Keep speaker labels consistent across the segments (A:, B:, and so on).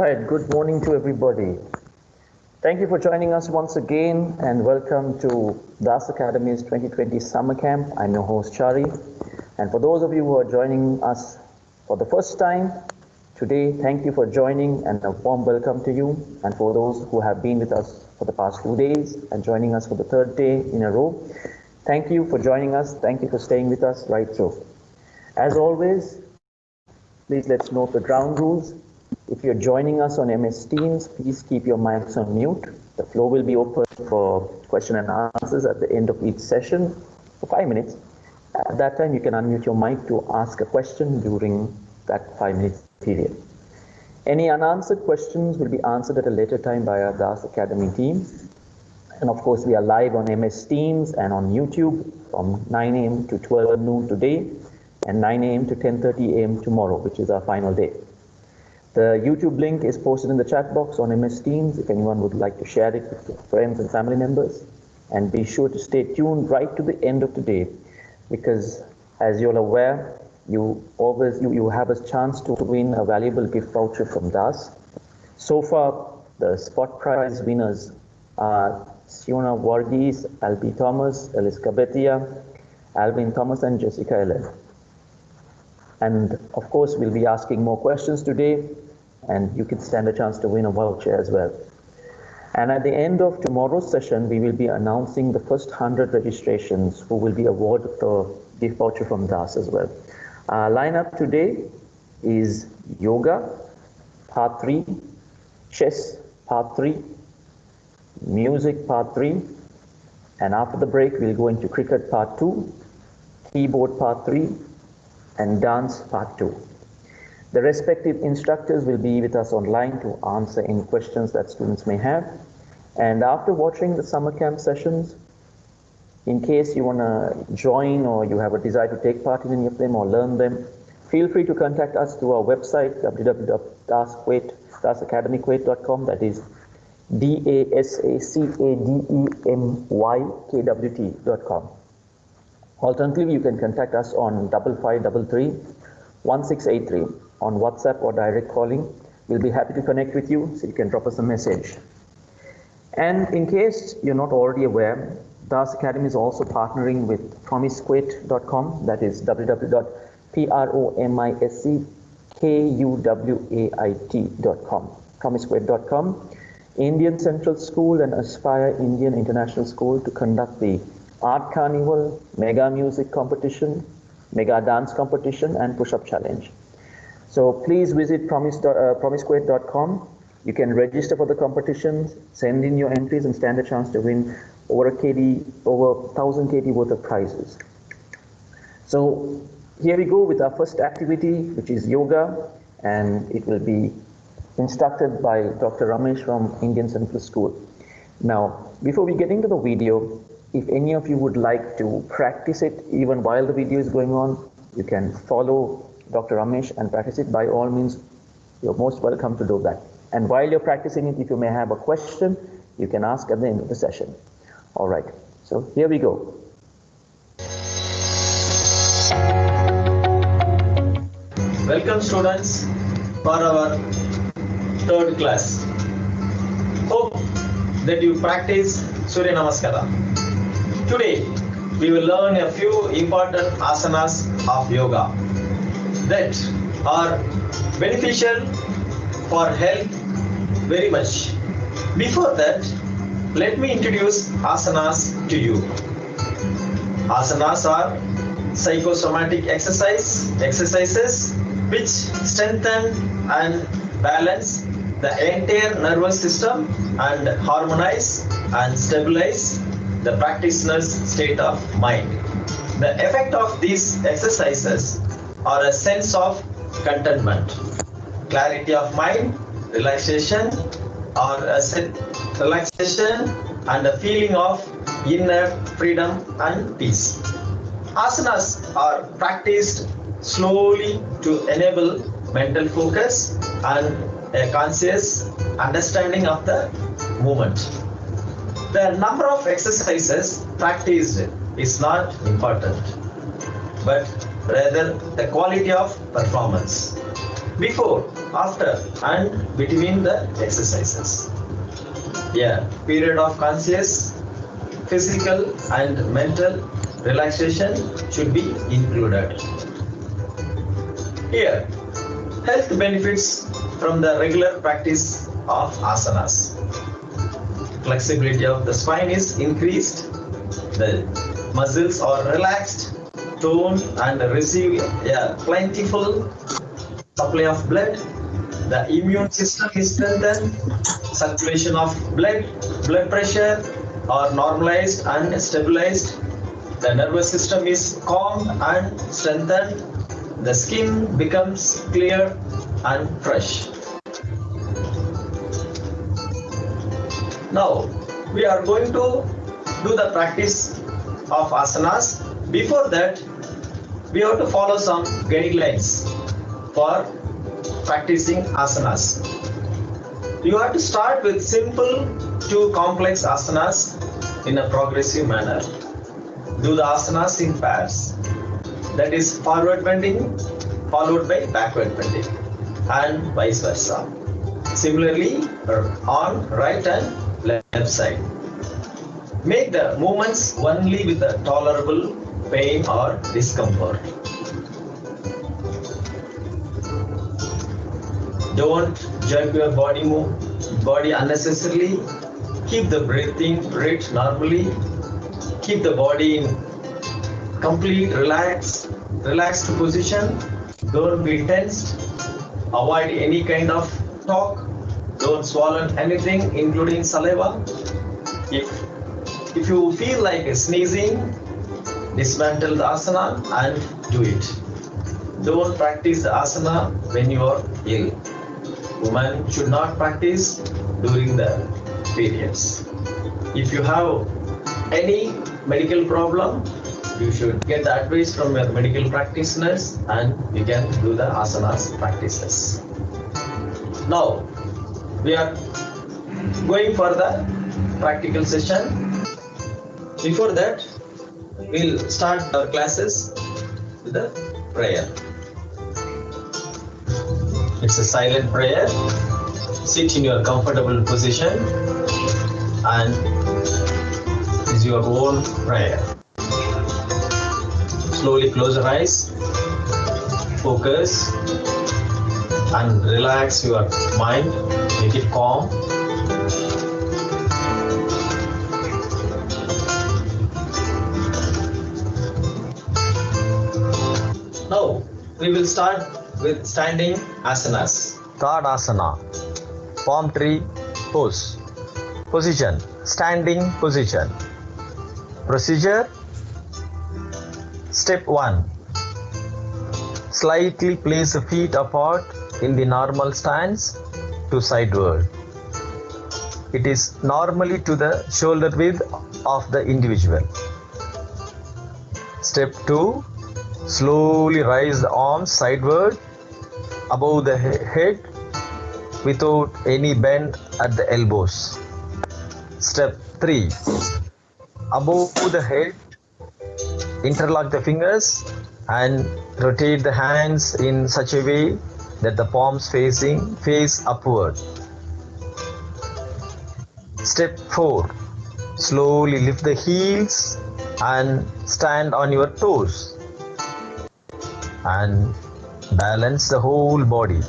A: right, good morning to everybody. Thank you for joining us once again and welcome to Das Academy's 2020 Summer Camp. I'm your host Chari, and for those of you who are joining us for the first time today, thank you for joining and a warm welcome to you. And for those who have been with us for the past 2 days and joining us for the third day in a row, thank you for joining us. Thank you for staying with us right through. As always, please let's note the ground rules. If you're joining us on MS Teams, please keep your mics on mute. The floor will be open for question and answers at the end of each session for 5 minutes. At that time, you can unmute your mic to ask a question during that 5-minute period. Any unanswered questions will be answered at a later time by our Das Academy team. And of course, we are live on MS Teams and on YouTube from 9 a.m. to 12 noon today and 9 a.m. to 10:30 a.m. tomorrow, which is our final day. The YouTube link is posted in the chat box on MS Teams if anyone would like to share it with your friends and family members. And be sure to stay tuned right to the end of the day, because as you're aware, you have a chance to win a valuable gift voucher from Das. So far, the spot prize winners are Siona Varghese, Albi Thomas, Alice Kabetia, Alvin Thomas, and Jessica Ellen. And of course, we'll be asking more questions today, and you can stand a chance to win a voucher as well. And at the end of tomorrow's session, we will be announcing the first 100 registrations who will be awarded the gift voucher from Das as well. Our lineup today is yoga, part 3, chess, part 3, music, part 3, and after the break, we'll go into cricket, part 2, keyboard, part 3, and dance part 2. The respective instructors will be with us online to answer any questions that students may have. And after watching the summer camp sessions, in case you want to join or you have a desire to take part in any of them or learn them, feel free to contact us through our website www.dasacademykuwait.com, that is dasacademykwt.com. Alternatively, you can contact us on 5533-1683 on WhatsApp or direct calling. We'll be happy to connect with you, so you can drop us a message. And in case you're not already aware, Das Academy is also partnering with promisekuwait.com, that is www.promisekuwait.com. promisekuwait.com, Indian Central School and Aspire Indian International School to conduct the Art Carnival, Mega Music Competition, Mega Dance Competition, and Push-Up Challenge. So please visit promisekuwait.com. You can register for the competitions, send in your entries, and stand a chance to win over 1,000 KD worth of prizes. So here we go with our first activity, which is yoga, and it will be instructed by Dr. Ramesh from Indian Central School. Now, before we get into the video, if any of you would like to practice it even while the video is going on, you can follow Dr. Ramesh and practice it. By all means, you're most welcome to do that. And while you're practicing it, if you may have a question, you can ask at the end of the session. All right, so here we go.
B: Welcome students for our third class. Hope that you practice Surya Namaskara. Today, we will learn a few important asanas of yoga that are beneficial for health very much. Before that, let me introduce asanas to you. Asanas are psychosomatic exercises which strengthen and balance the entire nervous system and harmonize and stabilize the practitioner's state of mind. The effect of these exercises are a sense of contentment, clarity of mind, relaxation, and a feeling of inner freedom and peace. Asanas are practiced slowly to enable mental focus and a conscious understanding of the movement. The number of exercises practiced is not important, but rather the quality of performance. before, after, and between the exercises. Yeah, period of conscious physical and mental relaxation should be included. Here, health benefits from the regular practice of asanas. Flexibility of the spine is increased, the muscles are relaxed, toned, and receive a plentiful supply of blood. The immune system is strengthened, circulation of blood pressure are normalized and stabilized. The nervous system is calmed and strengthened. The skin becomes clear and fresh. Now, we are going to do the practice of asanas. Before that, we have to follow some guidelines for practicing asanas. You have to start with simple to complex asanas in a progressive manner. Do the asanas in pairs. That is forward bending followed by backward bending and vice versa. Similarly, on right and left side. Make the movements only with a tolerable pain or discomfort. Don't jerk your body unnecessarily. Keep the breathing rate normally. Keep the body in complete relaxed position. Don't be tensed. Avoid any kind of talk. Don't swallow anything, including saliva. If you feel like sneezing, dismantle the asana and do it. Don't practice the asana when you are ill. Women should not practice during the periods. If you have any medical problem, you should get the advice from your medical practitioners and you can do the asanas practices. Now, we are going for the practical session. Before that, we'll start our classes with a prayer. It's a silent prayer. Sit in your comfortable position and is your own prayer. Slowly close your eyes, focus and relax your mind, make it calm. Now we will start with standing asanas.
C: Tadasana, palm tree pose. Position, standing position. Procedure. Step 1. Slightly place the feet apart in the normal stance to sideward. It is normally to the shoulder width of the individual. Step 2. Slowly raise the arms sideward above the head without any bend at the elbows. Step 3. Above the head, interlock the fingers and rotate the hands in such a way that the palms face upward. Step 4. Slowly lift the heels and stand on your toes and balance the whole body.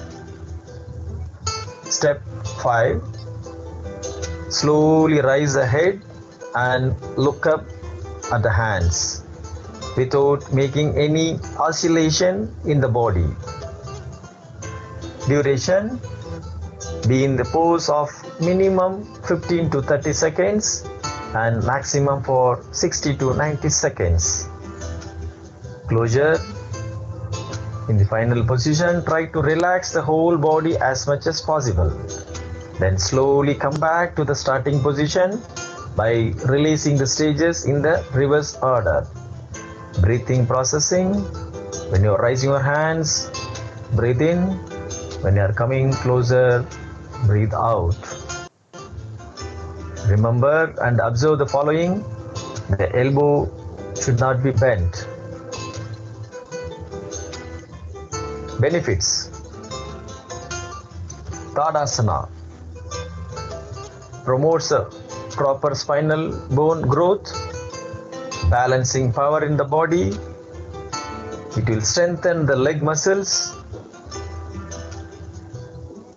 C: Step 5. Slowly raise the head and look up at the hands without making any oscillation in the body. Duration. Be in the pose of minimum 15 to 30 seconds and maximum for 60 to 90 seconds. Closure. In the final position, try to relax the whole body as much as possible. Then slowly come back to the starting position by releasing the stages in the reverse order. Breathing processing. When you are raising your hands, breathe in. When you are coming closer, breathe out. Remember and observe the following. The elbow should not be bent. Benefits. Tadasana promotes a proper spinal bone growth, balancing power in the body. It will strengthen the leg muscles.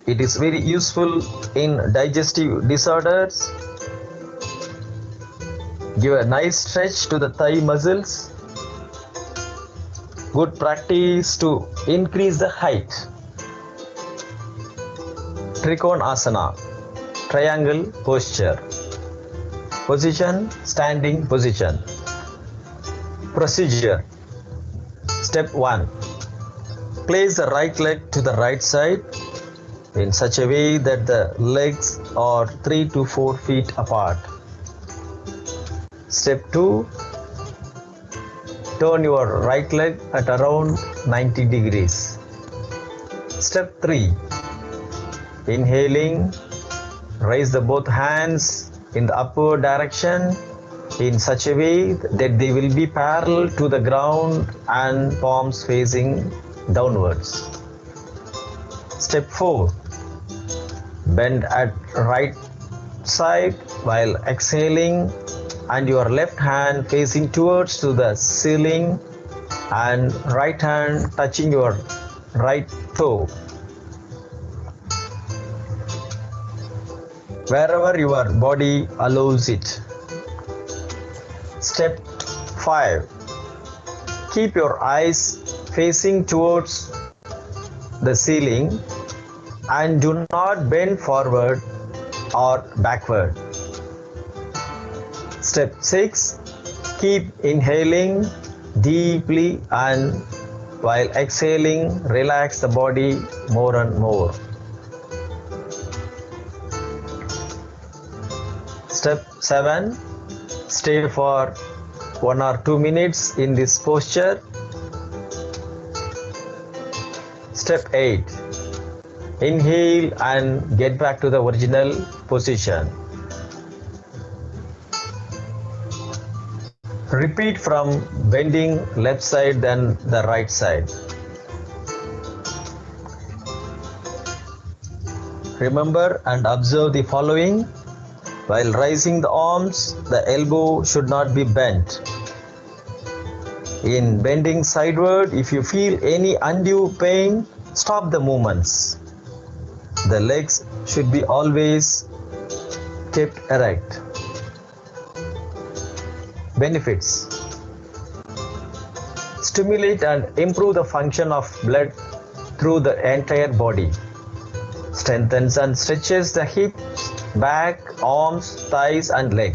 C: It is very useful in digestive disorders. Give a nice stretch to the thigh muscles. Good practice to increase the height. Trikonasana, triangle posture. Position, standing position. Procedure. Step 1. Place the right leg to the right side in such a way that the legs are 3 to 4 feet apart. Step 2. Turn your right leg at around 90 degrees. Step 3. Inhaling, raise the both hands in the upward direction in such a way that they will be parallel to the ground and palms facing downwards. Step 4. Bend at right side while exhaling and your left hand facing towards to the ceiling and right hand touching your right toe. Wherever your body allows it. Step 5. Keep your eyes facing towards the ceiling and do not bend forward or backward. Step 6. Keep inhaling deeply and while exhaling, relax the body more and more. Step 7. Stay for 1 or 2 minutes in this posture. Step 8. Inhale and get back to the original position. Repeat from bending left side then the right side. Remember and observe the following. While raising the arms, the elbow should not be bent. In bending sideward, if you feel any undue pain, stop the movements. The legs should be always kept erect. Benefits. Stimulate and improve the function of blood through the entire body. Strengthens and stretches the hips, back, arms, thighs and leg.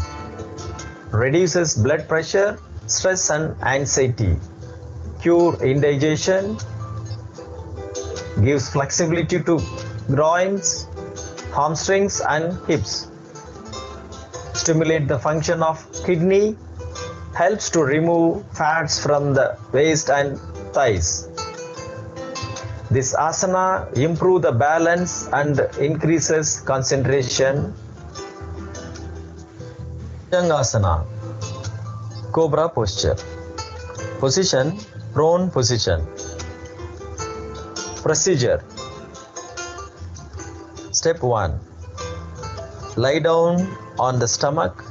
C: Reduces blood pressure, stress and anxiety. Cure indigestion. Gives flexibility to groins, hamstrings and hips. Stimulate the function of kidney. Helps to remove fats from the waist and thighs. This asana improves the balance and increases concentration. Bhujangasana, cobra posture. Position, prone position. Procedure. Step 1. Lie down on the stomach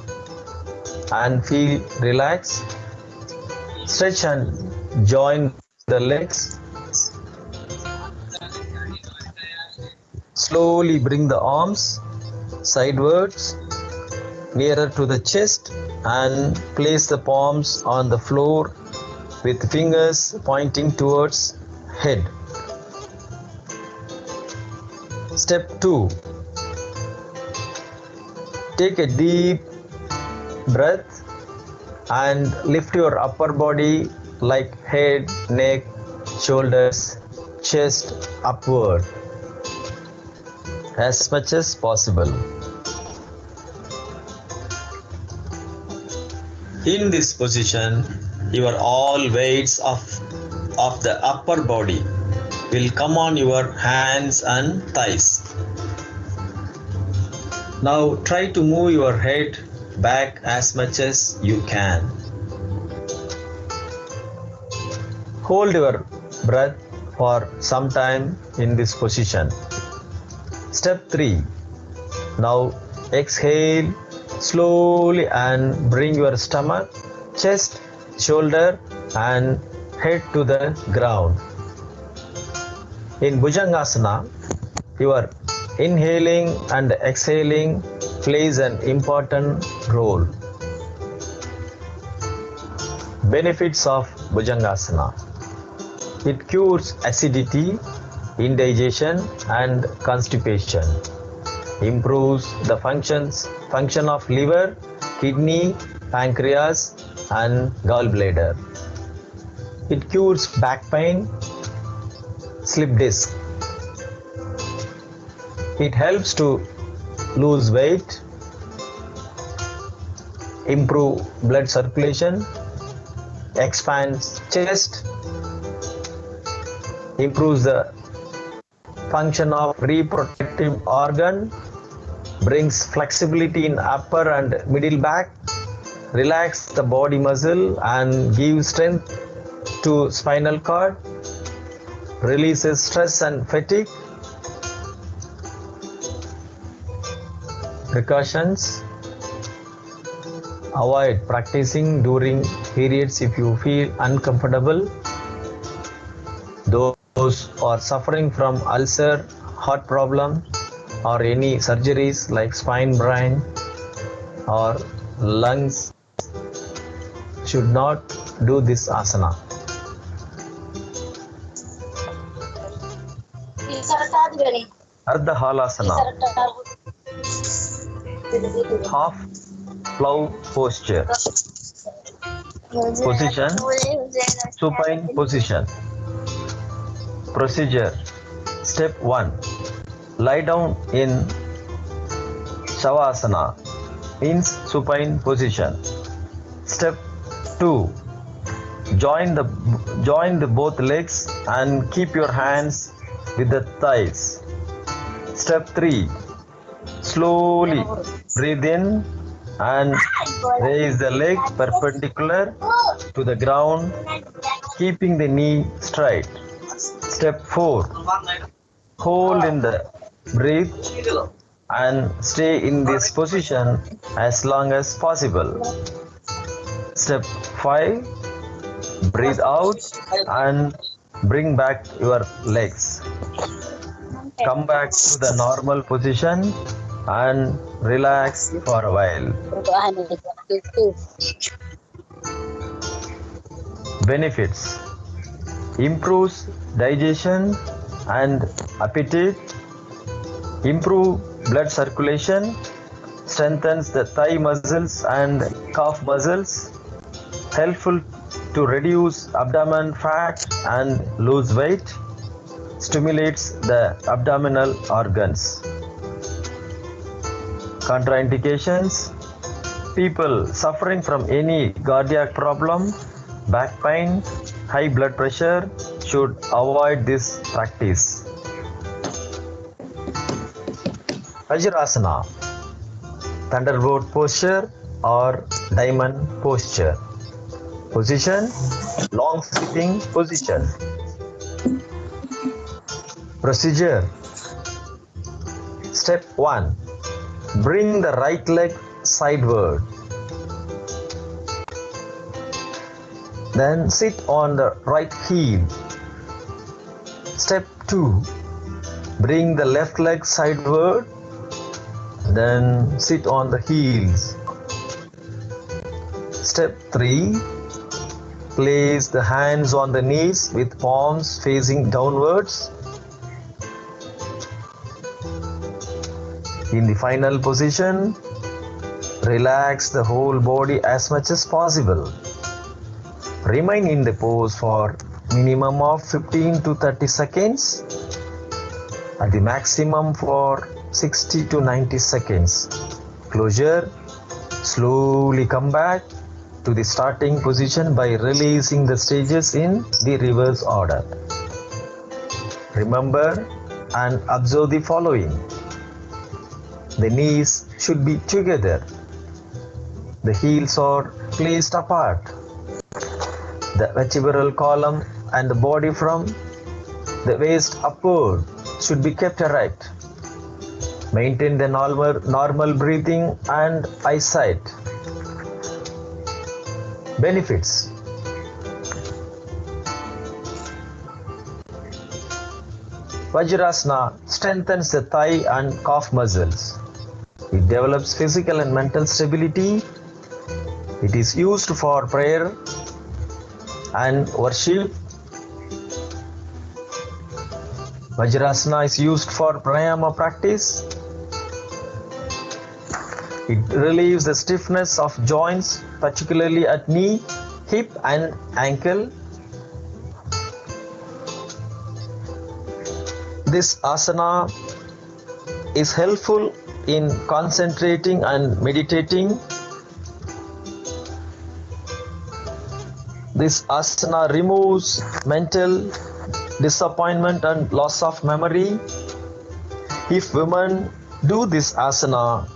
C: and feel relaxed. Stretch and join the legs. Slowly bring the arms sidewards nearer to the chest and place the palms on the floor with fingers pointing towards head. Step 2. Take a deep breath and lift your upper body like head, neck, shoulders, chest upward as much as possible. In this position, your all weights of the upper body will come on your hands and thighs. Now try to move your head back as much as you can. Hold your breath for some time in this position. Step 3. Now exhale slowly and bring your stomach, chest, shoulder and head to the ground. In Bhujangasana, your inhaling and exhaling plays an important role. Benefits of Bhujangasana. It cures acidity, indigestion and constipation. Improves the function of liver, kidney, pancreas and gallbladder. It cures back pain, slip disc. It helps to lose weight, improve blood circulation, expands chest, improves the function of reproductive organ, brings flexibility in upper and middle back, relax the body muscle and gives strength to spinal cord, releases stress and fatigue. Precautions: avoid practicing during periods if you feel uncomfortable. Those who are suffering from ulcer, heart problem or any surgeries like spine, brain or lungs should not do this asana. Ardha Halasana, half plow posture. Position, supine position. Procedure. Step 1. Lie down in Shavasana, means supine position. Step 2. Join the both legs and keep your hands with the thighs. Step 3. Slowly breathe in and raise the leg perpendicular to the ground, keeping the knee straight. Step 4. Hold in the breath and stay in this position as long as possible. Step 5. Breathe out and bring back your legs. Come back to the normal position and relax for a while. Benefits: improves digestion and appetite, improve blood circulation, strengthens the thigh muscles and calf muscles, helpful to reduce abdomen fat and lose weight, stimulates the abdominal organs. Contraindications: people suffering from any cardiac problem, back pain, high blood pressure should avoid this practice. Vajrasana, thunderbolt posture or diamond posture. Position, long sitting position. Procedure. Step 1. Bring the right leg sideward. Then sit on the right heel. Step 2. Bring the left leg sideward. Then sit on the heels. Step 3. Place the hands on the knees with palms facing downwards. In the final position, relax the whole body as much as possible. Remain in the pose for minimum of 15 to 30 seconds, at the maximum for 60 to 90 seconds. Closure. Slowly come back to the starting position by releasing the stages in the reverse order. Remember and observe the following. The knees should be together. The heels are placed apart. The vertebral column and the body from the waist upward should be kept erect. Maintain the normal breathing and eyesight. Benefits. Vajrasana strengthens the thigh and calf muscles. It develops physical and mental stability. It is used for prayer and worship. Vajrasana is used for pranayama practice. It relieves the stiffness of joints, particularly at knee, hip and ankle. This asana is helpful in concentrating and meditating. This asana removes mental disappointment and loss of memory. If women do this asana,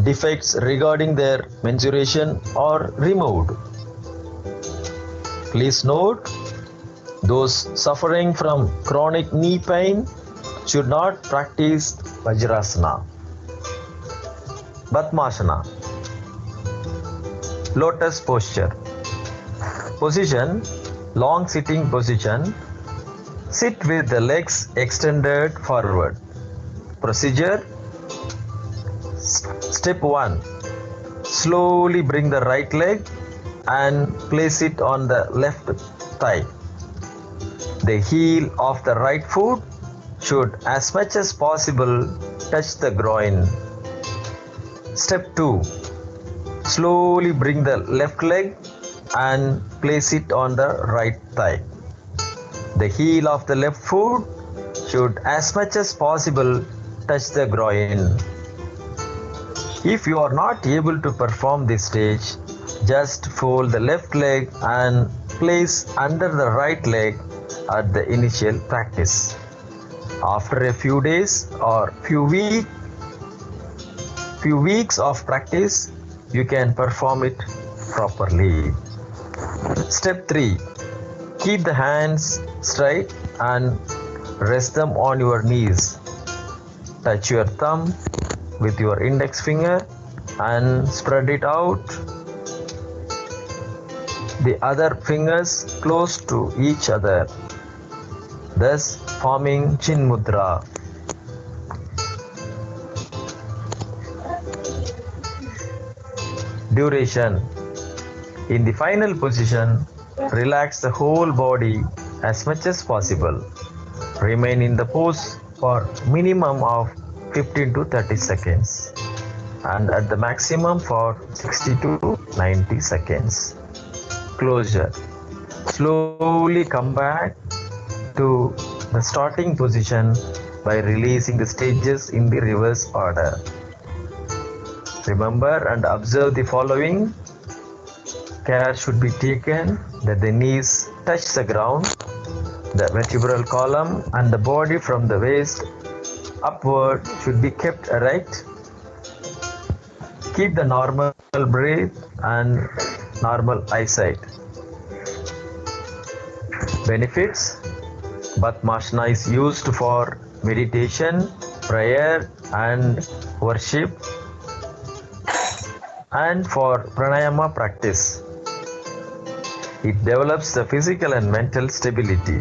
C: defects regarding their menstruation are removed. Please note, those suffering from chronic knee pain should not practice Vajrasana. Padmasana. Lotus posture. Position, long sitting position. Sit with the legs extended forward. Procedure. Step 1. Slowly bring the right leg and place it on the left thigh. The heel of the right foot should as much as possible touch the groin. Step 2. Slowly bring the left leg and place it on the right thigh. The heel of the left foot should as much as possible touch the groin. If you are not able to perform this stage, just fold the left leg and place under the right leg at the initial practice. After a few days or few weeks of practice, you can perform it properly. Step 3. Keep the hands straight and rest them on your knees. Touch your thumb with your index finger and spread it out. The other fingers close to each other, thus forming Chin Mudra. Duration. In the final position, relax the whole body as much as possible. Remain in the pose for minimum of 15 to 30 seconds and at the maximum for 60 to 90 seconds. Closure. Slowly come back to the starting position by releasing the stages in the reverse order. Remember and observe the following. Care should be taken that the knees touch the ground, the vertebral column and the body from the waist upward should be kept erect. Keep the normal breath and normal eyesight. Benefits. Padmasana is used for meditation, prayer and worship and for pranayama practice. It develops the physical and mental stability.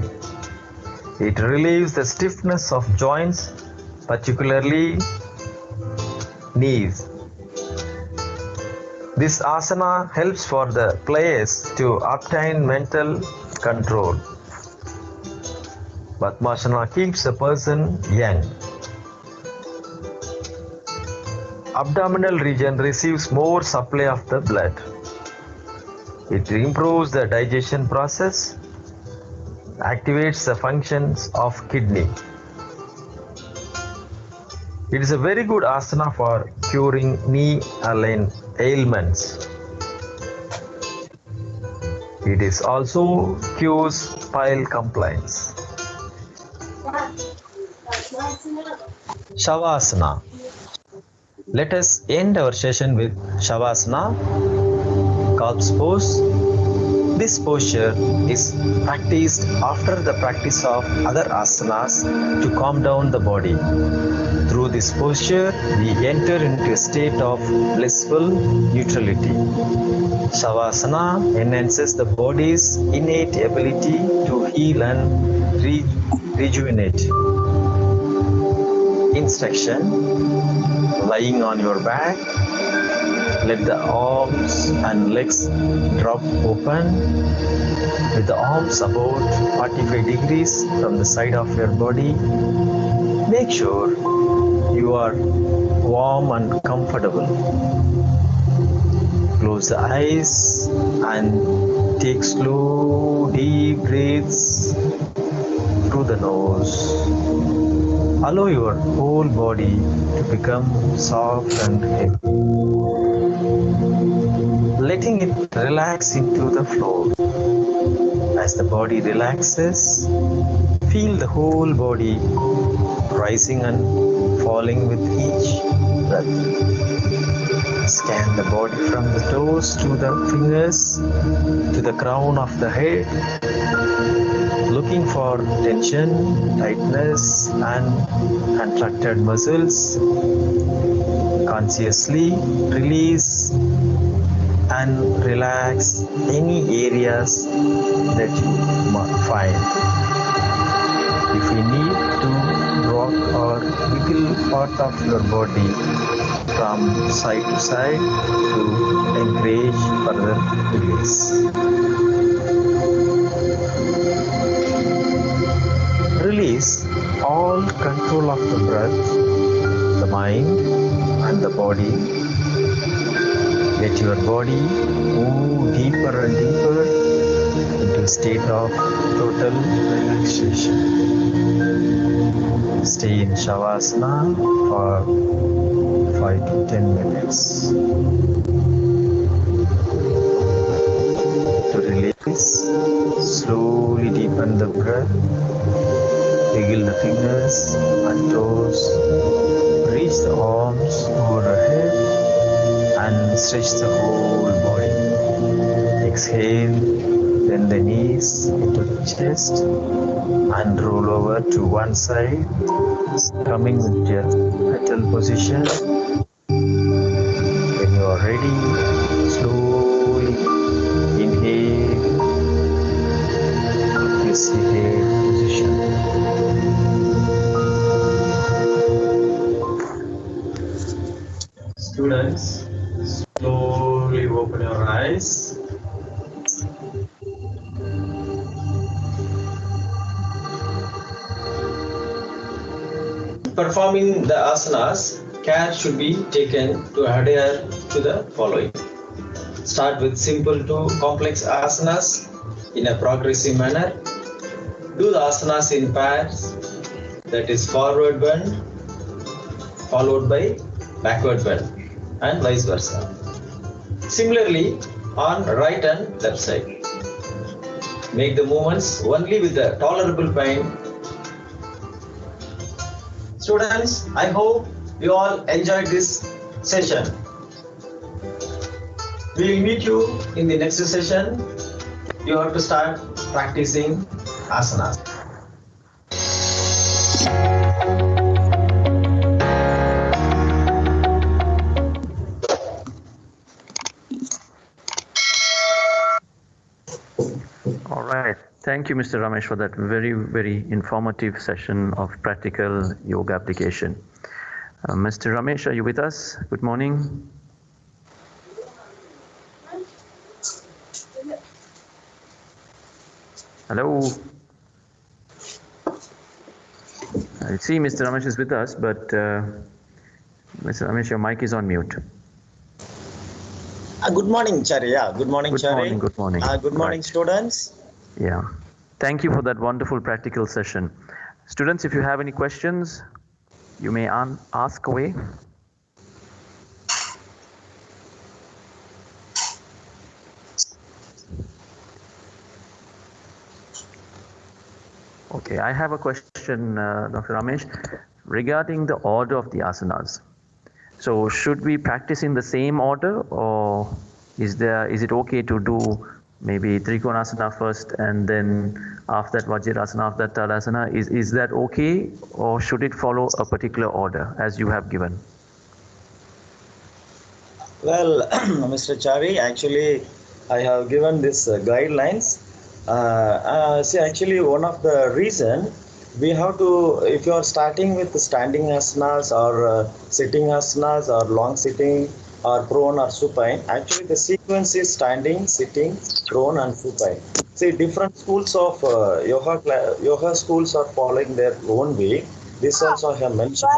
C: It relieves the stiffness of joints, particularly knees. This asana helps for the players to obtain mental control. Padmasana keeps a person young. Abdominal region receives more supply of the blood. It improves the digestion process, activates the functions of kidney. It is a very good asana for curing knee ailments. It is also cures bile complaints. Shavasana. Let us end our session with Shavasana, corpse pose. This posture is practiced after the practice of other asanas to calm down the body. Through this posture, we enter into a state of blissful neutrality. Shavasana enhances the body's innate ability to heal and rejuvenate. Instruction: lying on your back, let the arms and legs drop open with the arms about 45 degrees from the side of your body. Make sure you are warm and comfortable. Close the eyes and take slow, deep breaths through the nose. Allow your whole body to become soft and heavy. Letting it relax into the floor. As the body relaxes, feel the whole body rising and falling with each breath. Scan the body from the toes to the fingers to the crown of the head, looking for tension, tightness, and contracted muscles. Consciously release and relax any areas that you might find. If you need to rock or wiggle part of your body from side to side to encourage further release. Release all control of the breath, the mind, and the body. Let your body move deeper and deeper into a state of total relaxation. Stay in Shavasana for 5 to 10 minutes. To release, slowly deepen the breath, wiggle the fingers and toes, reach the arms overhead and stretch the whole body. Exhale, bend the knees into the chest and roll over to one side, coming with your fetal position. When you are ready, slowly inhale, exhale position. Students, slowly open your eyes. Performing the asanas, care should be taken to adhere to the following. Start with simple to complex asanas in a progressive manner. Do the asanas in pairs, that is forward bend followed by backward bend and vice versa. Similarly on right and left side. Make the movements only with the tolerable pain. Students, I hope you all enjoyed this session. We will meet you in the next session. You have to start practicing asanas.
A: All right. Thank you, Mr. Ramesh, for that very, very informative session of practical yoga application. Mr. Ramesh, are you with us? Good morning. Hello. I see Mr. Ramesh is with us, but Mr. Ramesh, your mic is on mute.
D: Good morning, Chari. Yeah, good morning,
A: Good
D: Chari.
A: morning, good morning.
D: Good morning,
A: Right.
D: students.
A: Yeah. Thank you for that wonderful practical session. Students, if you have any questions, you may ask away. Okay, I have a question, Dr. Ramesh, regarding the order of the asanas. So should we practice in the same order, or is it okay to do maybe Trikonasana first and then after that Vajrasana, after that Talasana. Is that okay, or should it follow a particular order as you have given?
D: Well, Mr. Chari, actually, I have given this guidelines. See, actually, one of the reason we have to, if you are starting with standing asanas or sitting asanas or long sitting or prone or supine, actually the sequence is standing, sitting, prone and supine. See, different schools of yoga schools are following their own way. This also I have mentioned.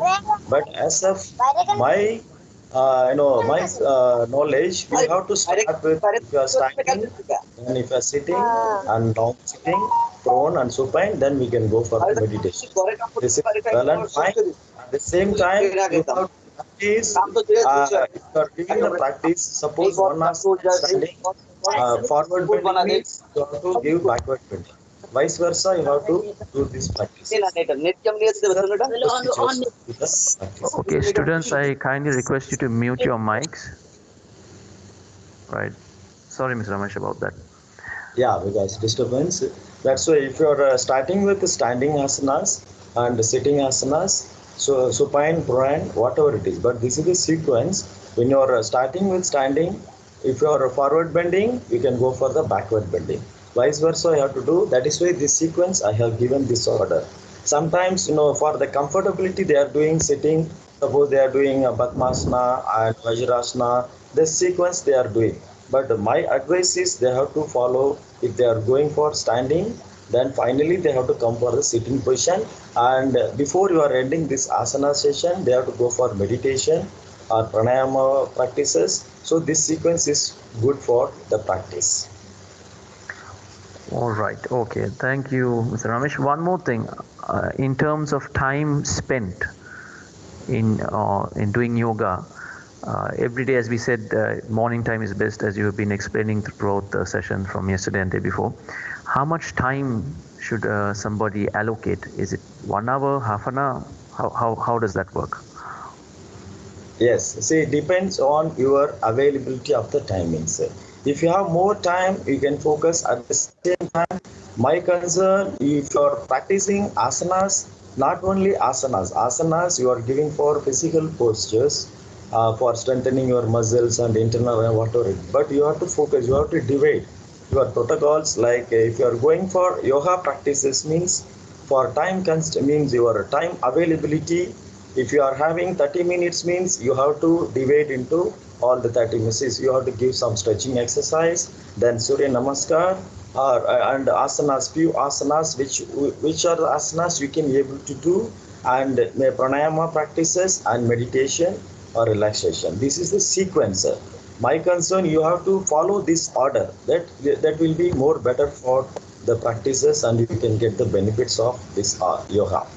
D: But as of my my knowledge, we have to start with if you are standing, then if you are sitting and long sitting, prone and supine, then we can go for the meditation. This is well and fine. At the same time, you have to practice. If you are doing the practice, suppose one asana is standing, forward bending means you have to give backward bending. Vice versa, you have to do this practice.
A: Okay, students, I kindly request you to mute your mics. Right. Sorry, Mr. Ramesh, about that.
D: Yeah, because disturbance. That's why if you're starting with standing asanas and sitting asanas, so supine, prone, whatever it is. But this is the sequence. When you're starting with standing, if you're forward bending, you can go for the backward bending. Vice versa, I have to do. That is why this sequence I have given this order. Sometimes, for the comfortability, they are doing sitting. Suppose they are doing Padmasana and Vajrasana. This sequence they are doing. But my advice is they have to follow. If they are going for standing, then finally they have to come for the sitting position. And before you are ending this asana session, they have to go for meditation or pranayama practices. So this sequence is good for the practice.
A: All right. Okay. Thank you, Mr. Ramesh. One more thing, in terms of time spent in doing yoga. Every day, as we said, morning time is best, as you have been explaining throughout the session from yesterday and day before. How much time should somebody allocate? Is it 1 hour, half an hour? How does that work?
D: Yes, see, it depends on your availability of the timings. If you have more time, you can focus at the same time. My concern, if you are practicing asanas, not only asanas you are giving for physical postures, for strengthening your muscles and internal and whatever. But you have to focus, you have to divide your protocols. Like if you are going for yoga practices means for time constraint means your time availability. If you are having 30 minutes means you have to divide into all the 30 minutes. You have to give some stretching exercise, then Surya Namaskar, and asanas, few asanas, which are the asanas you can be able to do, and pranayama practices and meditation or relaxation. This is the sequence. My concern, you have to follow this order. That will be more better for the practices, and you can get the benefits of this yoga.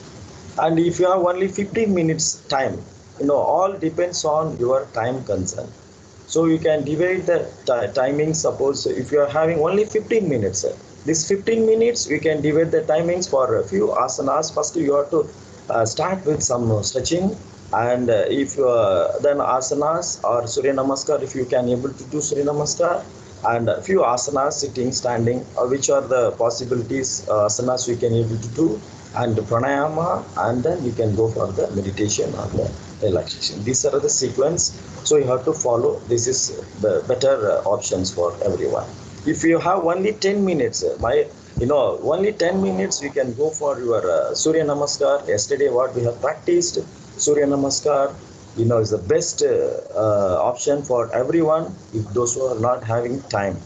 D: And if you have only 15 minutes time, all depends on your time concern. So you can divide the timing. Suppose if you are having only 15 minutes, this 15 minutes you can divide the timings for a few asanas. First you have to start with some stretching, and if then asanas or Surya Namaskar, if you can able to do Surya Namaskar, and a few asanas, sitting, standing, which are the possibilities asanas you can able to do, and pranayama, and then you can go for the meditation or the relaxation. These are the sequence, so you have to follow. This is the better options for everyone. If you have only 10 minutes, only 10 minutes, you can go for your Surya Namaskar. Yesterday what we have practiced, Surya Namaskar, is the best option for everyone, if those who are not having time.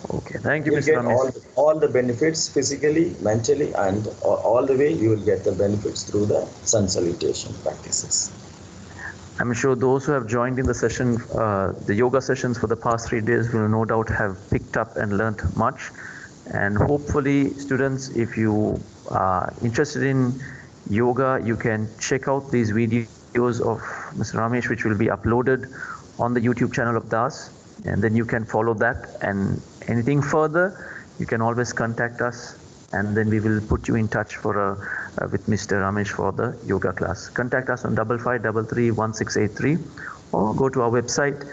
A: Okay, thank you,
D: You will
A: Mr.
D: get
A: Ramesh.
D: all the benefits physically, mentally, and all the way you will get the benefits through the sun salutation practices.
A: I'm sure those who have joined in the session, the yoga sessions for the past 3 days will no doubt have picked up and learnt much. And hopefully, students, if you are interested in yoga, you can check out these videos of Mr. Ramesh, which will be uploaded on the YouTube channel of Das. And then you can follow that. And anything further, you can always contact us, and then we will put you in touch with Mr. Ramesh for the yoga class. Contact us on 55331683 or go to our website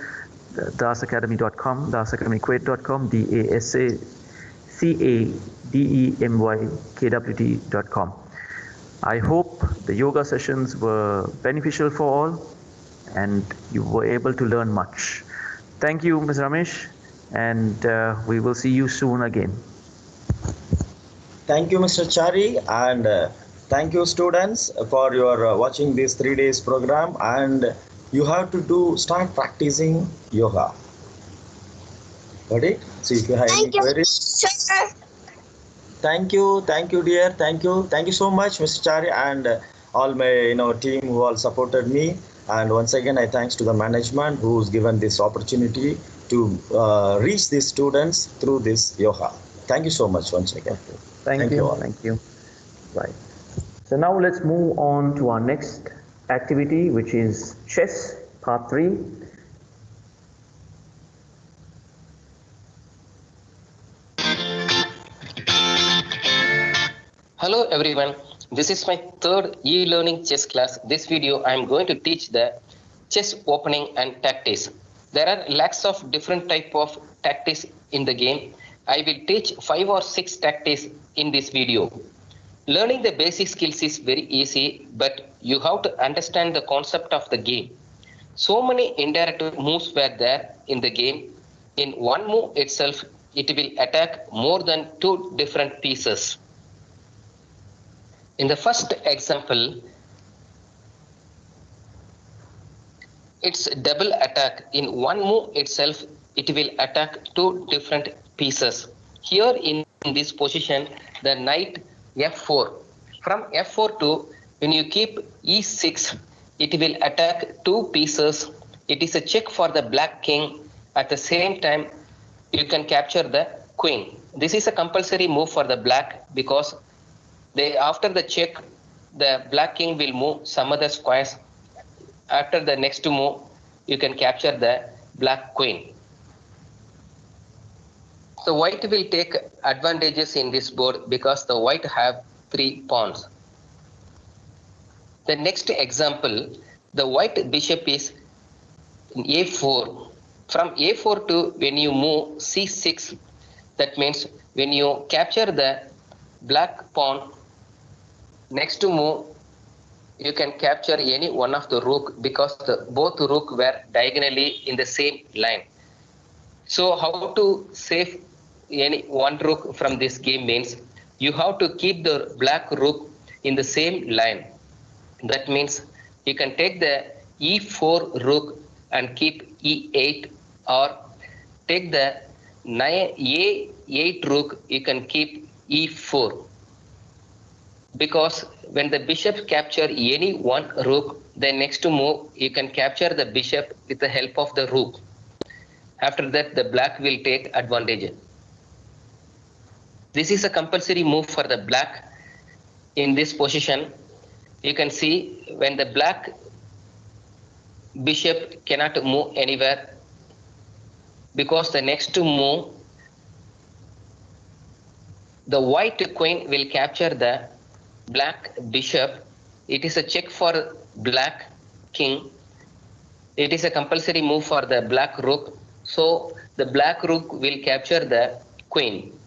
A: dasacademy.com, dasacademykwt.com, dasacademykwt.com. I hope the yoga sessions were beneficial for all and you were able to learn much. Thank you, Ms. Ramesh, and we will see you soon again.
D: Thank you, Mr. Chari, and thank you, students, for your watching this 3 days program. And you have to start practicing yoga. Got it? See if you have any queries.
E: Sir.
D: Thank you, dear. Thank you so much, Mr. Chari, and all my team who all supported me. And once again, I thanks to the management who's given this opportunity to reach these students through this yoga. Thank you so much once again.
A: Thank you.
D: all.
A: Thank you. Right. So now let's move on to our next activity, which is chess, part 3.
F: Hello everyone, this is my third e-learning chess class. This video I am going to teach the chess opening and tactics. There are lakhs of different type of tactics in the game. I will teach 5 or 6 tactics in this video. Learning the basic skills is very easy, but you have to understand the concept of the game. So many indirect moves were there in the game. In one move itself, it will attack more than 2 different pieces. In the first example, it's double attack. In one move itself, it will attack 2 different pieces. Here in this position, the knight f4. From f4 to, when you keep e6, it will attack 2 pieces. It is a check for the black king. At the same time, you can capture the queen. This is a compulsory move for the black because after the check, the black king will move some other squares. After the next move, you can capture the black queen. So white will take advantages in this board because the white have 3 pawns. The next example, the white bishop is in a4. From a4 to when you move c6, that means when you capture the black pawn, next to move, you can capture any one of the rook because both rook were diagonally in the same line. So how to save any one rook from this game means you have to keep the black rook in the same line. That means you can take the e4 rook and keep e8, or take the a8 rook, you can keep e4. Because when the bishop capture any one rook, then next to move, you can capture the bishop with the help of the rook. After that, the black will take advantage. This is a compulsory move for the black. In this position, you can see when the black bishop cannot move anywhere because the next to move, the white queen will capture the black bishop. It is a check for black king. It is a compulsory move for the black rook. So the black rook will capture the queen.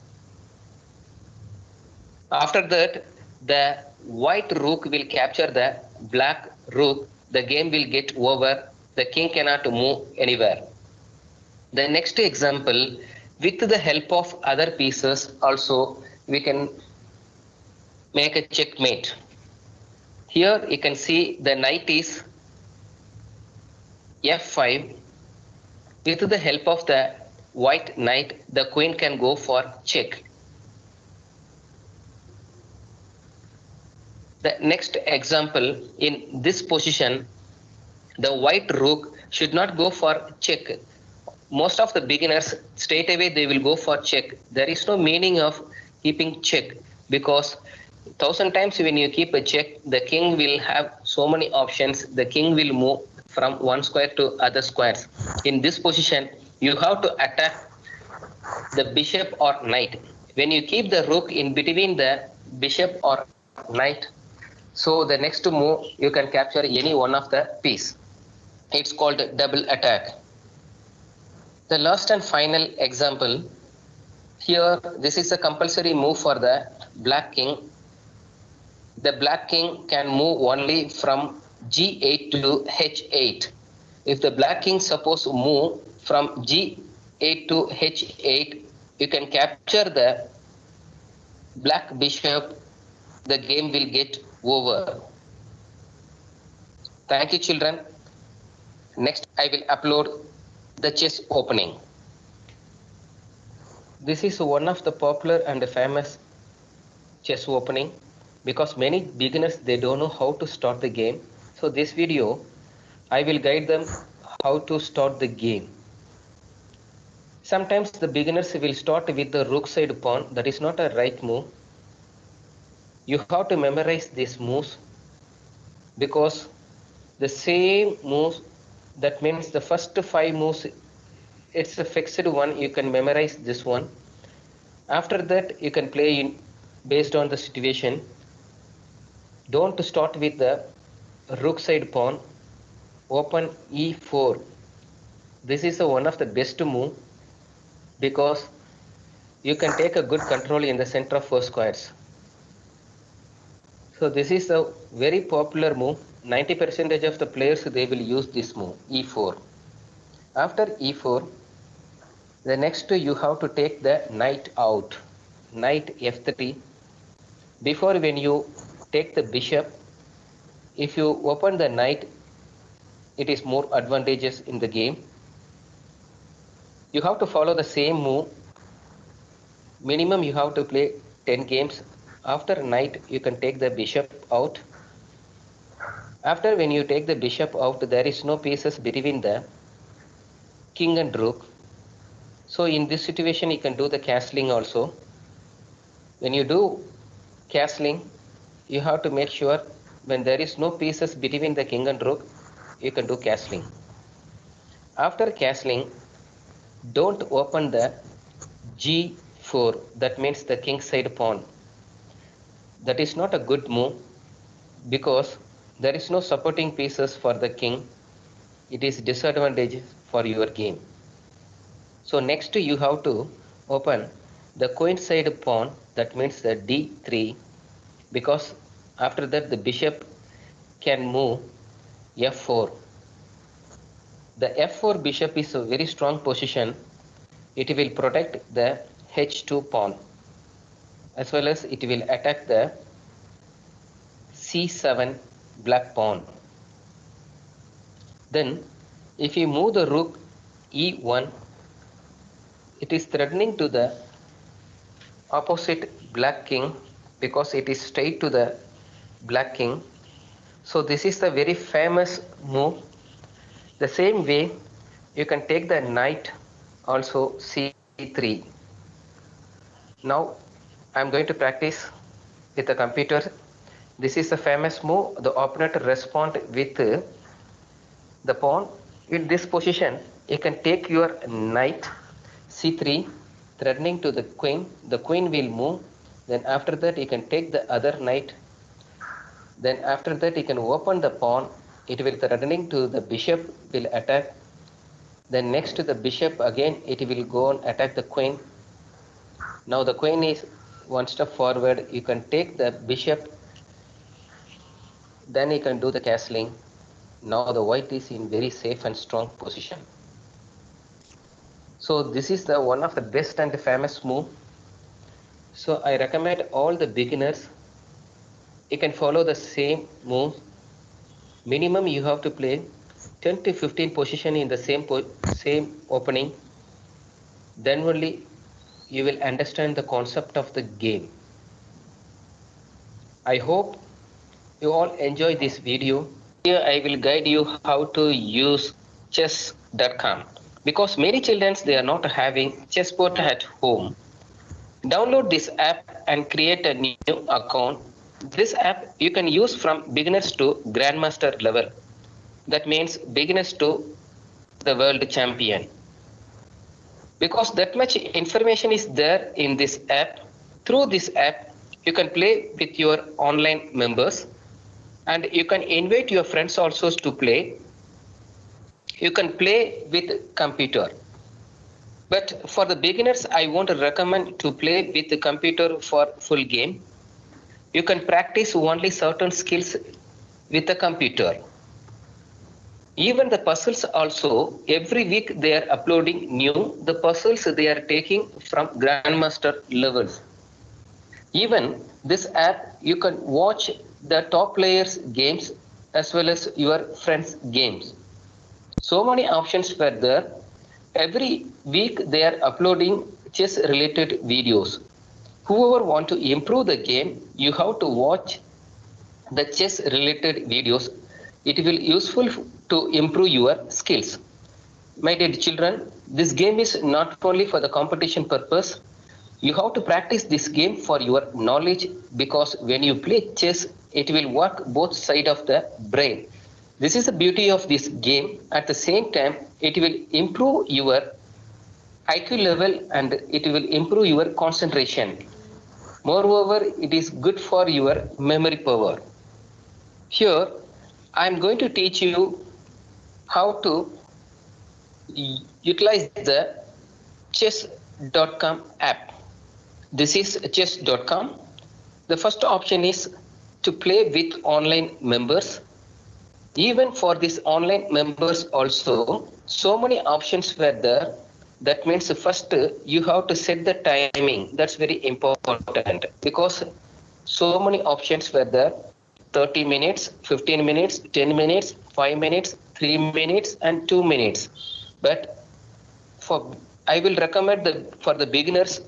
F: After that, the white rook will capture the black rook. The game will get over. The king cannot move anywhere. The next example, with the help of other pieces also, we can make a checkmate. Here you can see the knight is f5. With the help of the white knight, the queen can go for check. The next example, in this position, the white rook should not go for check. Most of the beginners, straight away they will go for check. There is no meaning of keeping check because 1000 times when you keep a check, the king will have so many options. The king will move from one square to other squares. In this position, you have to attack the bishop or knight. When you keep the rook in between the bishop or knight, so the next move, you can capture any one of the piece. It's called double attack. The last and final example. Here, this is a compulsory move for the black king. The black king can move only from G8 to H8. If the black king suppose move from G8 to H8, you can capture the black bishop. The game will get over. Thank you, children. Next, I will upload the chess opening. This is one of the popular and famous chess opening because many beginners they don't know how to start the game. So this video I will guide them how to start the game. Sometimes the beginners will start with the rook side pawn. That is not a right move. You have to memorize these moves because the same moves, that means the first 5 moves, it's a fixed one. You can memorize this one. After that you can play in based on the situation. Don't start with the rook side pawn. Open e4. This is one of the best move because you can take a good control in the center of 4 squares. So this is a very popular move. 90% of the players they will use this move, e4. After e4, the next you have to take the knight out. Knight f3. Before when you take the bishop, if you open the knight, it is more advantageous in the game. You have to follow the same move. Minimum you have to play 10 games. After knight, you can take the bishop out. After when you take the bishop out, there is no pieces between the king and rook. So in this situation, you can do the castling also. When you do castling, you have to make sure when there is no pieces between the king and rook, you can do castling. After castling, don't open the g4. That means the king side pawn. That is not a good move because there is no supporting pieces for the king. It is disadvantage for your game. So next you have to open the queen side pawn, that means the d3, because after that the bishop can move f4. The f4 bishop is a very strong position. It will protect the h2 pawn as well as it will attack the c7 black pawn. Then if you move the rook e1, it is threatening to the opposite black king because it is straight to the black king. So this is the very famous move. The same way you can take the knight also c3. Now I am going to practice with the computer. This is the famous move. The opponent respond with the pawn. In this position you can take your knight c3 threatening to the queen. The queen will move. Then after that you can take the other knight. Then after that you can open the pawn. It will threatening to the bishop will attack. Then next to the bishop again it will go and attack the queen. Now the queen is one step forward. You can take the bishop. Then you can do the castling. Now the white is in very safe and strong position. So this is the one of the best and famous move. So I recommend all the beginners, you can follow the same move. Minimum you have to play 10 to 15 position in the same opening. Then only you will understand the concept of the game. I hope you all enjoy this video. Here I will guide you how to use chess.com because many children they are not having chessboard at home. Download this app and create a new account. This app you can use from beginners to grandmaster level. That means beginners to the world champion. Because that much information is there in this app. Through this app, you can play with your online members and you can invite your friends also to play. You can play with computer. But for the beginners, I won't recommend to play with the computer for full game. You can practice only certain skills with the computer. Even the puzzles also, every week they are uploading the puzzles they are taking from Grandmaster levels. Even this app, you can watch the top players' games as well as your friends' games. So many options were there. Every week they are uploading chess related videos. Whoever want to improve the game, you have to watch the chess related videos. It will useful to improve your skills. My dear children, this game is not only for the competition purpose. You have to practice this game for your knowledge, because when you play chess, it will work both sides of the brain. This is the beauty of this game. At the same time, it will improve your IQ level and it will improve your concentration. Moreover, it is good for your memory power. Here, I am going to teach you how to utilize the chess.com app. This is chess.com. The first option is to play with online members. Even for these online members also, so many options were there. That means first you have to set the timing. That's very important, because so many options were there. 30 minutes, 15 minutes, 10 minutes, 5 minutes, 3 minutes and 2 minutes. But for I will recommend for the beginners,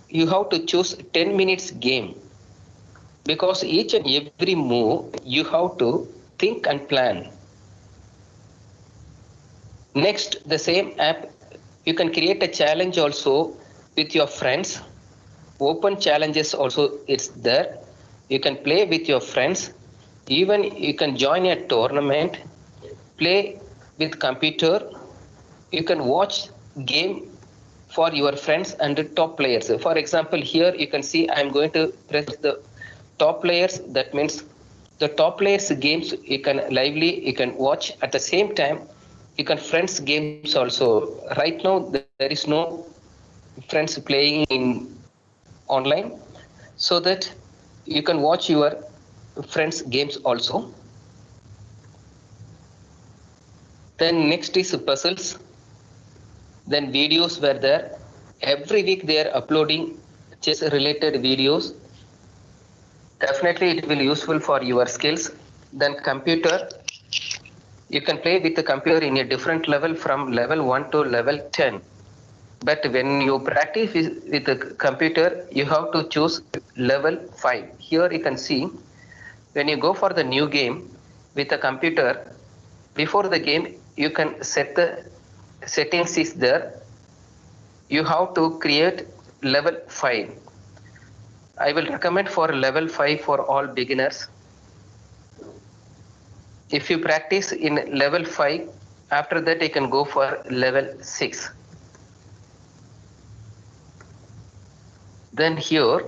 F: you have to choose 10 minutes game, because each and every move you have to think and plan. Next, the same app, you can create a challenge also with your friends. Open challenges also it's there. You can play with your friends. Even you can join a tournament, play with computer. You can watch game for your friends and the top players. For example, here you can see I'm going to press the top players. That means the top players games you can watch. At the same time, you can friends games also. Right now there is no friends playing in online, so that you can watch your friends games also. Then next is puzzles. Then videos were there. Every week they are uploading chess related videos. Definitely it will useful for your skills. Then computer, you can play with the computer in a different level from level 1 to level 10. But when you practice with the computer, you have to choose level 5. Here you can see, when you go for the new game with the computer, before the game you can set the settings is there. You have to create level 5. I will recommend for level 5 for all beginners. If you practice in level 5, after that you can go for level 6. Then here,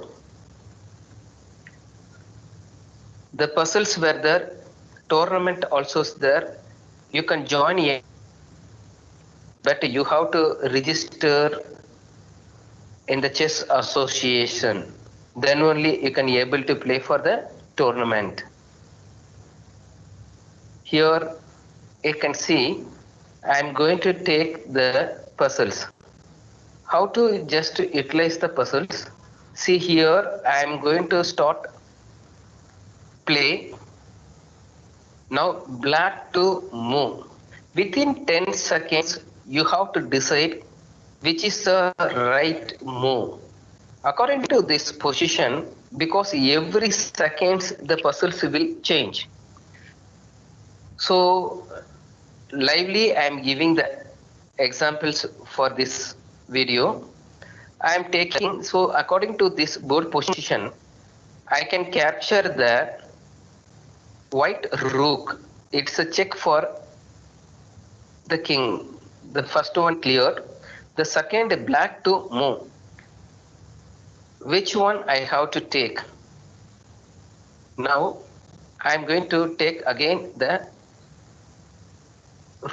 F: the puzzles were there, tournament also is there. You can join a, but you have to register in the chess association. Then only you can able to play for the tournament. Here you can see I am going to take the puzzles. How to just utilize the puzzles? See here, I am going to start play. Now black to move. Within 10 seconds, you have to decide which is the right move. According to this position, because every seconds the puzzles will change. So lively, I am giving the examples for this video. I am taking, so according to this board position, I can capture the white rook. It's a check for the king. The first one cleared. The second black to move. Which one I have to take? Now I am going to take again the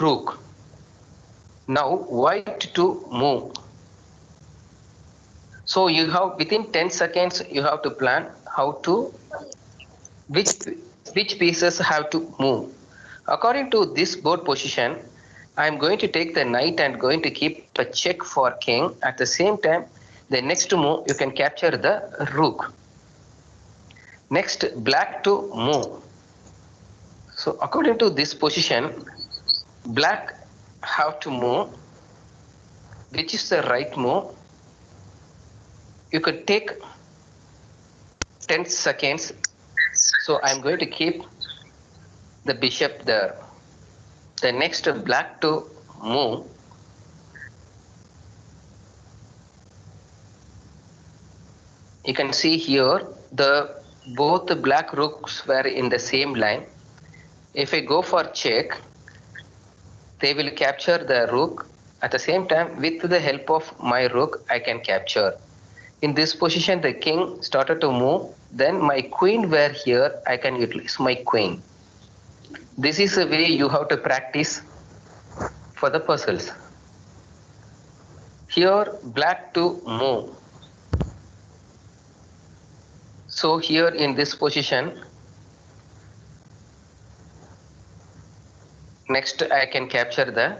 F: rook. Now white to move. So you have within 10 seconds you have to plan how to which pieces have to move. According to this board position, I am going to take the knight and going to keep a check for king. At the same time, the next move you can capture the rook. Next, black to move. So according to this position, black have to move. Which is the right move? You could take 10 seconds. So I'm going to keep the bishop there. The next, black to move. You can see here both the black rooks were in the same line. If I go for check, they will capture the rook. At the same time, with the help of my rook, I can capture. In this position, the king started to move. Then my queen were here. I can utilize my queen. This is a way you have to practice for the puzzles. Here, black to move. So here in this position, next I can capture the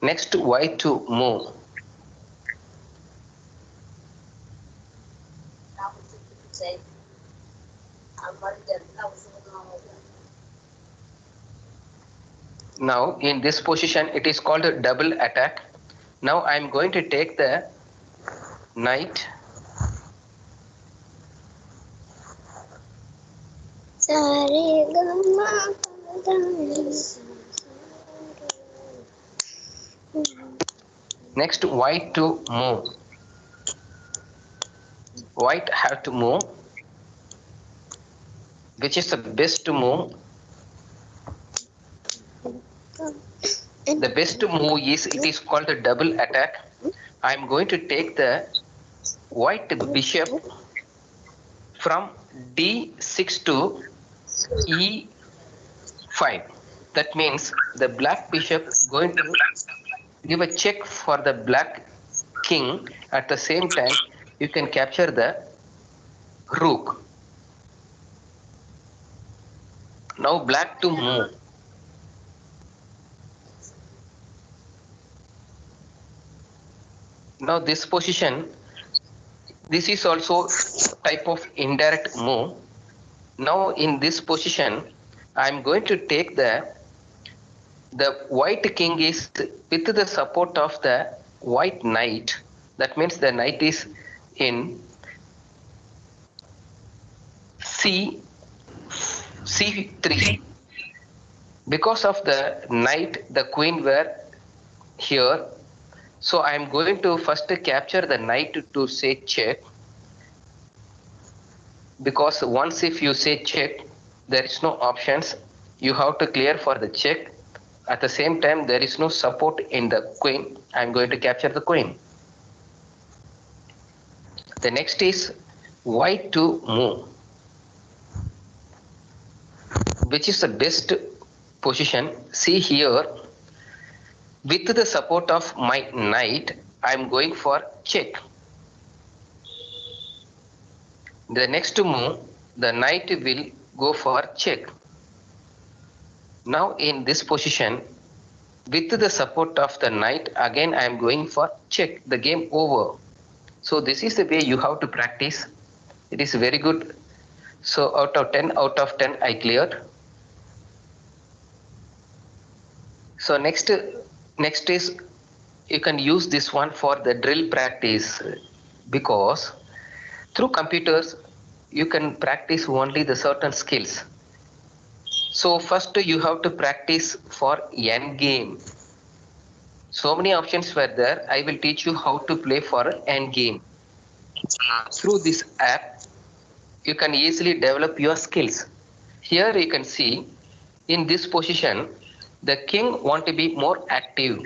F: next white to move. Now in this position it is called a double attack. Now I am going to take the knight. Next white to move. White have to move. Which is the best to move? The best move is, it is called a double attack. I am going to take the white bishop from d6 to e5. That means the black bishop going to give a check for the black king. At the same time, you can capture the rook. Now black to move. Now this position, this is also type of indirect move. Now in this position, I am going to take the white king is with the support of the white knight. That means the knight is in C3. Because of the knight, the queen were here. So I am going to first capture the knight to say check. Because once if you say check, there is no options. You have to clear for the check. At the same time, there is no support in the queen. I am going to capture the queen. The next is white to move. Which is the best position? See here, with the support of my knight, I am going for check. The next move, the knight will go for check. Now in this position, with the support of the knight, again I am going for check. The game over. So this is the way you have to practice. It is very good. So out of 10 I cleared. So next is, you can use this one for the drill practice, because through computers you can practice only the certain skills. So first you have to practice for end game. So many options were there. I will teach you how to play for end game. Through this app, you can easily develop your skills. Here you can see, in this position, the king want to be more active,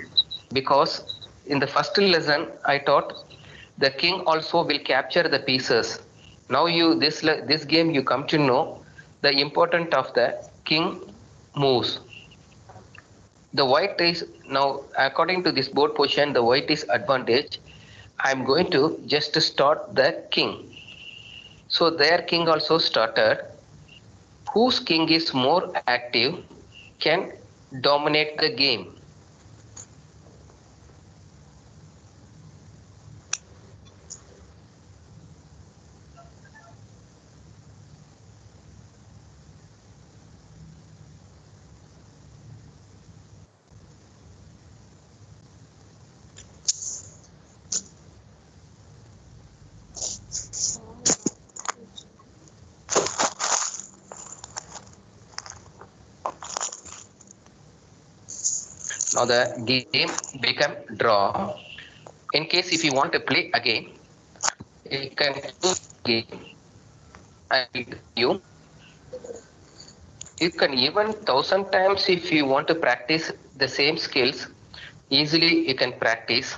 F: because in the first lesson I taught the king also will capture the pieces. Now this game you come to know the importance of the king moves. the white is now, according to this board position, the white is advantage. I'm going to just start the king. So their king also started. Whose king is more active can dominate the game. Now the game become draw. In case if you want to play again, you can choose game. You can even 1,000 times if you want to practice the same skills. Easily you can practice.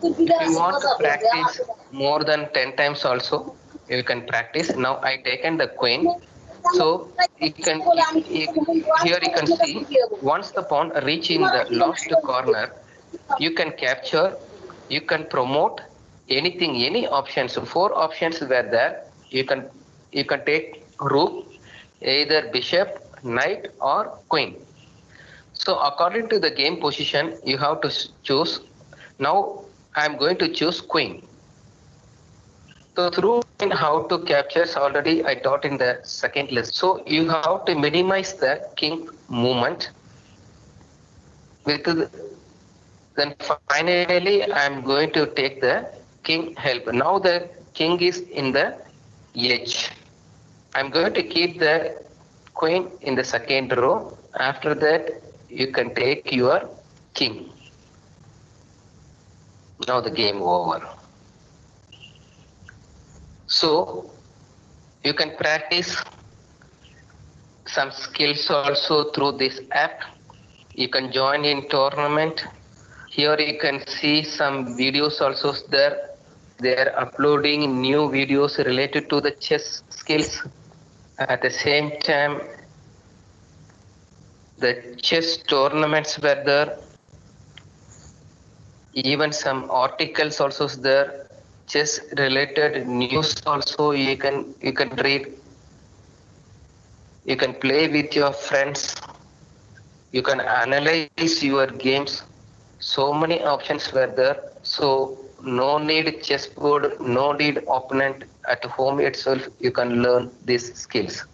F: If you want to practice more than 10 times also, you can practice. Now I taken the queen. So you can here you can see once the pawn reach in the last corner, you can capture, you can promote anything, any options. So 4 options were there. You can take rook, either bishop, knight or queen. So according to the game position, you have to choose. Now I am going to choose queen. So through how to capture already I taught in the second lesson. So you have to minimize the king movement. With then finally I am going to take the king help. Now the king is in the edge. I am going to keep the queen in the second row. After that you can take your king. Now the game over. So you can practice some skills also through this app. You can join in tournament. Here you can see some videos also there. They are uploading new videos related to the chess skills. At the same time, the chess tournaments were there. Even some articles also there. Chess related news also you can read. You can play with your friends. You can analyze your games. So many options were there. So no need chessboard, no need opponent. At home itself, you can learn these skills.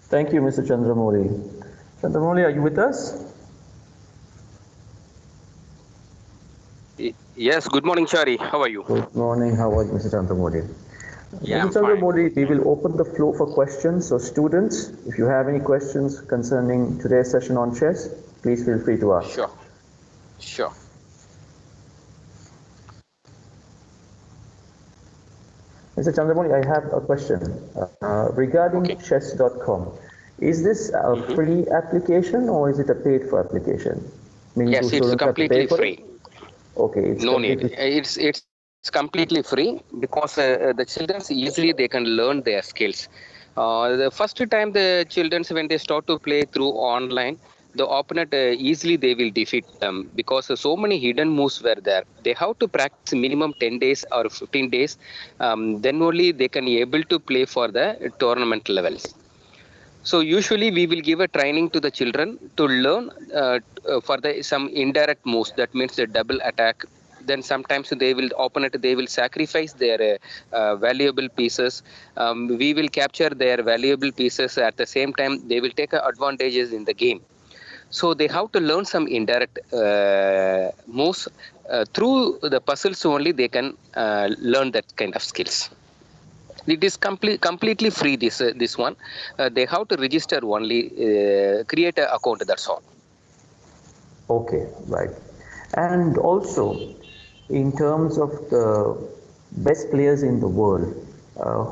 A: Thank you, Mr. Chandramouli. Chandramouli, are you with us?
E: Yes, good morning, Shari. How are you?
A: Good morning. How are you, Mr. Chandramouli?
E: Yeah,
A: Mr.
E: I'm fine.
A: Chandramouli, we will open the floor for questions. So students, if you have any questions concerning today's session on chess, please feel free to ask.
E: Sure.
A: Mr. Chandramouli, I have a question regarding chess.com. Is this a free application or is it a paid for application? Meaning
E: Yes, it's completely free.
A: Okay, it's
E: No need. It's completely free because the children easily they can learn their skills. The first time the children when they start to play through online, the opponent easily they will defeat them because so many hidden moves were there. They have to practice minimum 10 days or 15 days. Then only they can able to play for the tournament levels. So usually we will give a training to the children to learn for the some indirect moves. That means the double attack. Then sometimes they will sacrifice their valuable pieces. We will capture their valuable pieces at the same time. They will take advantages in the game. So they have to learn some indirect moves. Through the puzzles only they can learn that kind of skills. It is completely free, this one. They have to register only, create an account, that's all.
A: Okay, right. And also, in terms of the best players in the world,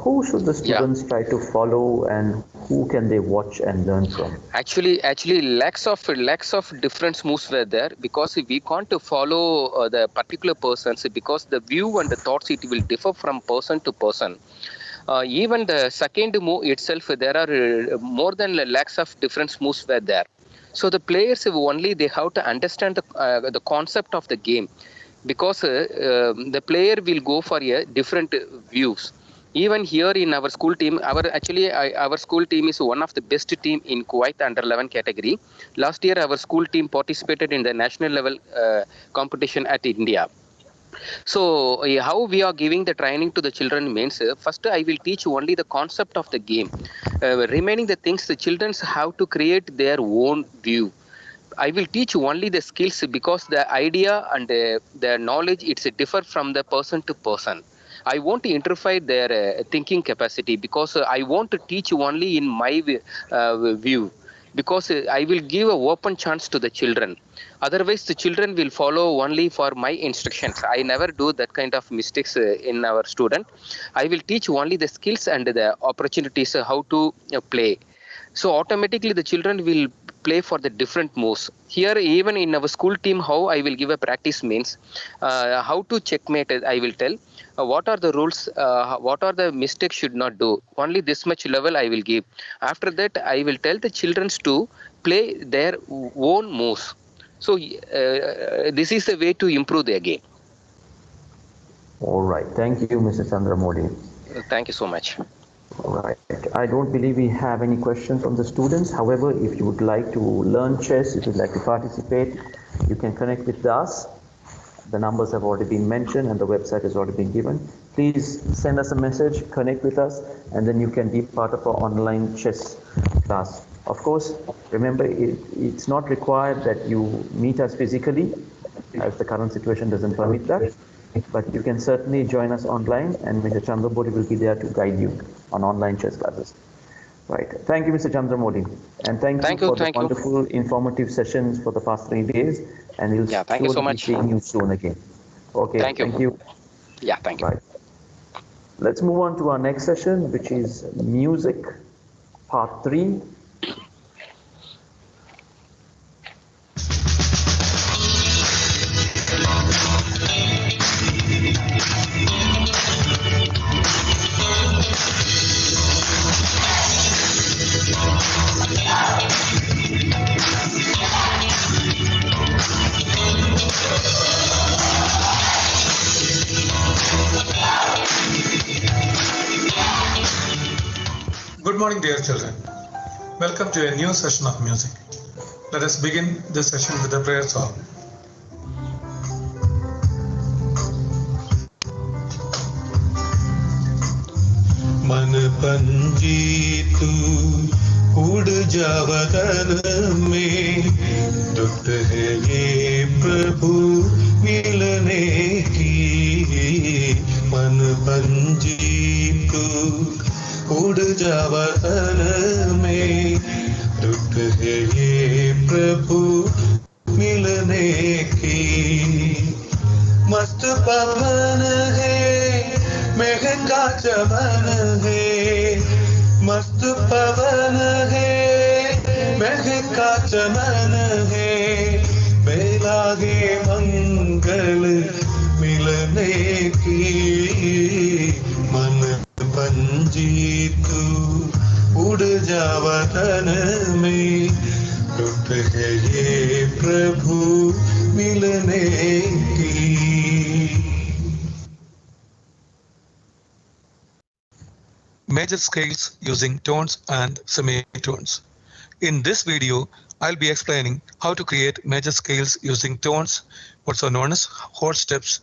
A: who should the students try to follow, and who can they watch and learn from?
E: Actually, lakhs of different moves were there, because we can't follow the particular persons, because the view and the thoughts, it will differ from person to person. Even the second move itself, there are more than lakhs of different moves were there. So the players only, they have to understand the concept of the game, because the player will go for a different views. Even here in our school team, our school team is one of the best team in Kuwait under 11 category. Last year, our school team participated in the national level competition at India. So how we are giving the training to the children means, first I will teach only the concept of the game. Remaining the things, the children have to create their own view. I will teach only the skills, because the idea and the knowledge, it's differ from the person to person. I want to interfere their thinking capacity, because I want to teach only in my view, because I will give an open chance to the children. Otherwise, the children will follow only for my instructions. I never do that kind of mistakes in our student. I will teach only the skills and the opportunities, how to play. So automatically the children will play for the different moves. Here, even in our school team, how I will give a practice means, how to checkmate, I will tell. What are the rules, what are the mistakes should not do. Only this much level I will give. After that, I will tell the children to play their own moves. So this is the way to improve their game.
A: All right. Thank you, Mr. Chandra Modi.
E: Thank you so much.
A: All right. I don't believe we have any questions from the students. However, if you would like to learn chess, if you'd like to participate, you can connect with us. The numbers have already been mentioned and the website has already been given. Please send us a message, connect with us, and then you can be part of our online chess class. Of course, remember, it's not required that you meet us physically, as the current situation doesn't permit that. But you can certainly join us online, and Mr. Chandra Modi will be there to guide you on online chess classes. Right. Thank you, Mr. Chandra Modi. And thank you for the wonderful, informative sessions for the past 3 days. And we'll surely be seeing you soon again. Okay. Thank you.
E: Yeah, thank you.
A: Right. Let's move on to our next session, which is music, part 3.
G: Good morning, dear children. Welcome to a new session of music. Let us begin this session with a prayer song.
H: मन पंजीतु उड़ जावदन में, दुख है ये प्रभु मिलने की। मन पंजीतु उड़ जावदन में, दुख है ये प्रभु मिलने की। मस्त पवन है, मेघ का चमन है, मस्त पवन है, मेघ का चमन है। बेला है मंगल मिलने की। मन पंजीतु उड़ जावदन में, दुख है ये प्रभु मिलने की।
G: Major scales using tones and semitones. In this video, I'll be explaining how to create major scales using tones, also known as whole steps,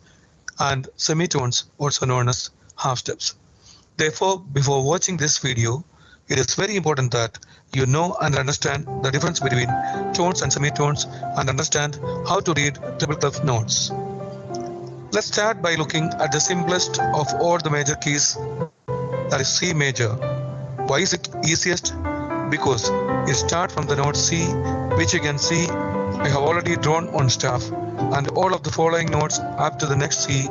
G: and semitones, also known as half steps. Therefore, before watching this video, it is very important that you know and understand the difference between tones and semitones and understand how to read triple clef notes. Let's start by looking at the simplest of all the major keys, that is C major. Why is it easiest? Because it starts from the note C, which you can see I have already drawn on staff, and all of the following notes up to the next C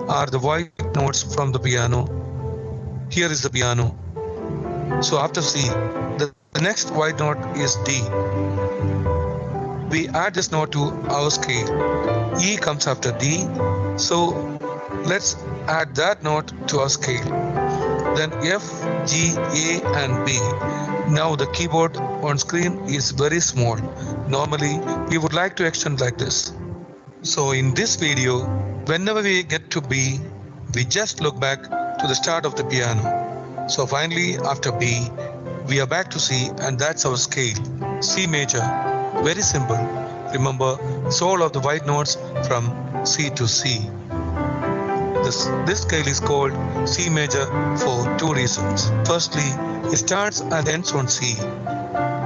G: are the white notes from the piano. Here is the piano. So after C, the next white note is D. We add this note to our scale. E comes after D, so let's add that note to our scale. Then F, G, A and B. Now the keyboard on screen is very small. Normally we would like to extend like this. So in this video, whenever we get to B, we just look back to the start of the piano. So finally after B, we are back to C, and that's our scale. C major. Very simple. Remember, it's all of the white notes from C to C. This scale is called C major for two reasons. Firstly, it starts and ends on C.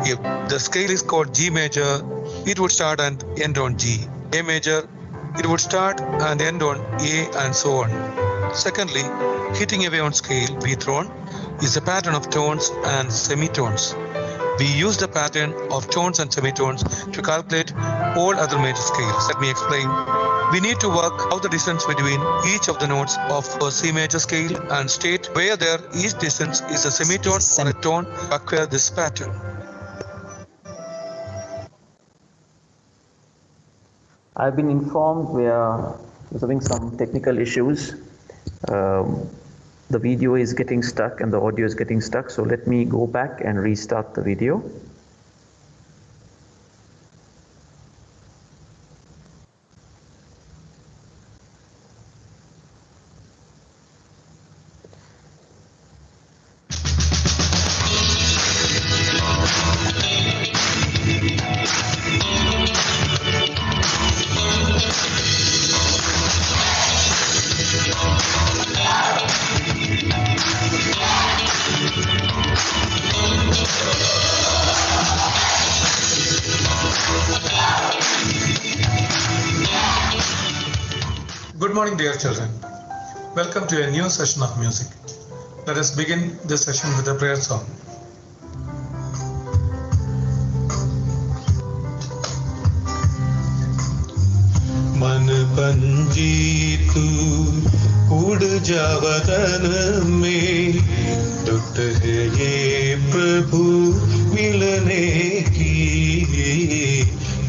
G: If the scale is called G major, it would start and end on G. A major, it would start and end on A, and so on. Secondly, hitting away on scale we thrown is a pattern of tones and semitones. We use the pattern of tones and semitones to calculate all other major scales. Let me explain. We need to work out the distance between each of the notes of a C major scale and state whether each distance is a semitone or a tone to acquire this pattern.
A: I've been informed we are having some technical issues. The video is getting stuck and the audio is getting stuck, so let me go back and restart the video.
G: Good morning, dear children. Welcome to a new session of music. Let us begin this session with a prayer song.
H: मन पंजीतु उड़ जावतन में, दुख है ये प्रभु मिलने की।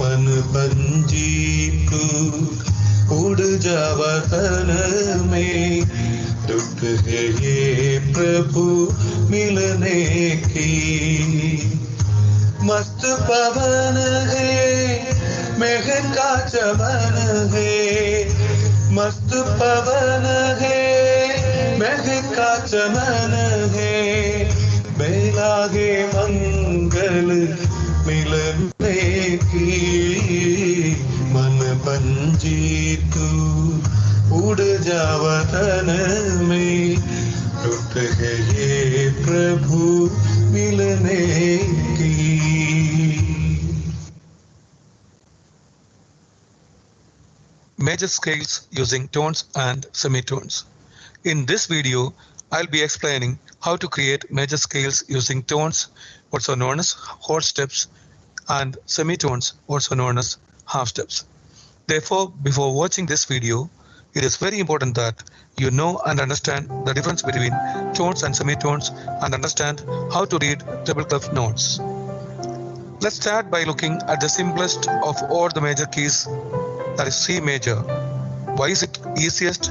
H: मन पंजीतु उड़ जावतन में, दुख है ये प्रभु मिलने की। मस्त पवन है, मेघ का चमन है, मस्त पवन है, मेघ का चमन है। बेला है मंगल मिलने की। मन पंजीतु उड़ जावतन में, दुख है ये प्रभु मिलने की।
G: Major scales using tones and semitones. In this video, I'll be explaining how to create major scales using tones, also known as whole steps, and semitones, also known as half steps. Therefore, before watching this video, it is very important that you know and understand the difference between tones and semitones and understand how to read triple clef notes. Let's start by looking at the simplest of all the major keys, that is C major. Why is it easiest?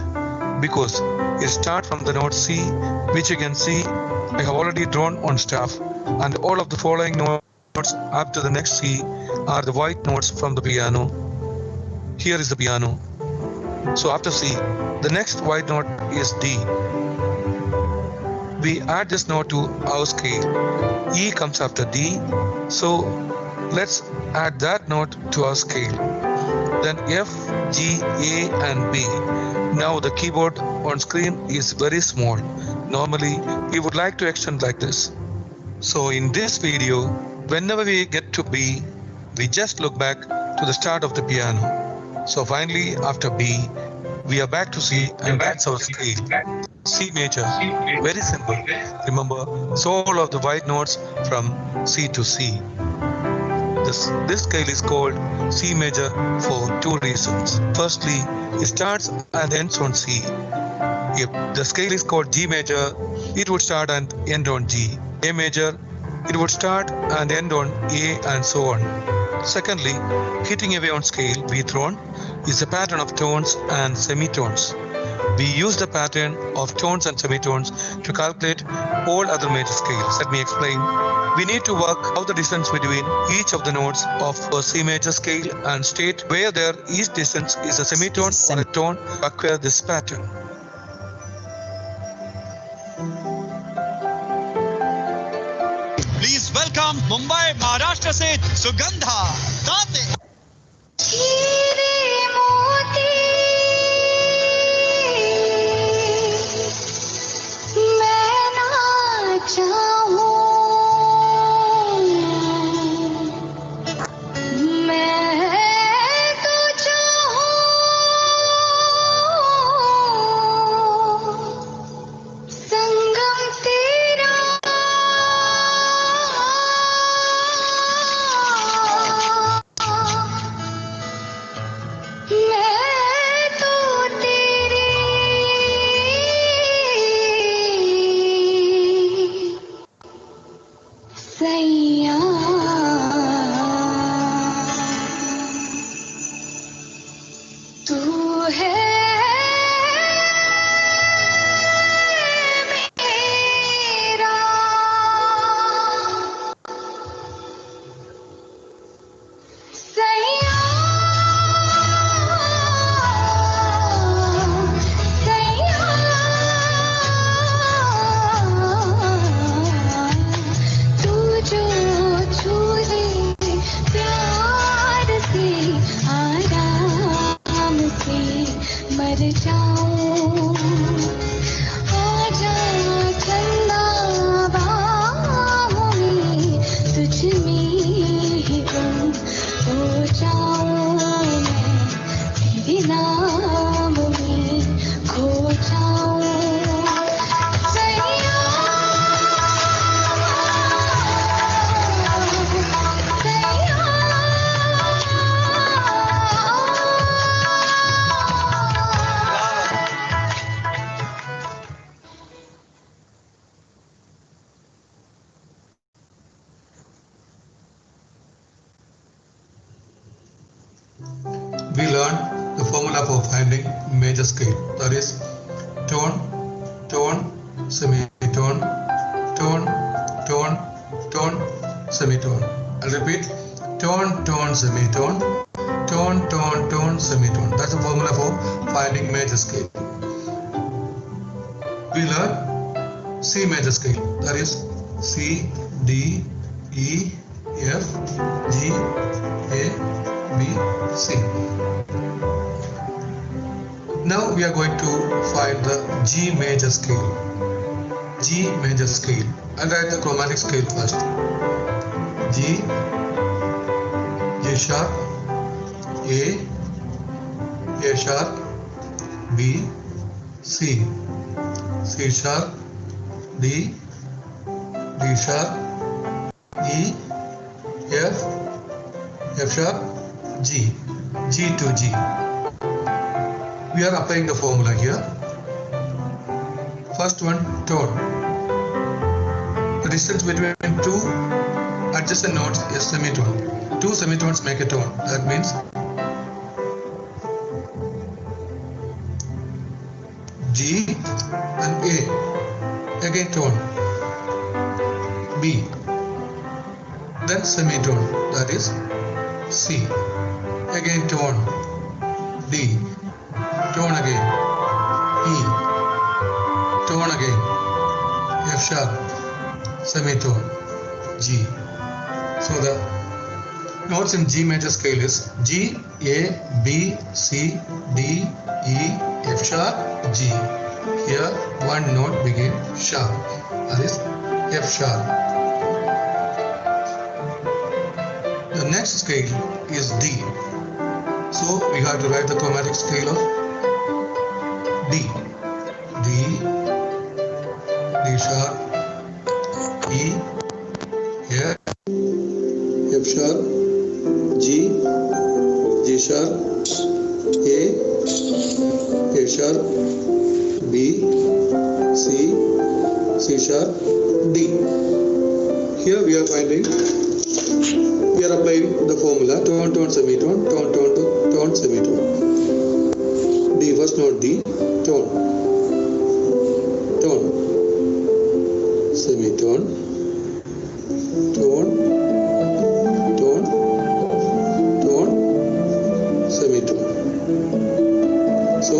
G: Because it starts from the note C, which you can see I have already drawn on staff, and all of the following notes up to the next C are the white notes from the piano. Here is the piano. So after C, the next white note is D. We add this note to our scale. E comes after D, so let's add that note to our scale. Then F, G, A and B. Now the keyboard on screen is very small. Normally we would like to extend like this. So in this video, Whenever we get to B, we just look back to the start of the piano. So finally, after B, we are back to C, and that's our scale. C major, very simple. Remember, it's all of the white notes from C to C. This scale is called C major for two reasons. Firstly, it starts and ends on C. If the scale is called G major, it would start and end on G. A major, it would start and end on A, and so on. Secondly, hitting away on scale B thrown is a pattern of tones and semitones. We use the pattern of tones and semitones to calculate all other major scales. Let me explain. We need to work out the distance between each of the notes of a C major scale and state where each distance is a semitone or a tone to acquire this pattern.
I: Please welcome Mumbai, Maharashtra से सुगंधा दाते.
G: We learned the formula for finding major scale. That is tone, tone, semitone, tone, tone, tone, semitone. I'll repeat: tone, tone, semitone, tone, tone, tone, semitone. That's the formula for finding major scale. We learn C major scale. That is C, D, E, F, G, A, B, C. Now we are going to find the G major scale. G major scale. I'll write the chromatic scale first. G, G sharp, A sharp, B, C, C sharp, D, D sharp, E, F, F sharp, G, G to G. We are applying the formula here. First one, tone. The distance between two adjacent notes is semitone. Two semitones make a tone. That means G and A. Again tone. B. Then semitone. That is C. Again tone. D. Tone again. E. Tone again. F sharp. Semitone. G. So the notes in G major scale is G, A, B, C, D, E, F sharp, G. Here one note begins sharp. That is F sharp. The next scale is D. So we have to write the chromatic scale of D. D, D sharp, E, F, F sharp, G, G sharp, A sharp, B, C, C sharp, D. Here we are applying the formula tone, tone, semitone, tone, tone, tone, semitone. D, first note D, tone, tone, semitone, tone, tone, tone, semitone. So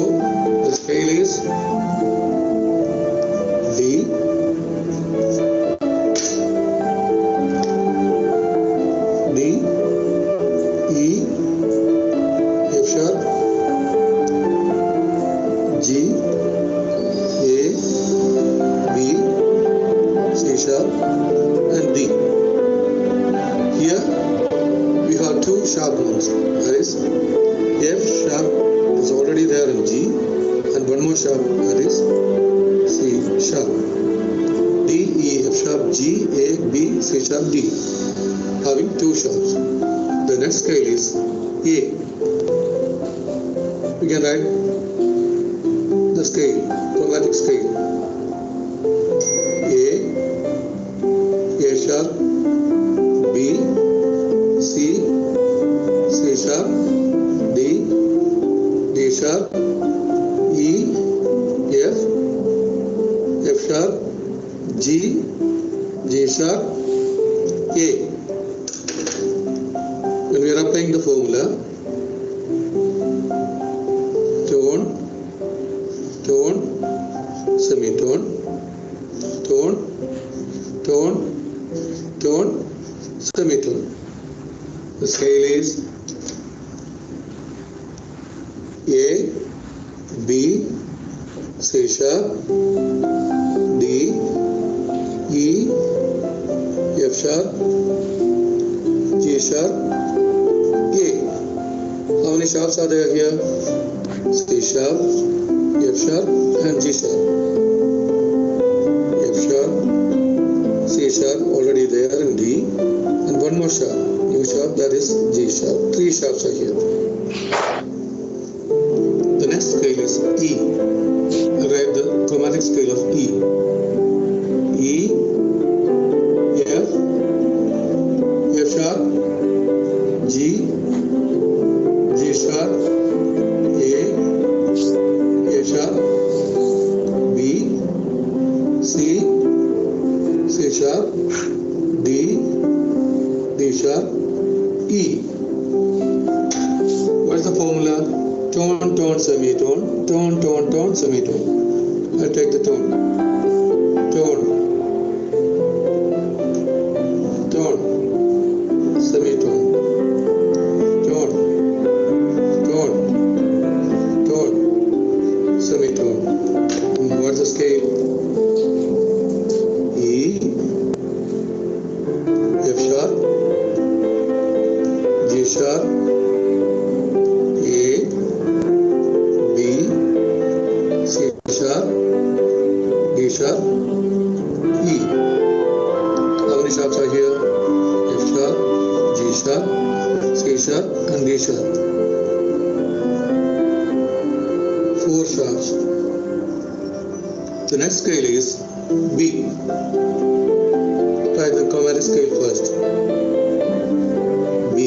G: the scale is D, D, E, F sharp, G, A, B, C sharp, and D. Here we have two sharp notes. That is F sharp is already there in G, and one more sharp, that is C sharp. D, E, F sharp, G, A, B, C sharp, D. Having two sharps. The next scale is A. We can write the scale, chromatic scale. A sharp, B, C, C sharp, D, D sharp, E, F, F sharp, G, G sharp, A. When we are applying the formula, tone, tone, semitone, tone, tone, tone, semitone. The scale is A, B, C sharp, D, E, F sharp, G sharp, A. How many sharps are there here? C sharp, F sharp, and G sharp. F sharp, C sharp already there in D, and one more sharp, new sharp, that is G sharp. Three sharps are here. The next scale is E. Write the chromatic scale of E. E, F, F sharp, G, G sharp, A sharp, B, C, C sharp, D, D sharp, E. What is the formula? Tone, tone, semitone, tone, tone, tone, semitone. I take the tone. Tone, tone, semitone, tone, tone, tone, semitone. And what's the scale? E, F sharp, G sharp, A, B, C sharp, D sharp, E. How many sharps are here? F sharp, G sharp, C sharp, and D sharp. Four sharps. The next scale is B. Try the chromatic scale first. B,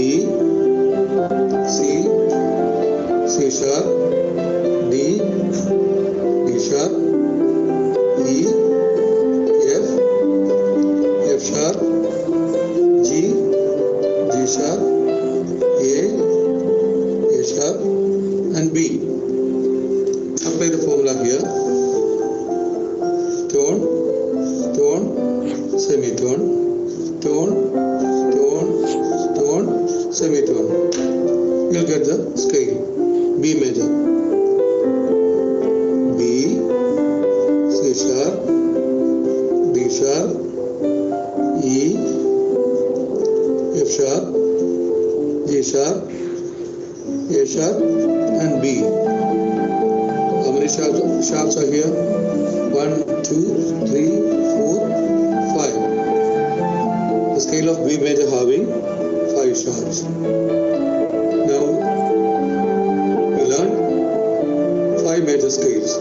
G: C, C sharp, D, D sharp, E, F, F sharp, G, G sharp, A sharp, and B. Apply the formula here. Tone, tone, semitone, tone, tone, tone, semitone. You'll get the scale. B major. B, C sharp, D sharp, E, F sharp,
H: sharp, A sharp and B. How many sharps are here? 1, 2, 3, 4, 5. The scale of B major having 5 sharps. Now we learn 5 major scales.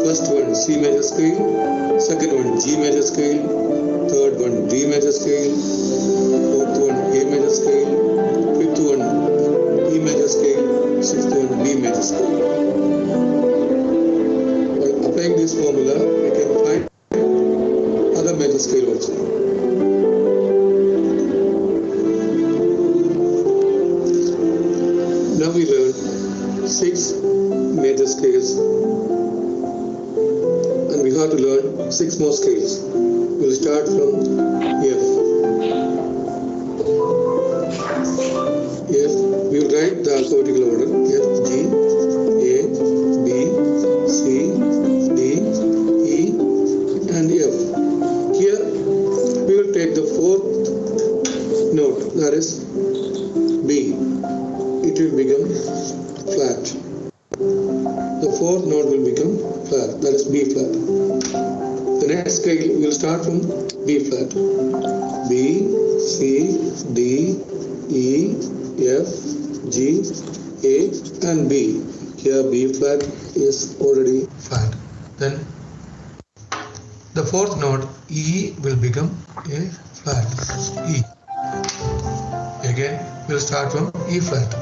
H: First one C major scale, second one G major scale, third one D major scale, fourth one A major scale, fifth one E major scale, sixth one B major scale. By applying this formula, we can find other major scale also. Now we learn 6 major scales, and we have to learn 6 more scales. We'll start from F. F, we will write the alphabetical order: F, G, A, B, C, D, E, and F. Here we will take the 4th note, that is B. It will become flat. The 4th note will become flat, that is B flat. The next scale we will start from B flat. B, C, D, E, F, G, A, and B. Here B flat is already flat. Then the 4th note E will become a flat, E. Again we will start from E flat.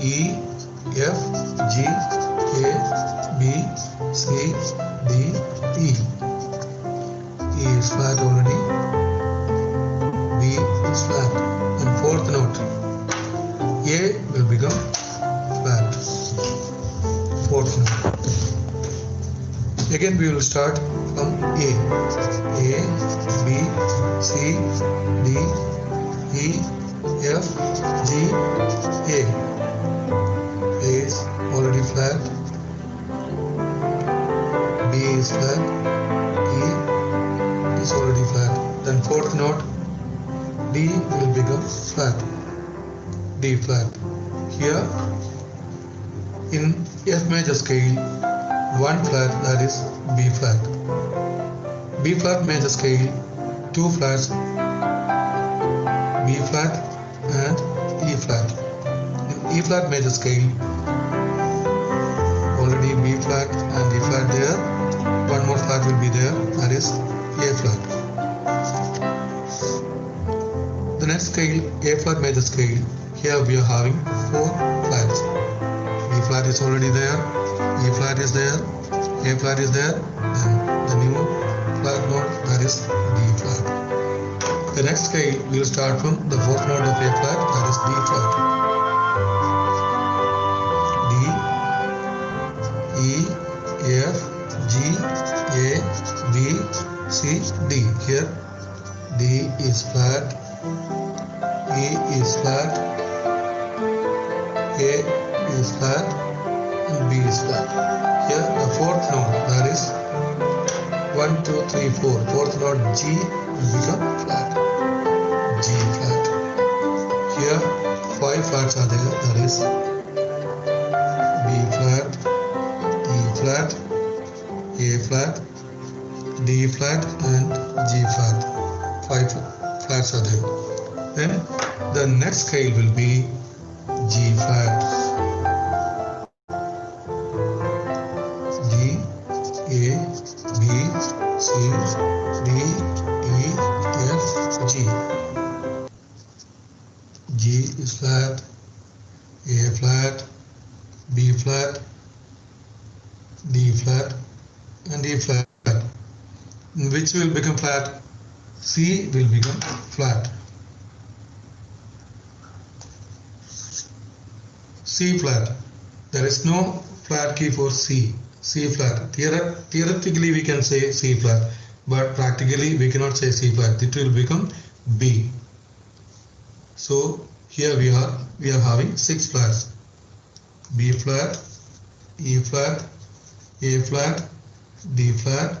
H: E, F, G, A, B, C, D, E. E is flat already. B is flat. And 4th note A will become flat. 4th note. Again we will start from A. A, B, C, D, E, F, G, A. A is already flat, B is flat, E is already flat. Then 4th note D will become flat, D flat. Here in F major scale, 1 flat, that is B flat. B flat major scale, 2 flats, B flat and E flat. In E flat major scale, already B flat and E flat there. 1 more flat will be there, that is A flat. The next scale, A flat major scale. Here we are having 4 flats. B flat is already there, E flat is there, A flat is there, and the new flat note, that is D flat. The next scale we will start from the 4th note of A flat, that is D flat. E, F, G, A, B, C, D. Here D is flat, E is flat, A is flat, and B is flat. Here the 4th note, that is 1, 2, 3, 4. 4th note G will become flat, G flat. Here 5 flats are there, that is B flat, E flat, A flat, D flat, and G flat. 5 flats are there. Then the next scale will be G flat. D, A, B, C, D, E, F, G. G is flat, A flat, B flat, D flat, and E flat. Which will become flat? C will become flat. C flat. There is no flat key for C. C flat. Theoretically we can say C flat, but practically we cannot say C flat. It will become B. So here we are having 6 flats: B flat, E flat, A flat, D flat,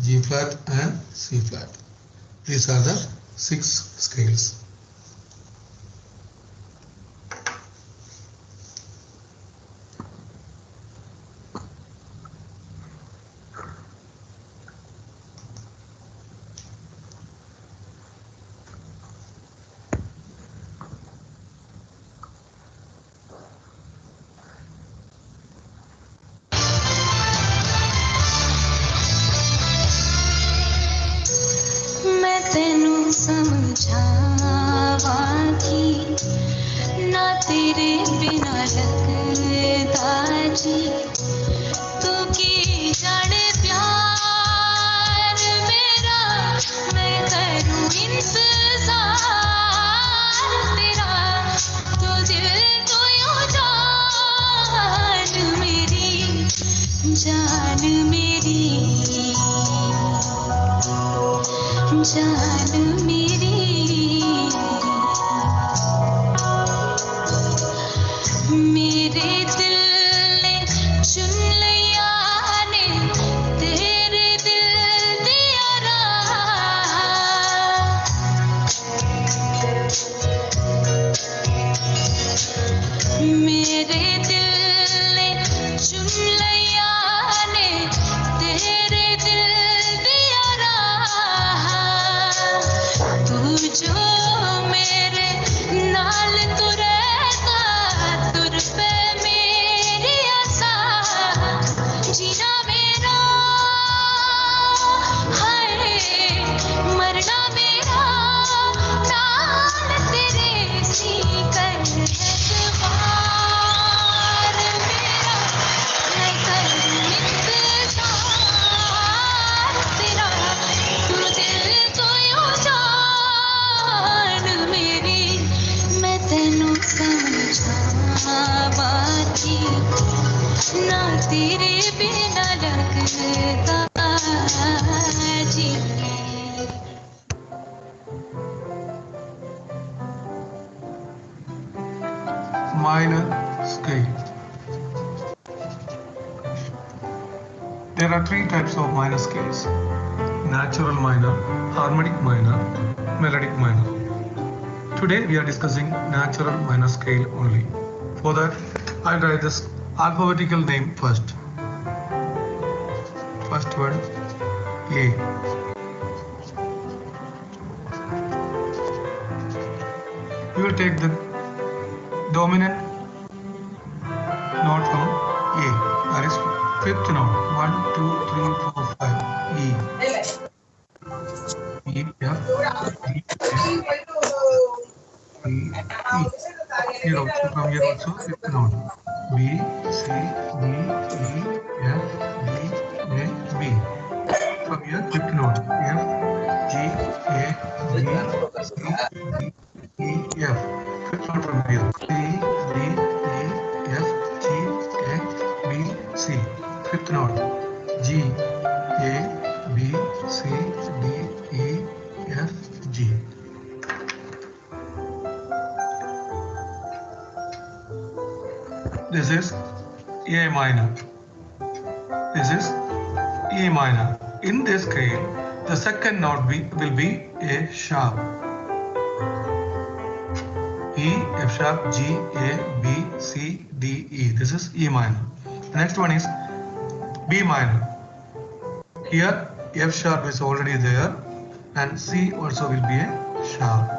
H: G flat, and C flat. These are the 6 scales.
J: तेरे बिना लगता जी तू की जाने प्यार मेरा मैं करूं इंतजार तेरा तो दिल तो यूं जान मेरी जान मेरी जान मेरी मेरे दिल ने चुन लिया ने तेरे दिल दिया राह मेरे दिल ने चुन लिया ने तेरे दिल दिया राह तू जो मेरे नाल तू रहता तुर पे मेरी आशा जीना मेरा हाय मरना मेरा नाल तेरे सी कर है सवार मेरा मैं करूं इंतजार तेरा तू दिल तो यूं जान मेरी मैं तेनू समझा बाकी ना तेरे बिना लगता जी
G: Minor scale. There are three types of minor scales: natural minor, harmonic minor, melodic minor. Today we are discussing natural minor scale only. For that, I'll write this alphabetical name first. First one, A. We will take the dominant note from A. That is fifth note. 1, 2, 3, 4, 5. E. E, F, G, F, E, E. Here also, from here also, fifth note. B, C, D, E, F, G, A, B. From here, fifth note. F, G, A, B, C, D, E, F. Fifth note from here. C, D, E, F, G, A, B, C. Fifth note. G, A, B, C, D, E, F, G. This is A minor. This is E minor. In this scale, the second note will be A sharp. E, F sharp, G, A, B, C, D, E. This is E minor. The next one is B minor. Here F sharp is already there and C also will be a sharp.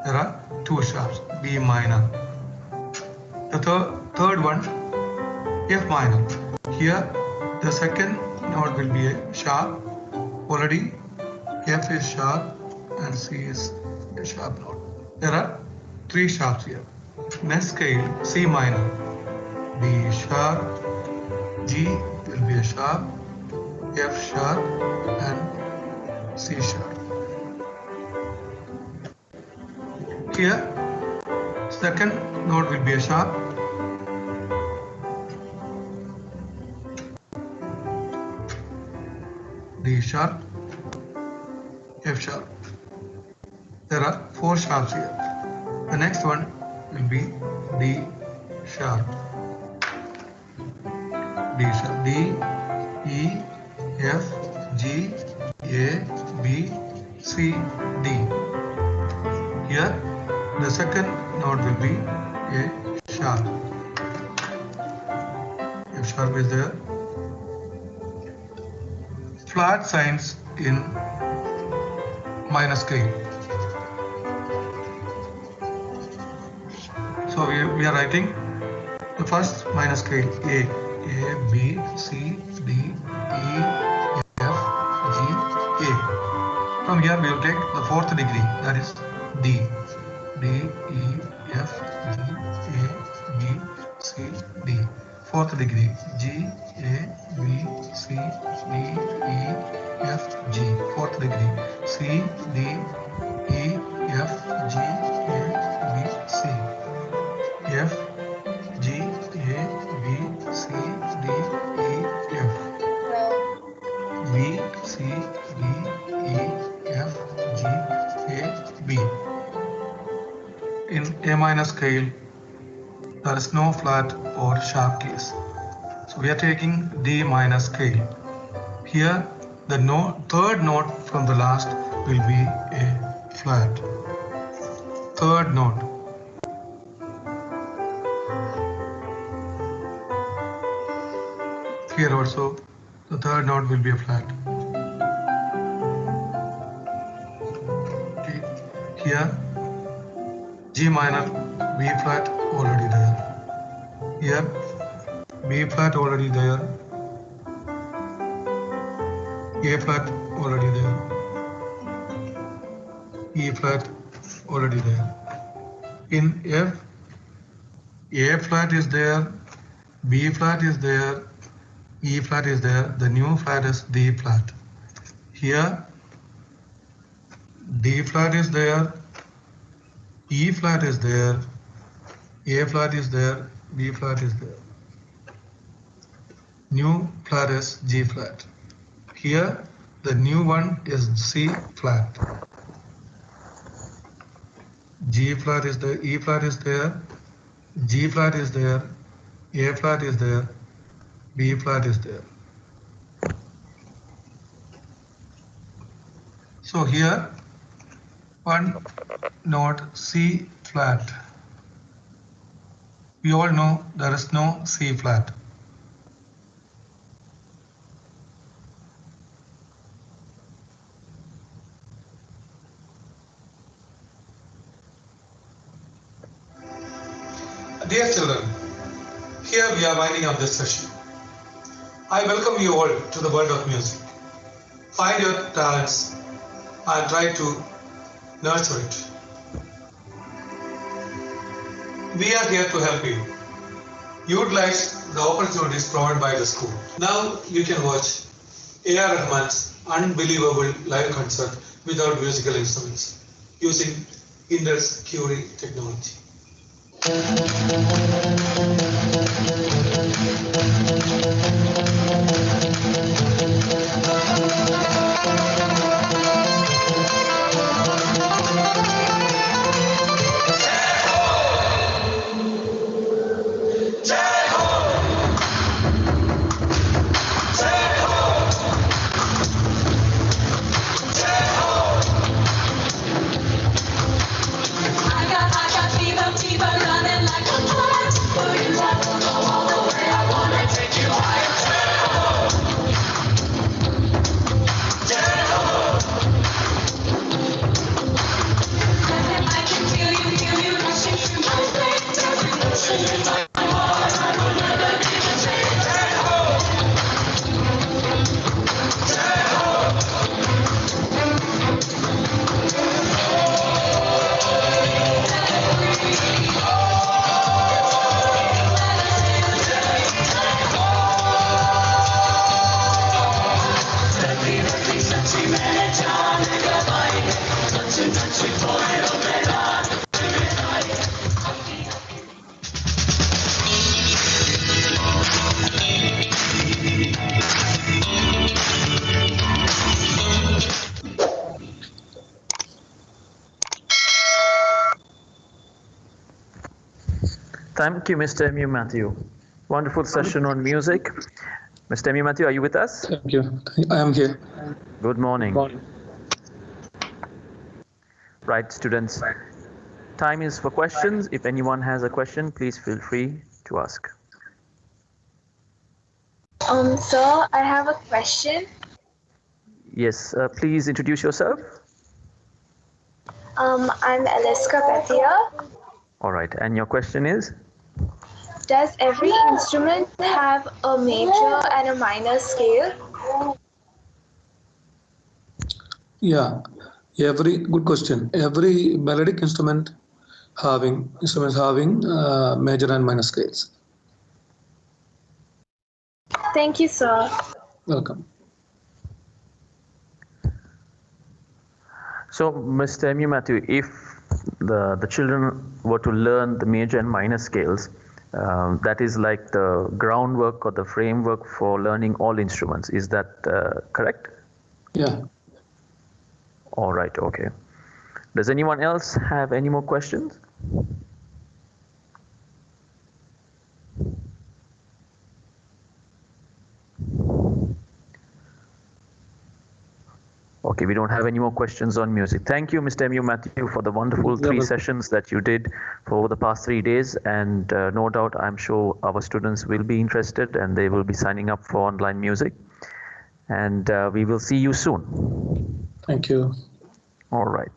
G: There are two sharps, B minor. The third one, F minor. Here the second note will be a sharp. Already F is sharp and C is a sharp note. There are three sharps here. Next scale, C minor. B sharp, G will be a sharp, F sharp and C sharp. Here, second note will be a sharp. D sharp, F sharp. There are four sharps here. The next one will be D sharp. D sharp. D, E, F, G, A, B, C, D. Here the second note will be A sharp. F sharp is there. Flat signs in minor scale. So we are writing the first minor scale A, B, C, D, E, F, G, A. From here we will take the fourth degree, that is D. D, E, F, G, A, fourth degree. G, A, B, C, D, E, F, G. Fourth degree. C, D, E, F, G, A, B, C. F, G, A, B, C, D, E, F. B, C, D, E, F, G, A, B. In A minor scale, there is no flat or sharp case. So we are taking D minor scale. Here, the third note from the last will be a flat. Third note. Here also, the third note will be a flat. Okay. Here, G minor, B flat already there. Here, B flat already there. A flat already there. E flat already there. In F, A flat is there, B flat is there, E flat is there. The new flat is D flat. Here, D flat is there, E flat is there, A flat is there, B flat is there. New flat is G flat. Here, the new one is C flat. G flat is there, E flat is there, G flat is there, A flat is there, B flat is there. So here, one note C flat. We all know there is no C flat. Dear children, here we are winding up this session. I welcome you all to the world of music. Find your talents and try to nurture it. We are here to help you. Utilize the opportunities provided by the school. Now you can watch A.R. Rahman's unbelievable live concert without musical instruments using Intel's Curie technology.
J: Fever running like a
A: Thank you, Mr. M.U. Matthew. Wonderful session on music. Mr. M.U. Matthew, are you with us?
H: Thank you. I am here.
A: Good morning.
H: Good morning.
A: Right, students. Time is for questions. If anyone has a question, please feel free to ask.
K: Sir, I have a question.
A: Yes, please introduce yourself.
K: I'm Aliska Bethia.
A: All right, and your question is?
K: Does every instrument have a major and a minor scale?
H: Yeah, good question. Every melodic instrument having major and minor scales.
K: Thank you, sir.
H: Welcome.
A: So, Mr. M.U. Matthew, if the children were to learn the major and minor scales, that is like the groundwork or the framework for learning all instruments. Is that correct?
H: Yeah.
A: All right, okay. Does anyone else have any more questions? Okay, we don't have any more questions on music. Thank you, Mr. M.U. Matthew, for the wonderful three sessions that you did for over the past 3 days. And no doubt, I'm sure our students will be interested and they will be signing up for online music. And we will see you soon.
H: Thank you.
A: All right.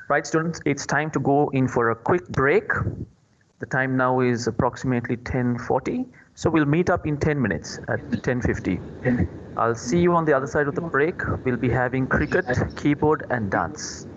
A: Right, students, it's time to go in for a quick break. The time now is approximately 10:40. So we'll meet up in 10 minutes at 10:50. I'll see you on the other side of the break. We'll be having cricket, keyboard, and dance.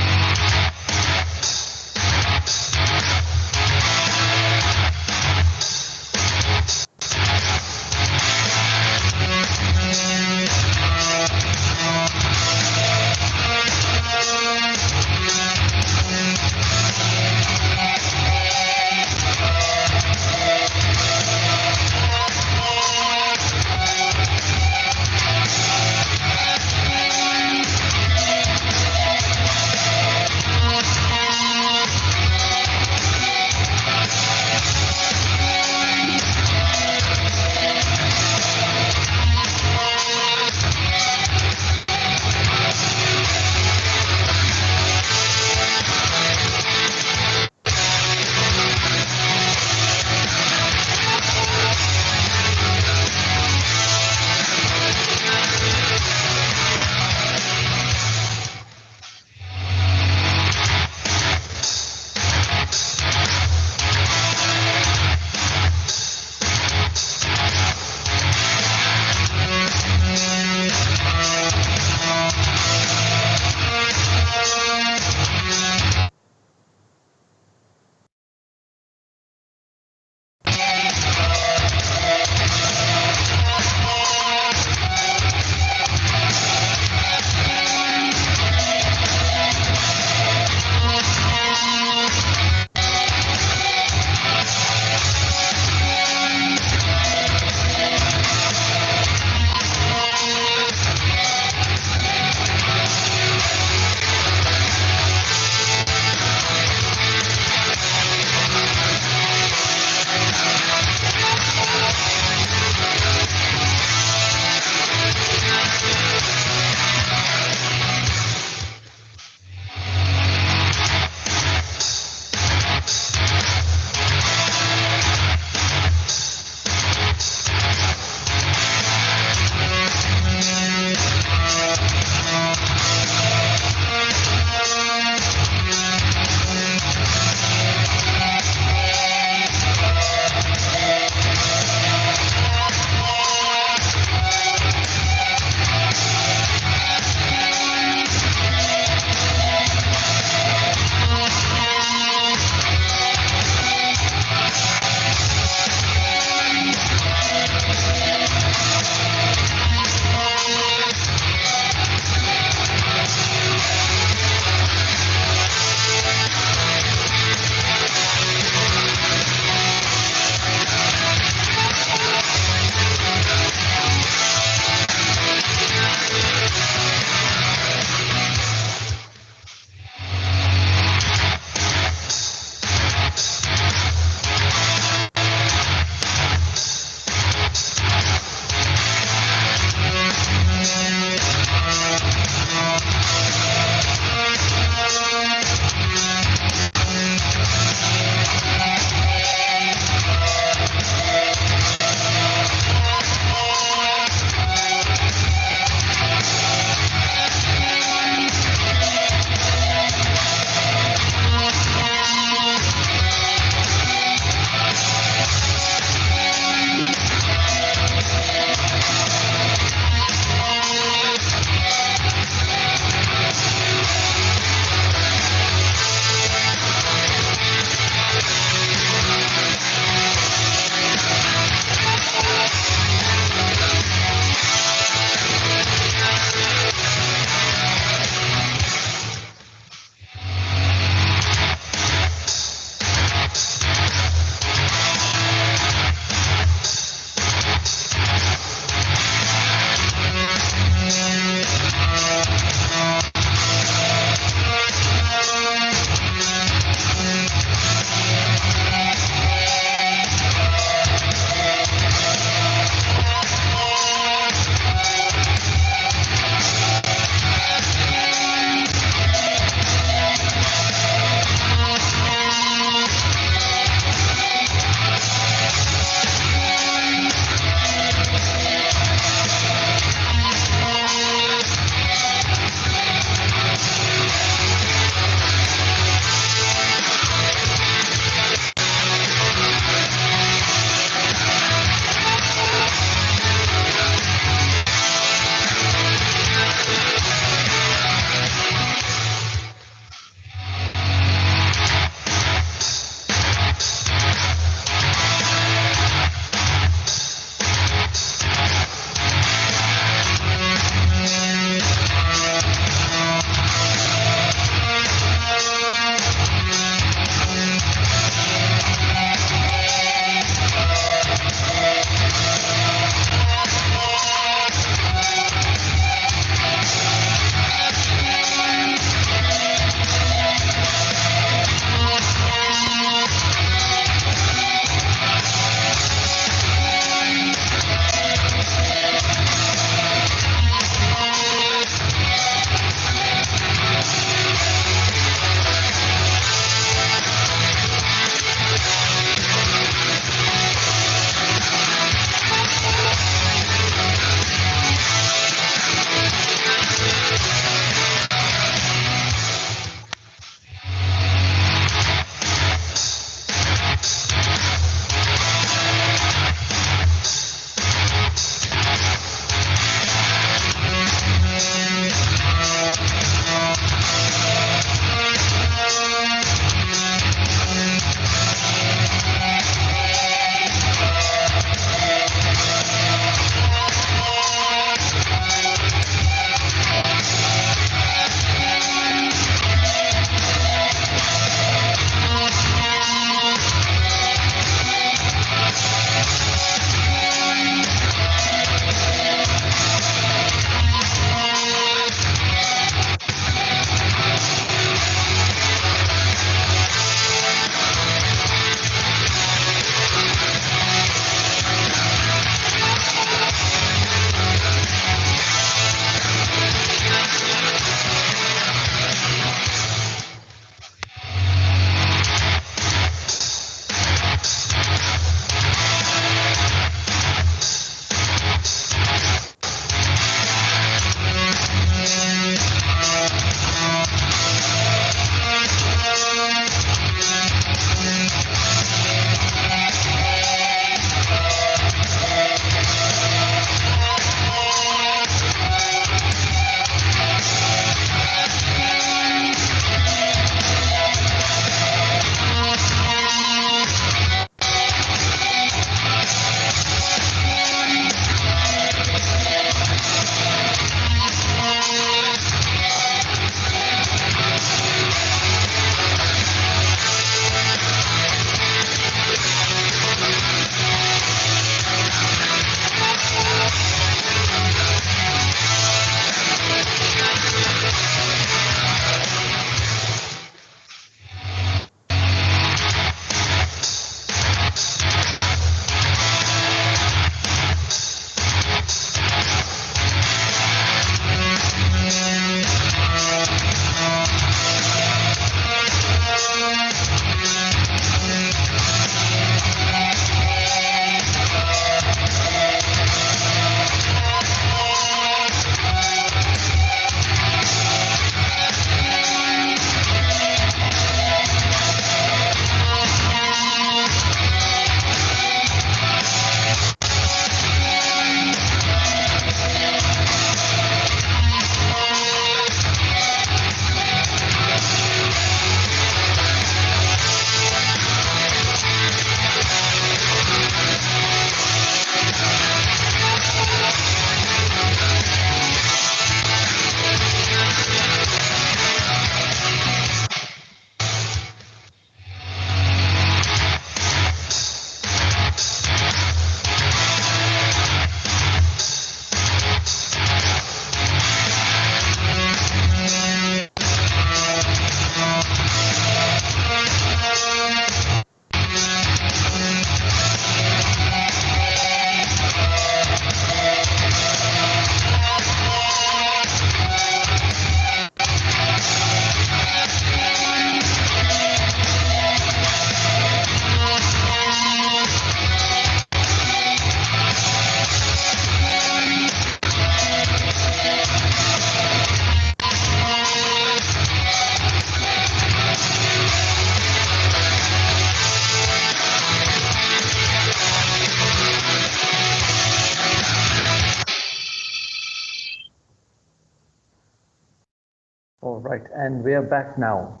A: All right, and we are back now.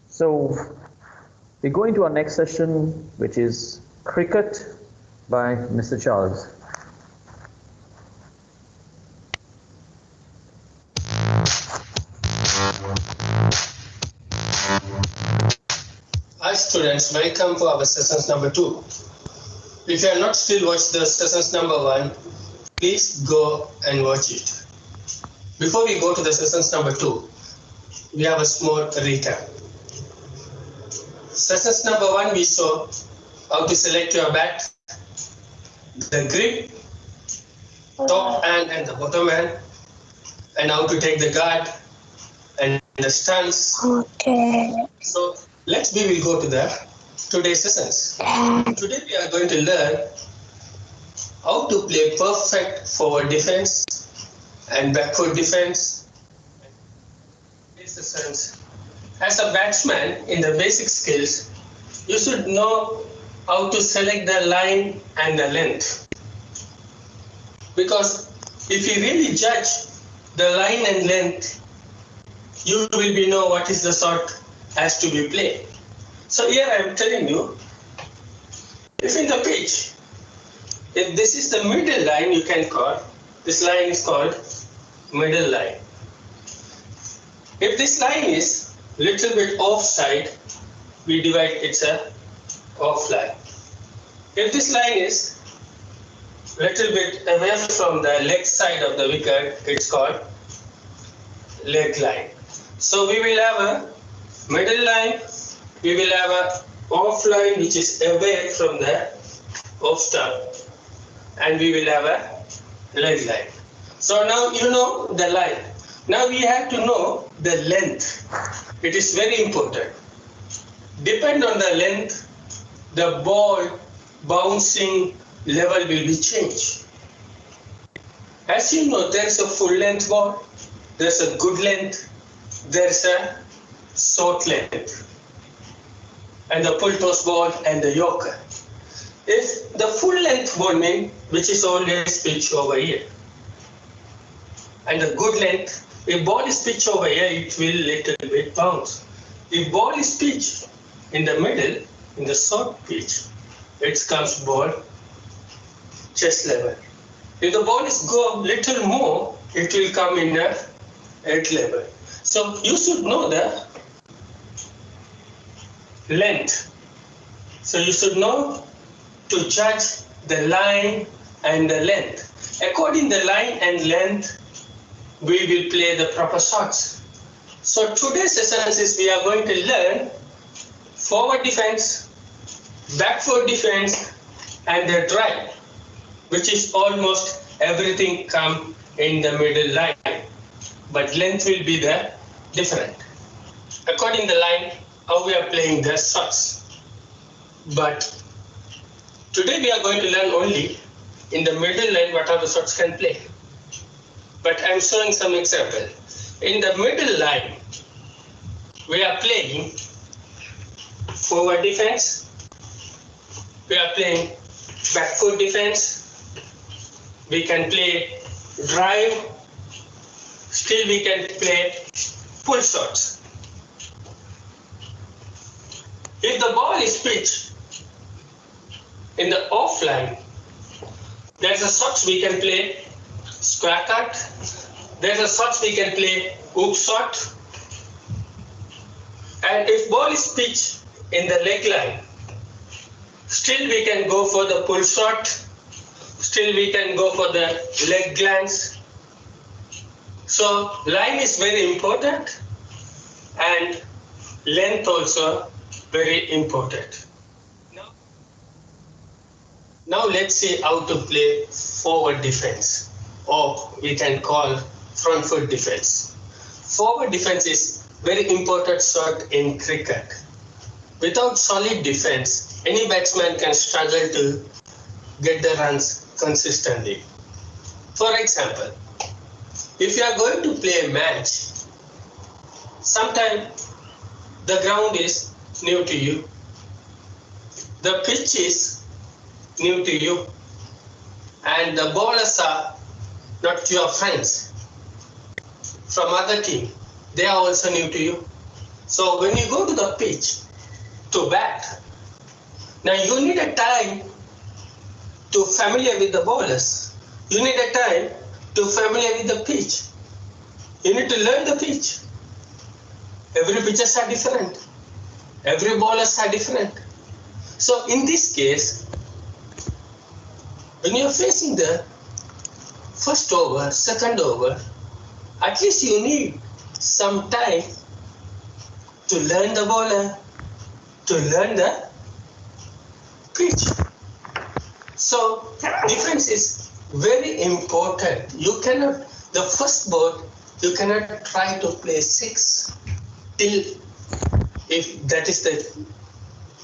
A: So we're going to our next session, which is cricket by Mr. Charles.
L: Hi students, welcome to our sessions number 2. If you have not still watched the sessions number 1, please go and watch it. Before we go to the sessions number 2, we have a small recap. Sessions number 1, we saw how to select your bat, the grip, top hand and the bottom hand, and how to take the guard and the stance.
K: Okay.
L: So we will go to the today's sessions. Today we are going to learn how to play perfect forward defense and backward defense. As a batsman, in the basic skills, you should know how to select the line and the length. Because if you really judge the line and length, you will know what is the shot has to be played. So here I am telling you, if in the pitch, if this is the middle line, you can call, this line is called middle line. If this line is little bit offside, we divide it's a off line. If this line is little bit away from the leg side of the wicket, it's called leg line. So we will have a middle line, we will have a off line which is away from the off stump, and we will have a leg line. So now you know the line. Now we have to know the length. It is very important. Depend on the length, the ball bouncing level will be changed. As you know, there is a full length ball, there's a good length, there's a short length, and the pull toss ball and the yorker. If the full length bowling, which is always pitch over here, and the good length, if ball is pitch over here, it will little bit bounce. If ball is pitch in the middle, in the short pitch, it comes ball chest level. If the ball is go little more, it will come in the head level. So you should know the length. So you should know to judge the line and the length. According to the line and length, we will play the proper shots. So today's session is we are going to learn forward defense, backward defense, and the drive, which is almost everything come in the middle line, but length will be the different. According to the line, how we are playing the shots. But today we are going to learn only in the middle line what are the shots can play. But I am showing some example. In the middle line, we are playing forward defense, we are playing backward defense, we can play drive, still we can play pull shots. If the ball is pitched in the off line, there's a shots we can play square cut, there's a shots we can play hook shot, and if ball is pitched in the leg line, still we can go for the pull shot, still we can go for the leg glance. So line is very important and length also very important. Now let's see how to play forward defense, or we can call front foot defense. Forward defense is very important shot in cricket. Without solid defense, any batsman can struggle to get the runs consistently. For example, if you are going to play a match, sometimes the ground is new to you, the pitch is new to you, and the bowlers are not your friends. from other team. They are also new to you. So when you go to the pitch to bat, now you need a time to familiar with the bowlers. You need a time to familiar with the pitch. You need to learn the pitch. Every pitches are different. Every bowlers are different. So in this case, when you're facing the first over, second over, at least you need some time to learn the bowler, to learn the pitch. So difference is very important. You cannot, the first ball, you cannot try to play 6 till, if that is the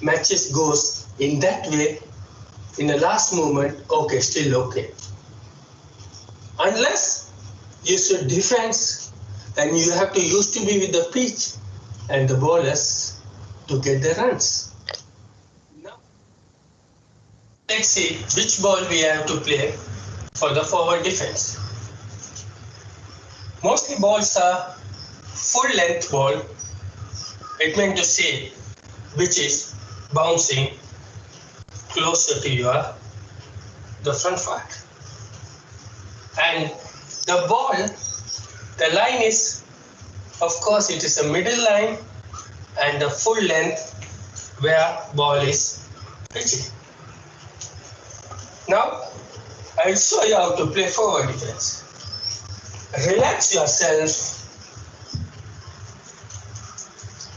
L: matches goes in that way, in the last moment, okay, still okay. Unless you should defense and you have to use to be with the pitch and the bowlers to get the runs. Now, let's see which ball we have to play for the forward defense. Mostly balls are full length ball. It meant to say which is bouncing closer to the front part. And the ball, the line is, of course, it is a middle line and the full length where ball is pitching. Now, I'll show you how to play forward defense. Relax yourself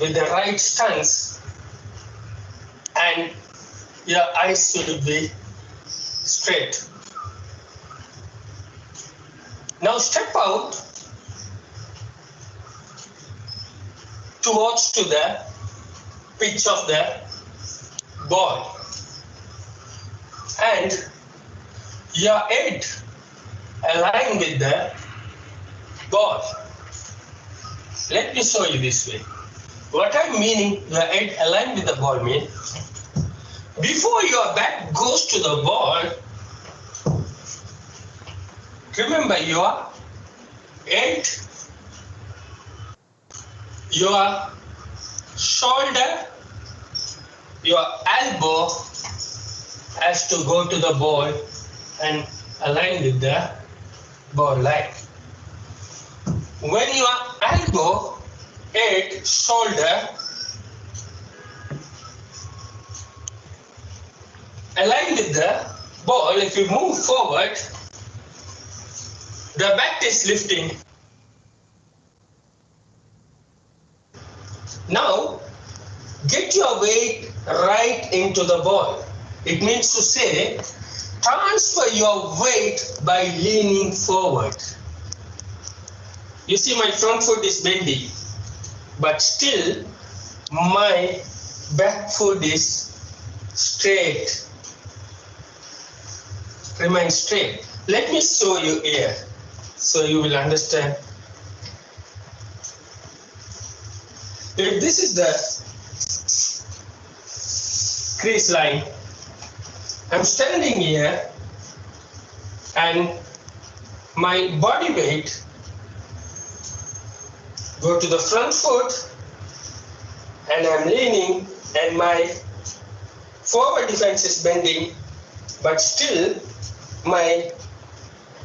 L: with the right stance and your eyes should be straight. Now step out towards to the pitch of the ball and your head align with the ball. Let me show you this way. What I'm meaning, your head aligned with the ball means, before your bat goes to the ball, remember your head, your shoulder, your elbow has to go to the ball and align with the ball line. When your elbow, head, shoulder align with the ball, if you move forward, the bat is lifting. Now, get your weight right into the ball. It means to say, transfer your weight by leaning forward. You see, my front foot is bending, but still my back foot is straight. Remain straight. Let me show you here so you will understand. If this is the crease line, I'm standing here and my body weight go to the front foot and I'm leaning and my forward defense is bending, but still my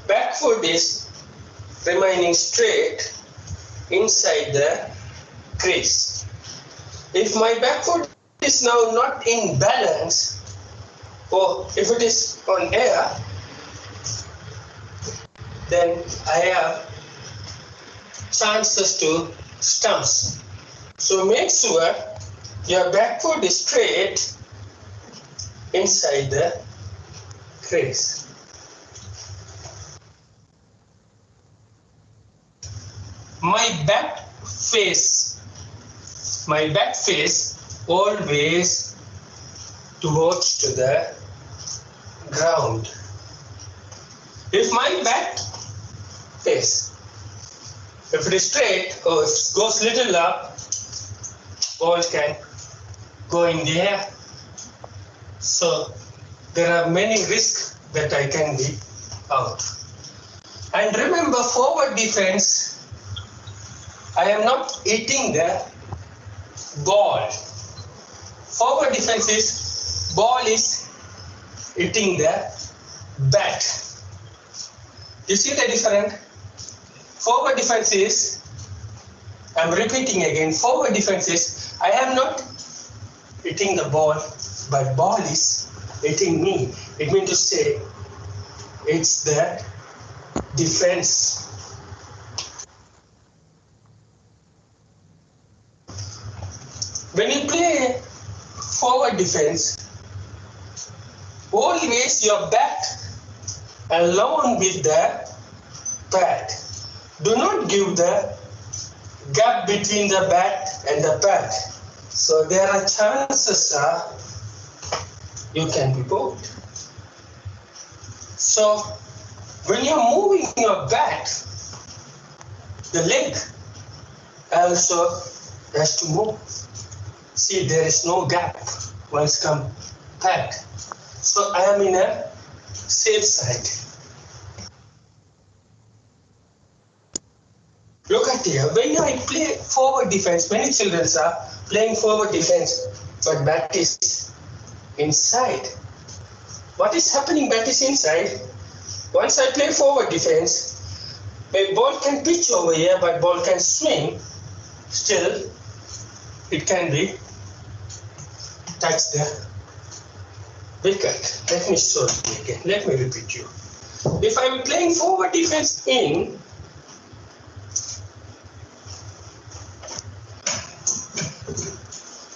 L: back foot is remaining straight inside the crease. If my back foot is now not in balance, or if it is on air, then I have chances to stumps. So make sure your back foot is straight inside the crease. My back face always towards to the ground. If my back face, if it is straight or if it goes little up, ball can go in the air. So there are many risks that I can be out. And remember, forward defense I am not hitting the ball. Forward defense is ball is hitting the bat. You see the difference? Forward defense is, I'm repeating again, forward defense is, I am not hitting the ball, but ball is hitting me. It means to say, it's the defense. When you play forward defense, always your bat along with the pad. Do not give the gap between the bat and the pad. So there are chances you can be bored. So when you're moving your bat, the leg also has to move. See, there is no gap once come pad. So I am in a safe side. Look at here, when I play forward defense, many children are playing forward defense, but bat is inside. What is happening? Bat is inside. Once I play forward defense, my ball can pitch over here, but ball can swing. Still, it can be touch the wicket. Let me show you again. Let me repeat you. If I'm playing forward defense in,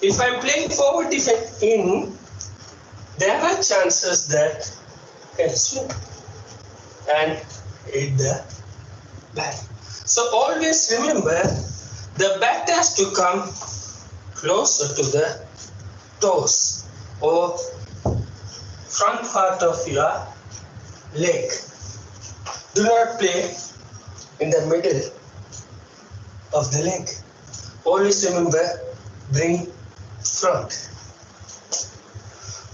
L: if I'm playing forward defense in, there are chances that can swing and hit the bat. So always remember, the bat has to come closer to the toes or front part of your leg. Do not play in the middle of the leg. Always remember, bring front.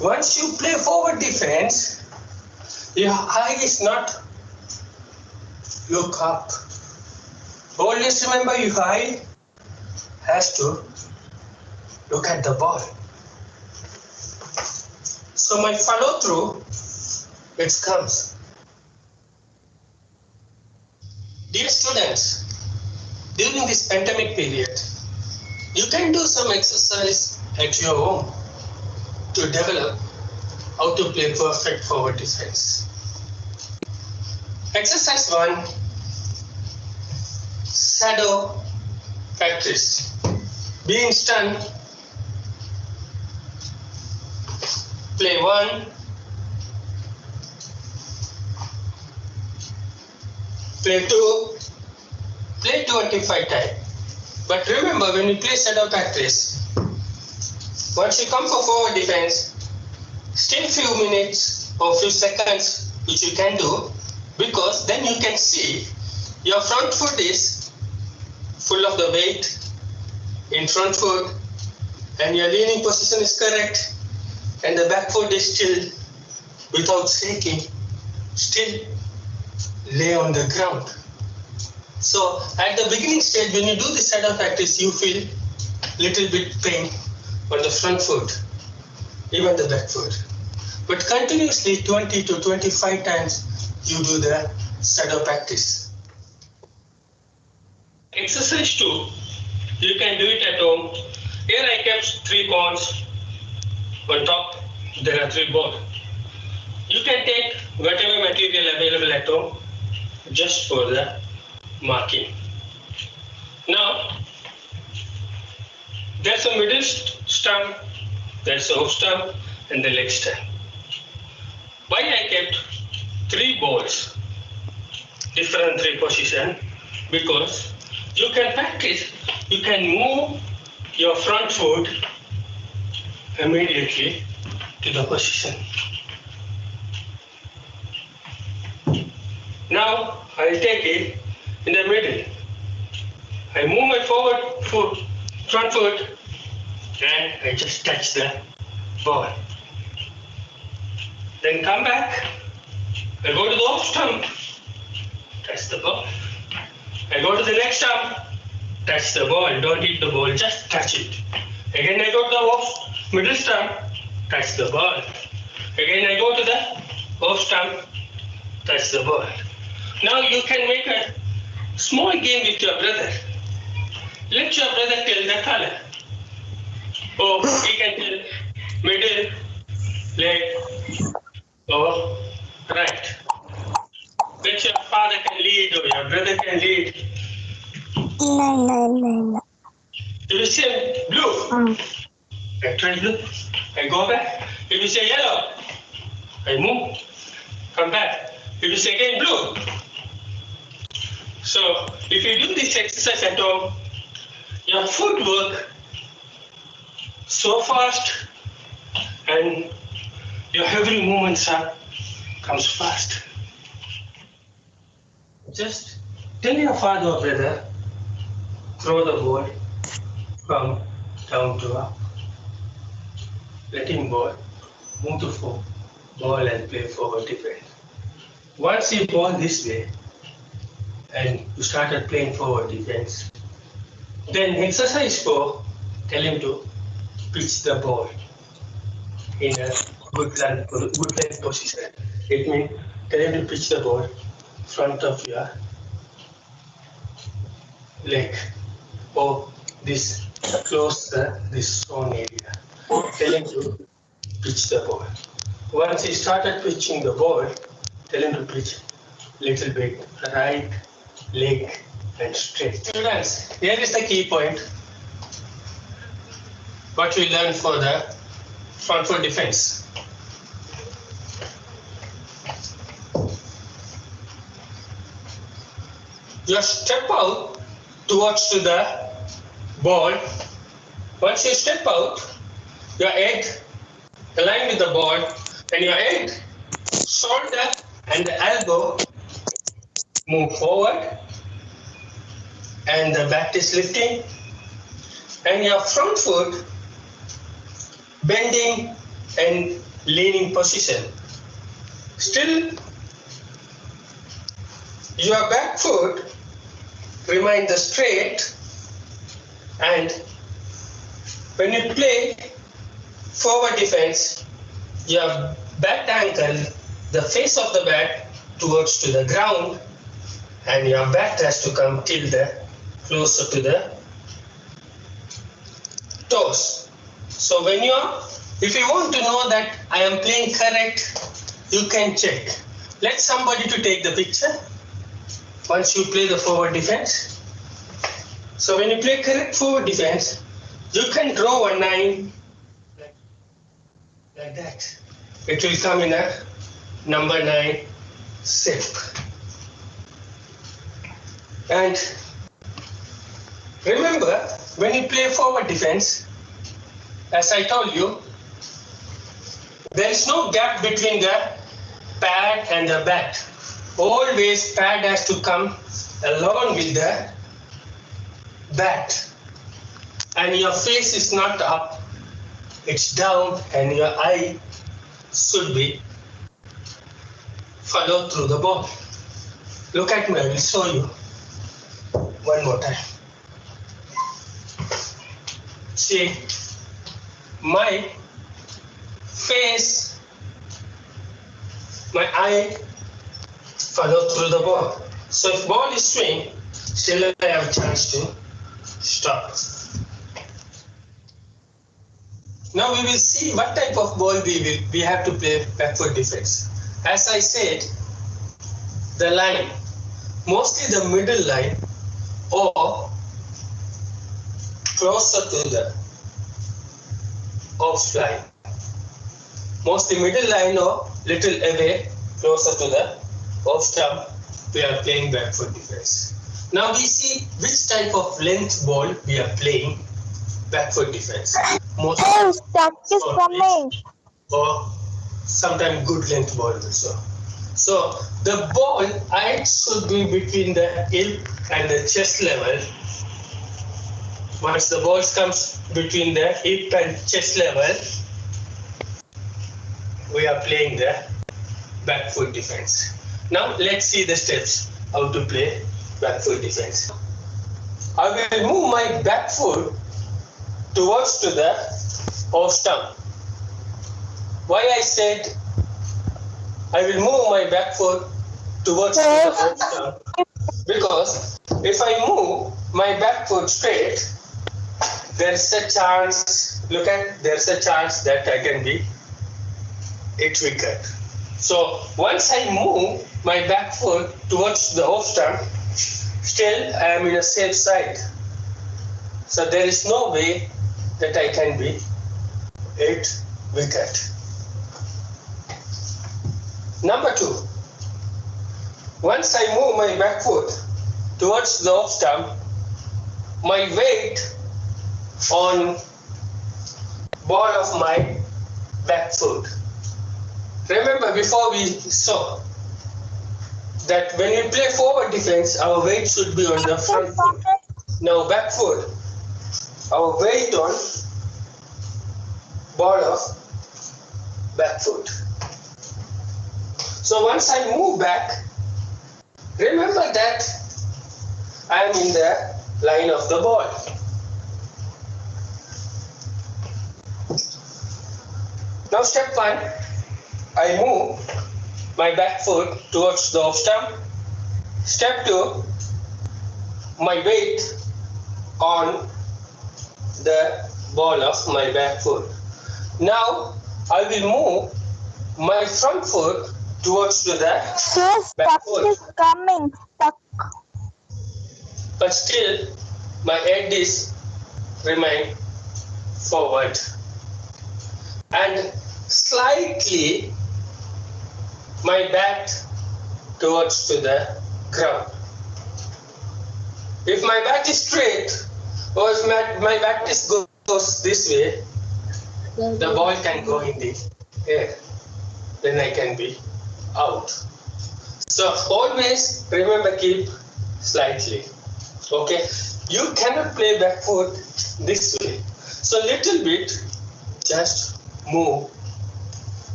L: Once you play forward defense, your eye is not look up. Always remember, your eye has to look at the ball. So my follow through, it comes. Dear students, during this pandemic period, you can do some exercise at your home to develop how to play perfect forward defense. Exercise 1, shadow practice. Being stunned, play 1, play 2, play 25 times. But remember, when you play shadow practice, once you come for forward defense, stay few minutes or few seconds, which you can do, because then you can see your front foot is full of the weight in front foot, and your leaning position is correct, and the back foot is still without shaking, still lay on the ground. So at the beginning stage, when you do this shadow practice, you feel little bit pain on the front foot, even the back foot. But continuously 20 to 25 times you do the shadow practice. Exercise 2, you can do it at home. Here I kept 3 cones. On top there are 3 balls. You can take whatever material available at home just for the marking. Now, there's a middle stump, there's a hook stump, and the leg stump. Why I kept 3 balls, different 3 positions? Because you can practice, you can move your front foot immediately to the position. Now I'll take it in the middle. I move my forward foot, front foot, and I just touch the ball. Then come back. I go to the off stump, touch the ball. I go to the next stump, touch the ball, don't hit the ball, just touch it. Again I go to the off middle stump, touch the ball. Again I go to the off stump, touch the ball. Now you can make a small game with your brother. Let your brother tell the color. Oh, he can tell middle, leg, or right. Let your father can lead or your brother can lead.
M: No.
L: If you say blue, I try blue, I go back. If you say yellow, I move, come back. If you say again blue. So if you do this exercise at home, your footwork so fast and your every movement comes fast. Just tell your father or brother, throw the ball from down to up. Let him ball, move to ball and play forward defense. Once you ball this way and you started playing forward defense, then exercise 4, tell him to pitch the ball in a good length position. It means tell him to pitch the ball front of your leg or this close this zone area. Tell him to pitch the ball. Once he started pitching the ball, tell him to pitch little bit right leg and straight. Students, here is the key point. What we learned for the front foot defense. You step out towards to the ball. Once you step out, your head align with the ball, and your head, shoulder, and the elbow move forward, and the back is lifting, and your front foot bending and leaning position. Still, your back foot remain the straight, and when you play forward defense, your back ankle, the face of the bat towards to the ground, and your bat has to come till the closer to the toes. So when if you want to know that I am playing correct, you can check. Let somebody to take the picture once you play the forward defense. So when you play correct forward defense, you can draw a line like that. It will come in a number 9 shape. And remember, when you play forward defense, as I told you, there is no gap between the pad and the bat. Always pad has to come along with the bat. And your face is not up, it's down, and your eye should be followed through the ball. Look at me, I will show you one more time. See, my face, my eye follow through the ball. So if ball is swing, still I have a chance to stop. Now we will see what type of ball we have to play backward defense. As I said, the line, mostly the middle line or closer to the off line. Mostly middle line or little away, closer to the off stump, we are playing backward defense. Now we see which type of length ball we are playing backward defense. Most
M: is coming.
L: Or sometimes good length ball also. So the ball height should be between the hip and the chest level. Once the ball comes between the hip and chest level, we are playing the back foot defense. Now let's see the steps how to play back foot defense. I will move my back foot towards to the off stump. Why I said I will move my back foot towards to the off stump? Because if I move my back foot straight, there's a chance, there's a chance that I can be hit wicket. So once I move my back foot towards the off stump, still I am in a safe side. So there is no way that I can be hit wicket. Number 2, once I move my back foot towards the off stump, my weight on ball of my back foot. Remember, before we saw that when we play forward defense, our weight should be on the front foot. Now back foot, our weight on ball of back foot. So once I move back, remember that I am in the line of the ball. Now step 1, I move my back foot towards the off stump. Step 2, my weight on the ball of my back foot. Now I will move my front foot towards to the back foot.
M: Is coming. Stuck.
L: But still my head is remain forward and slightly my back towards to the ground. If my back is straight or if my back is goes this way, the ball can go in the air. Then I can be out. So always remember, keep slightly. Okay, you cannot play back foot this way. So little bit, just move.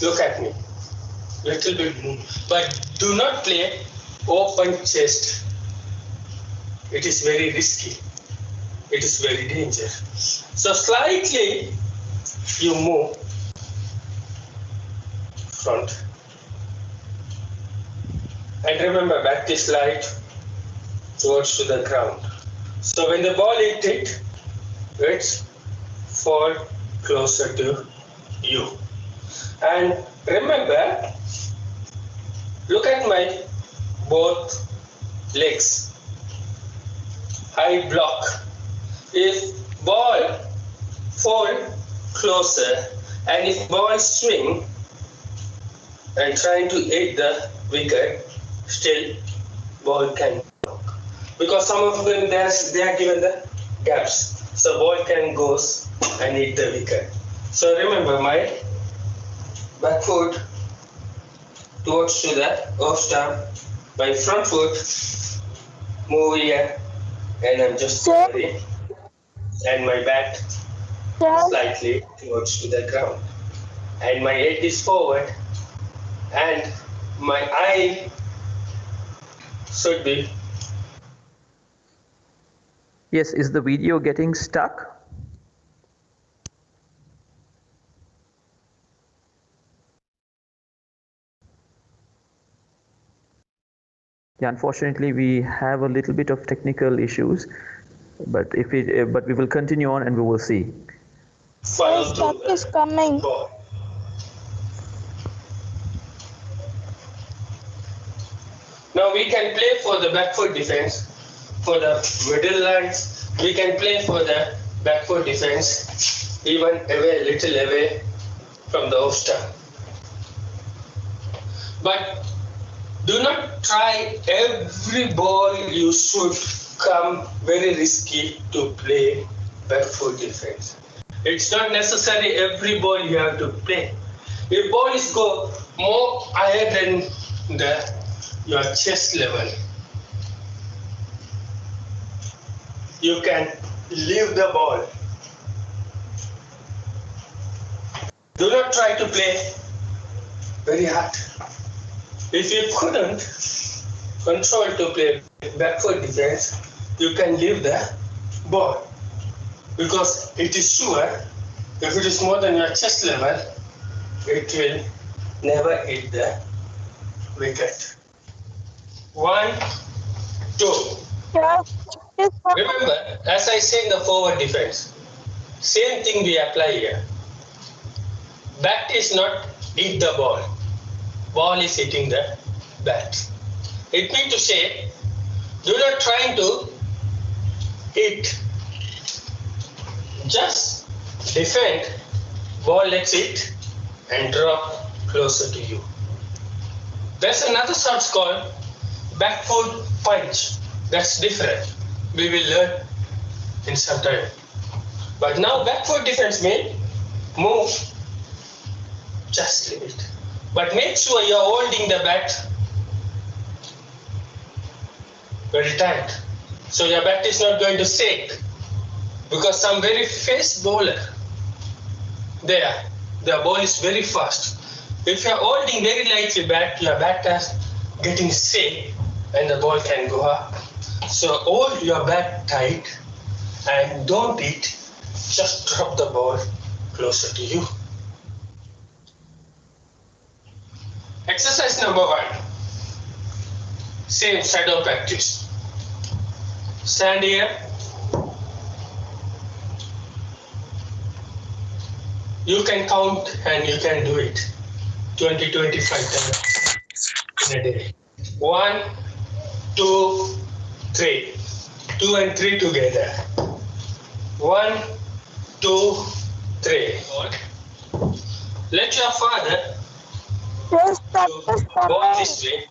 L: Look at me. Little bit move. But do not play open chest. It is very risky. It is very dangerous. So slightly you move front. And remember, back is light towards to the ground. So when the ball hit it, it's fall closer to you. And remember, look at my both legs. I block. If ball fall closer and if ball swing and trying to hit the wicket, still ball can block. Because some of them they are given the gaps. So ball can go and hit the wicket. So remember, my back foot towards to the off stump, my front foot move here, and I'm just covering, and my back slightly towards to the ground, and my head is forward, and my eye should be.
A: Yes, is the video getting stuck? Yeah, unfortunately, we have a little bit of technical issues, but but we will continue on and we will see.
M: Stuck is coming.
L: Now we can play for the back foot defense, for the middle lines. We can play for the back foot defense, even away, little away from the off stump. But do not try every ball you should come very risky to play back foot defense. It's not necessary every ball you have to play. If ball is go more higher than your chest level, you can leave the ball. Do not try to play very hard. If you couldn't control to play back foot defense, you can leave the ball, because it is sure if it is more than your chest level, it will never hit the wicket. 1, 2. Remember, as I say in the forward defense, same thing we apply here. Bat is not hit the ball. Ball is hitting the bat. It means to say, do not try to hit. Just defend, ball lets it and drop closer to you. There's another shot called back foot punch. That's different. We will learn in some time. But now back foot defense means move, just leave it. But make sure you're holding the bat very tight. So your bat is not going to shake. Because some very fast bowler, their ball is very fast. If you're holding very lightly bat, your bat is getting shake and the ball can go up. So hold your bat tight and don't hit, just drop the ball closer to you. Exercise number 1. Same shadow practice. Stand here. You can count and you can do it 20, 25 times in a day. 1, 2, 3. 2 and 3 together. 1, 2, 3. Let your father ball this way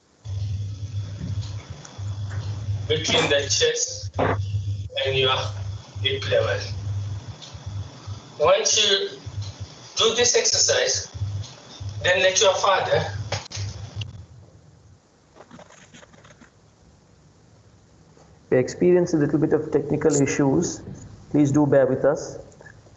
L: between the chest and your hip level. Once you do this exercise, then let your father
A: We experienced a little bit of technical issues. Please do bear with us.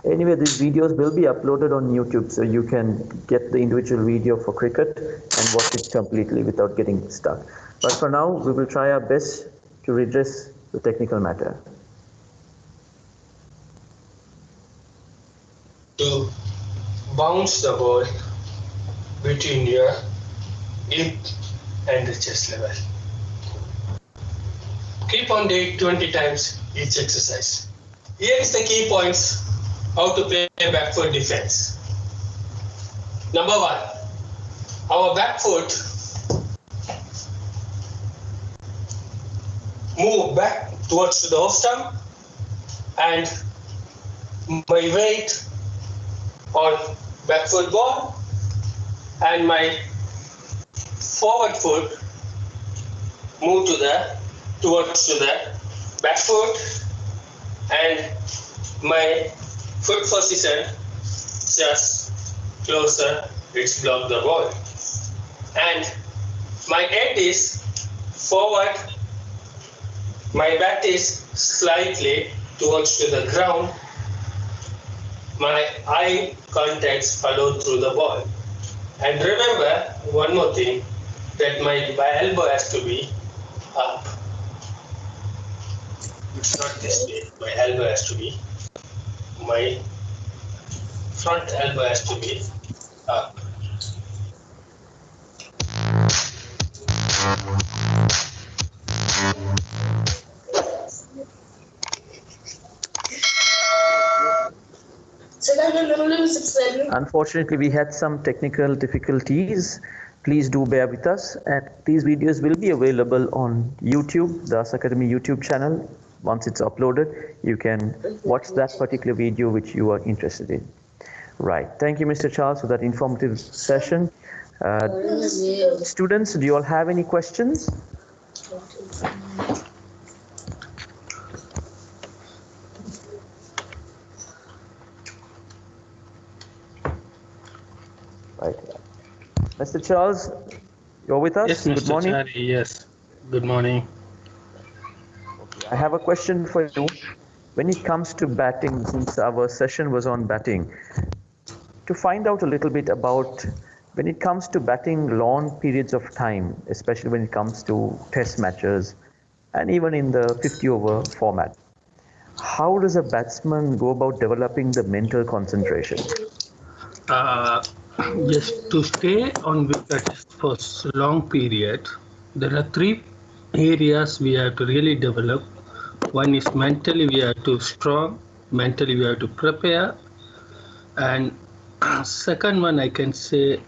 A: Anyway, these videos will be uploaded on YouTube, so you can get the individual video for cricket and watch it completely without getting stuck. But for now, we will try our best to redress the technical matter.
L: To bounce the ball between your hip and the chest level. Keep on doing 20 times each exercise. Here is the key points how to play back foot defense. Number 1, our back foot move back towards the off stump and my weight on back foot ball and my forward foot move towards the back foot and my foot position just closer, it's block the ball. And my head is forward, my bat is slightly towards to the ground, my eye contacts follow through the ball. And remember one more thing, that my elbow has to be up. It's not this way, my elbow has to be, my front elbow has to be up.
A: Unfortunately, we had some technical difficulties. Please do bear with us. And these videos will be available on YouTube, the Das Academy YouTube channel. Once it's uploaded, you can watch that particular video which you are interested in. Right. Thank you, Mr. Charles, for that informative session. Students, do you all have any questions? Right. Mr. Charles, you're with us?
N: Yes,
A: Good
N: Mr.
A: morning.
N: Chari, yes. Good morning.
A: I have a question for you. When it comes to batting, since our session was on batting, to find out a little bit about when it comes to batting long periods of time, especially when it comes to test matches and even in the 50 over format. How does a batsman go about developing the mental concentration?
N: Just to stay on wicket for long period, there are three areas we have to really develop. One is mentally we have to strong, mentally we have to prepare, and second one I can say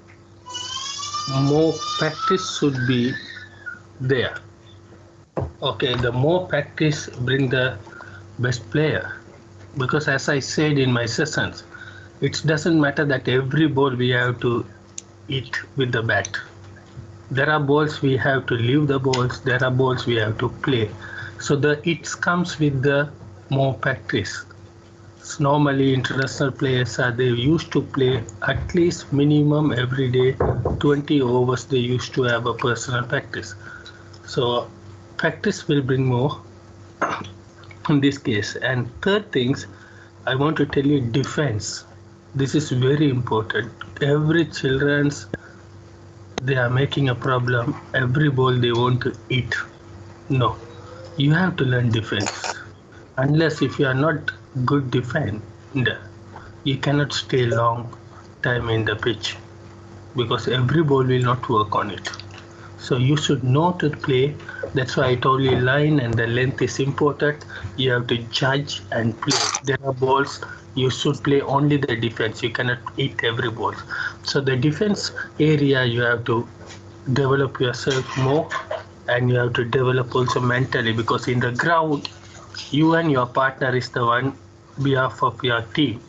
N: more practice should be there. Okay, the more practice bring the best player, because as I said in my sessions, it doesn't matter that every ball we have to hit with the bat. There are balls we have to leave the balls, there are balls we have to play. So it comes with the more practice. So normally international players they used to play at least minimum every day 20 overs they used to have a personal practice. So practice will bring more in this case. And third things, I want to tell you defense. This is very important. Every children's they are making a problem. Every ball they want to eat. No, you have to learn defense. Unless if you are not good defender, you cannot stay long time in the pitch because every ball will not work on it. So you should know to play. That's why I told you line and the length is important. You have to judge and play. There are balls you should play only the defense. You cannot eat every ball. So the defense area you have to develop yourself more, and you have to develop also mentally, because in the ground you and your partner is the one behalf of your team.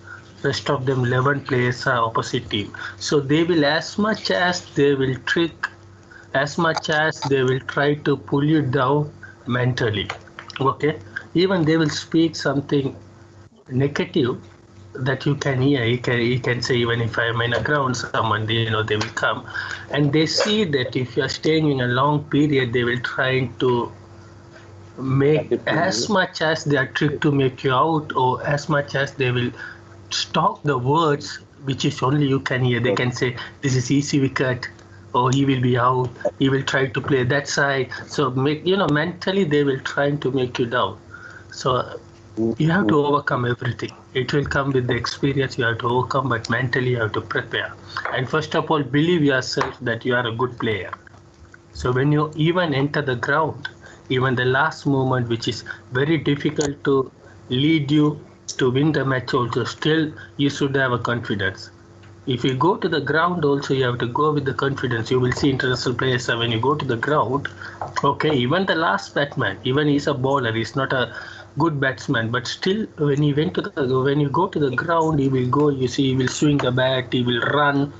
N: Rest of them 11 players are opposite team. So they will as much as they will trick, as much as they will try to pull you down mentally. Okay, even they will speak something negative that you can hear. You can say, even if I'm in a ground, someone they will come, and they see that if you are staying in a long period, they will try to make as much as they are tricked to make you out, or as much as they will stop the words which is only you can hear. They can say this is easy wicket, or he will be out, he will try to play that side. So mentally they will try to make you down. So you have to overcome everything. It will come with the experience you have to overcome, but mentally you have to prepare. And first of all, believe yourself that you are a good player. So when you even enter the ground, even the last moment, which is very difficult to lead you to win the match also, still you should have a confidence. If you go to the ground also, you have to go with the confidence. You will see international players when you go to the ground, okay, even the last batsman, even he's a bowler, he's not a good batsman, but still when you go to the ground, he will go, you see, he will swing the bat, he will run.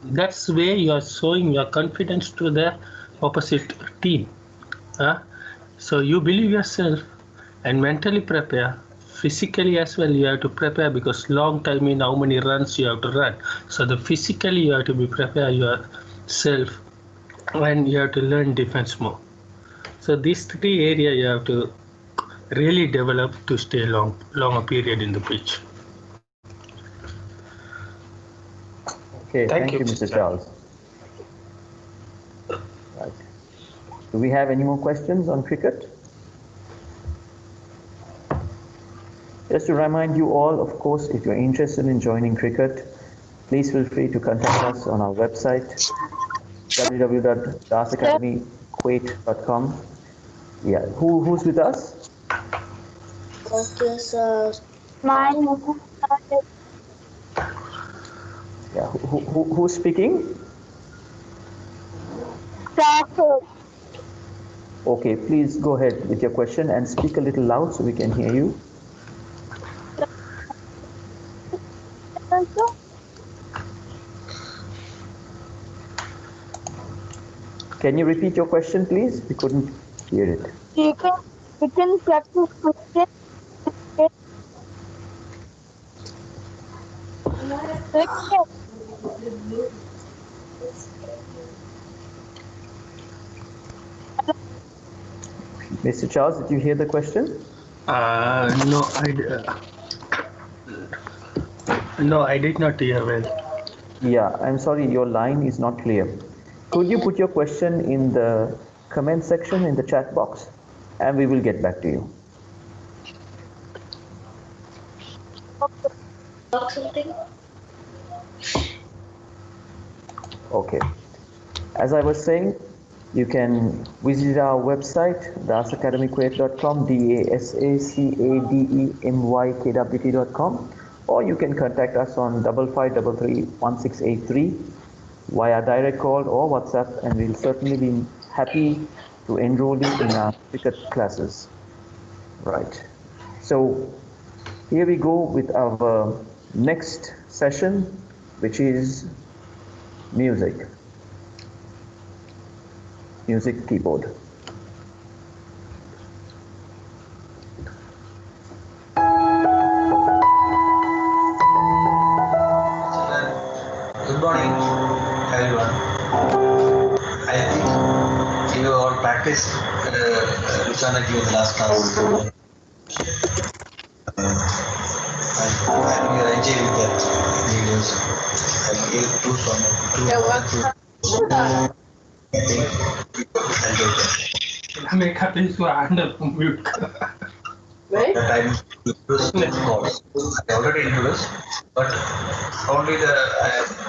N: That's where you are showing your confidence to the opposite team. So you believe yourself and mentally prepare. Physically as well, you have to prepare, because long time in how many runs you have to run. So the physically you have to be prepared yourself, and you have to learn defense more. So these three areas you have to really develop to stay longer period in the pitch.
A: Okay, thank you, Mr. Charles. Right. Do we have any more questions on cricket? Just to remind you all, of course, if you're interested in joining cricket, please feel free to contact us on our website, www.dasacademykuwait.com. Yeah, who's with us?
M: Okay, sir. My name is
A: Yeah, who's speaking?
M: Sir.
A: Okay, please go ahead with your question and speak a little loud so we can hear you. Can you repeat your question, please? We couldn't hear it.
M: We can practice cricket.
A: Mr. Charles, did you hear the question?
N: No, I did not hear well.
A: Yeah, I'm sorry, your line is not clear. Could you put your question in the comment section in the chat box? and we will get back to you. Okay. As I was saying, you can visit our website, dasacademykuwait.com, dasacademykwt.com, or you can contact us on 5533-1683 via direct call or WhatsApp, and we'll certainly be happy to enroll you in our cricket classes. Right. So here we go with our next session, which is music keyboard.
O: Good morning, everyone. I think you all practiced Luciana in the last class. I think you are enjoying the videos. I gave two songs.
N: हमें खाते हैं इसको handle mute
O: that I introduced chords. I already introduced, but only the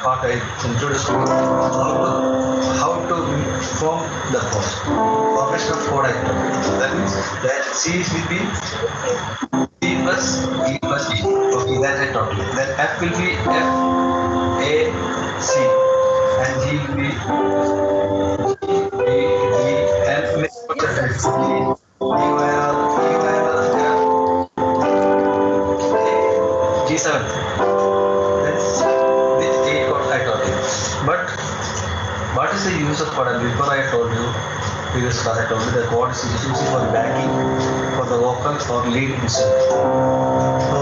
O: part I introduced how to form the chord. Formation of chord I told. That means that C will be C plus E plus E. Okay, that I taught you. Then F will be F, A, C, and G will be D, and G7. That's the 8 chords I taught you. But what is the use of chord? Before I told you, previous class I told you the chord is used for backing for the vocal or lead instrument. So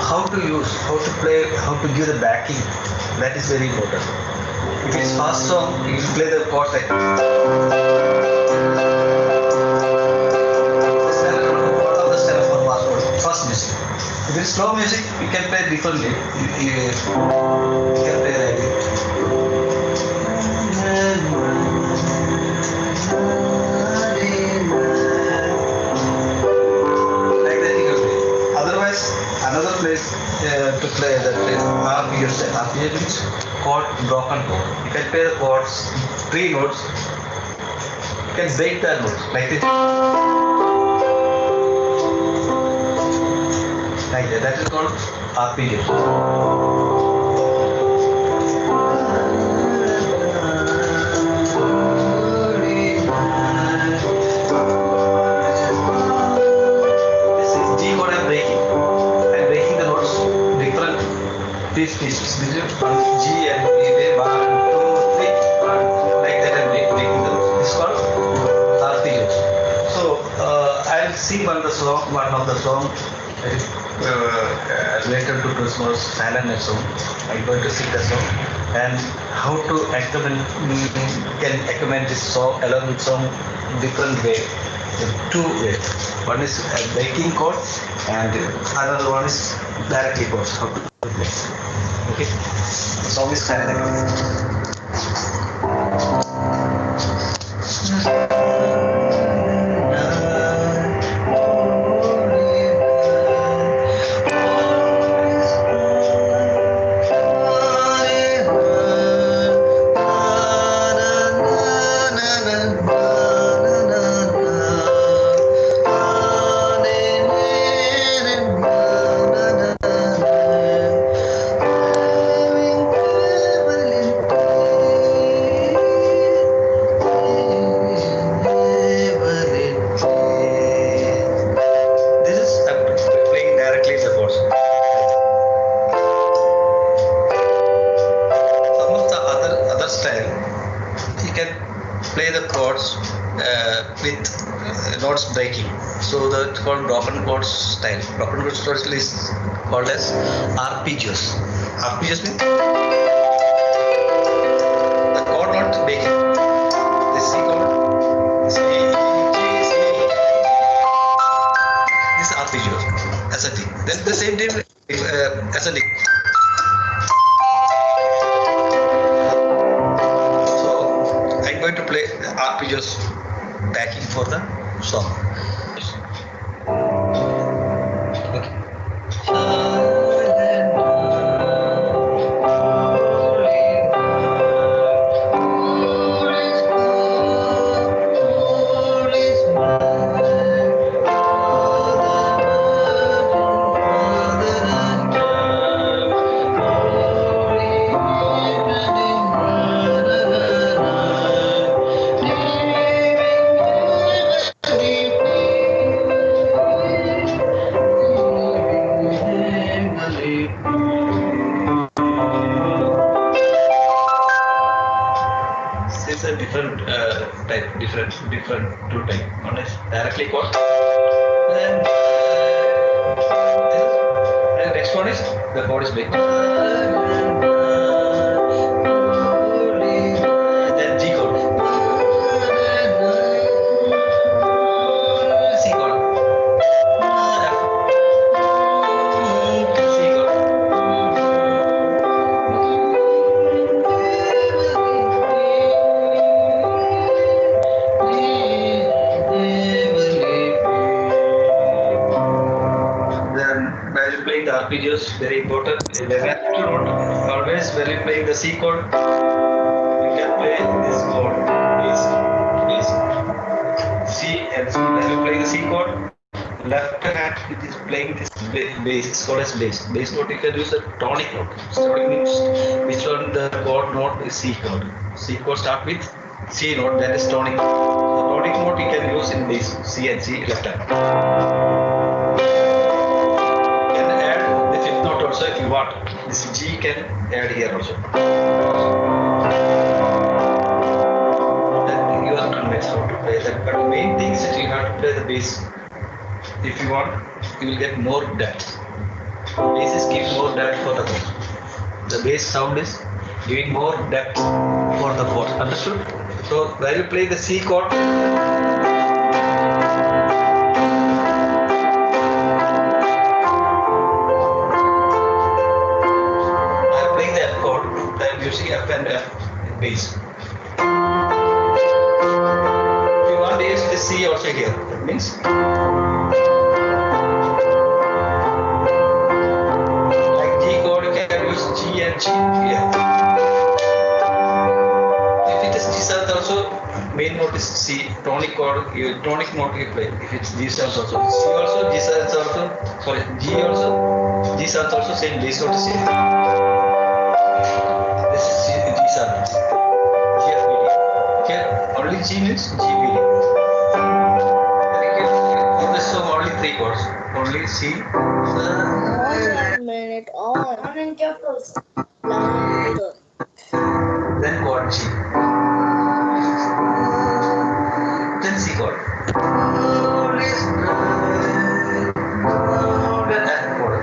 O: how to use, how to play, how to give the backing, that is very important. If it's fast song, you play the chords like fast music. If it's slow music, you can play differently. You can play like it. Like that you can play. Otherwise, another place to play that is arpeggio. Arpeggio means chord, broken chord. You can play the chords, 3 notes. You can break the notes like this. Like that. That is called arpeggio. This is G chord I'm breaking. I'm breaking the notes different pieces. This is G and E. 1, 2, 3. Like that I'm breaking the notes. This is called arpeggios. So I'll sing one of the song. Related to Christmas, silent song. I'm going to sing the song and how to accompaniment this song along with some different way. 2 ways. One is a breaking chord and another one is directly chords. How to play. Okay. The song is silent. So that's called broken chord style. Broken chord style is called as arpeggios. Arpeggios means the chord not breaking. This C chord, C, G, C. This is arpeggios, ascending. Then the same thing, ascending. So I'm going to play arpeggios backing for the song. It's a different type, different two type. One is directly chord. Then the next one is the chord is big. Then G chord. C chord. C chord. While playing the arpeggios, very important. When you don't always when you playing the C chord, you can play this chord, bass, C and C. When you play the C chord, left hand it is playing this bass. It's called as bass. Bass note you can use a tonic note. Tonic means which one the chord note is C chord. C chord start with C note, that is tonic. The tonic note you can use in bass, C and C left hand. Also, if you want, this G can add here also. Then you are convinced how to play that. But the main thing is that you have to play the bass. If you want, you will get more depth. Bass is giving more depth for the chord. The bass sound is giving more depth for the chord. Understood? So where you play the C chord, using F and F in bass. If you want to use the C also here, that means like G chord you can use G and G here. If it is G7 also, main note is C, tonic chord, tonic note you play. If it's G7 also, C also, G7 also, sorry, G also, G7 also same, bass note is same. G7, GFBD. Here only G means GBD. For this song only three chords. Only C.
M: Minute on.
O: Then chord G. Then C chord. Then F chord.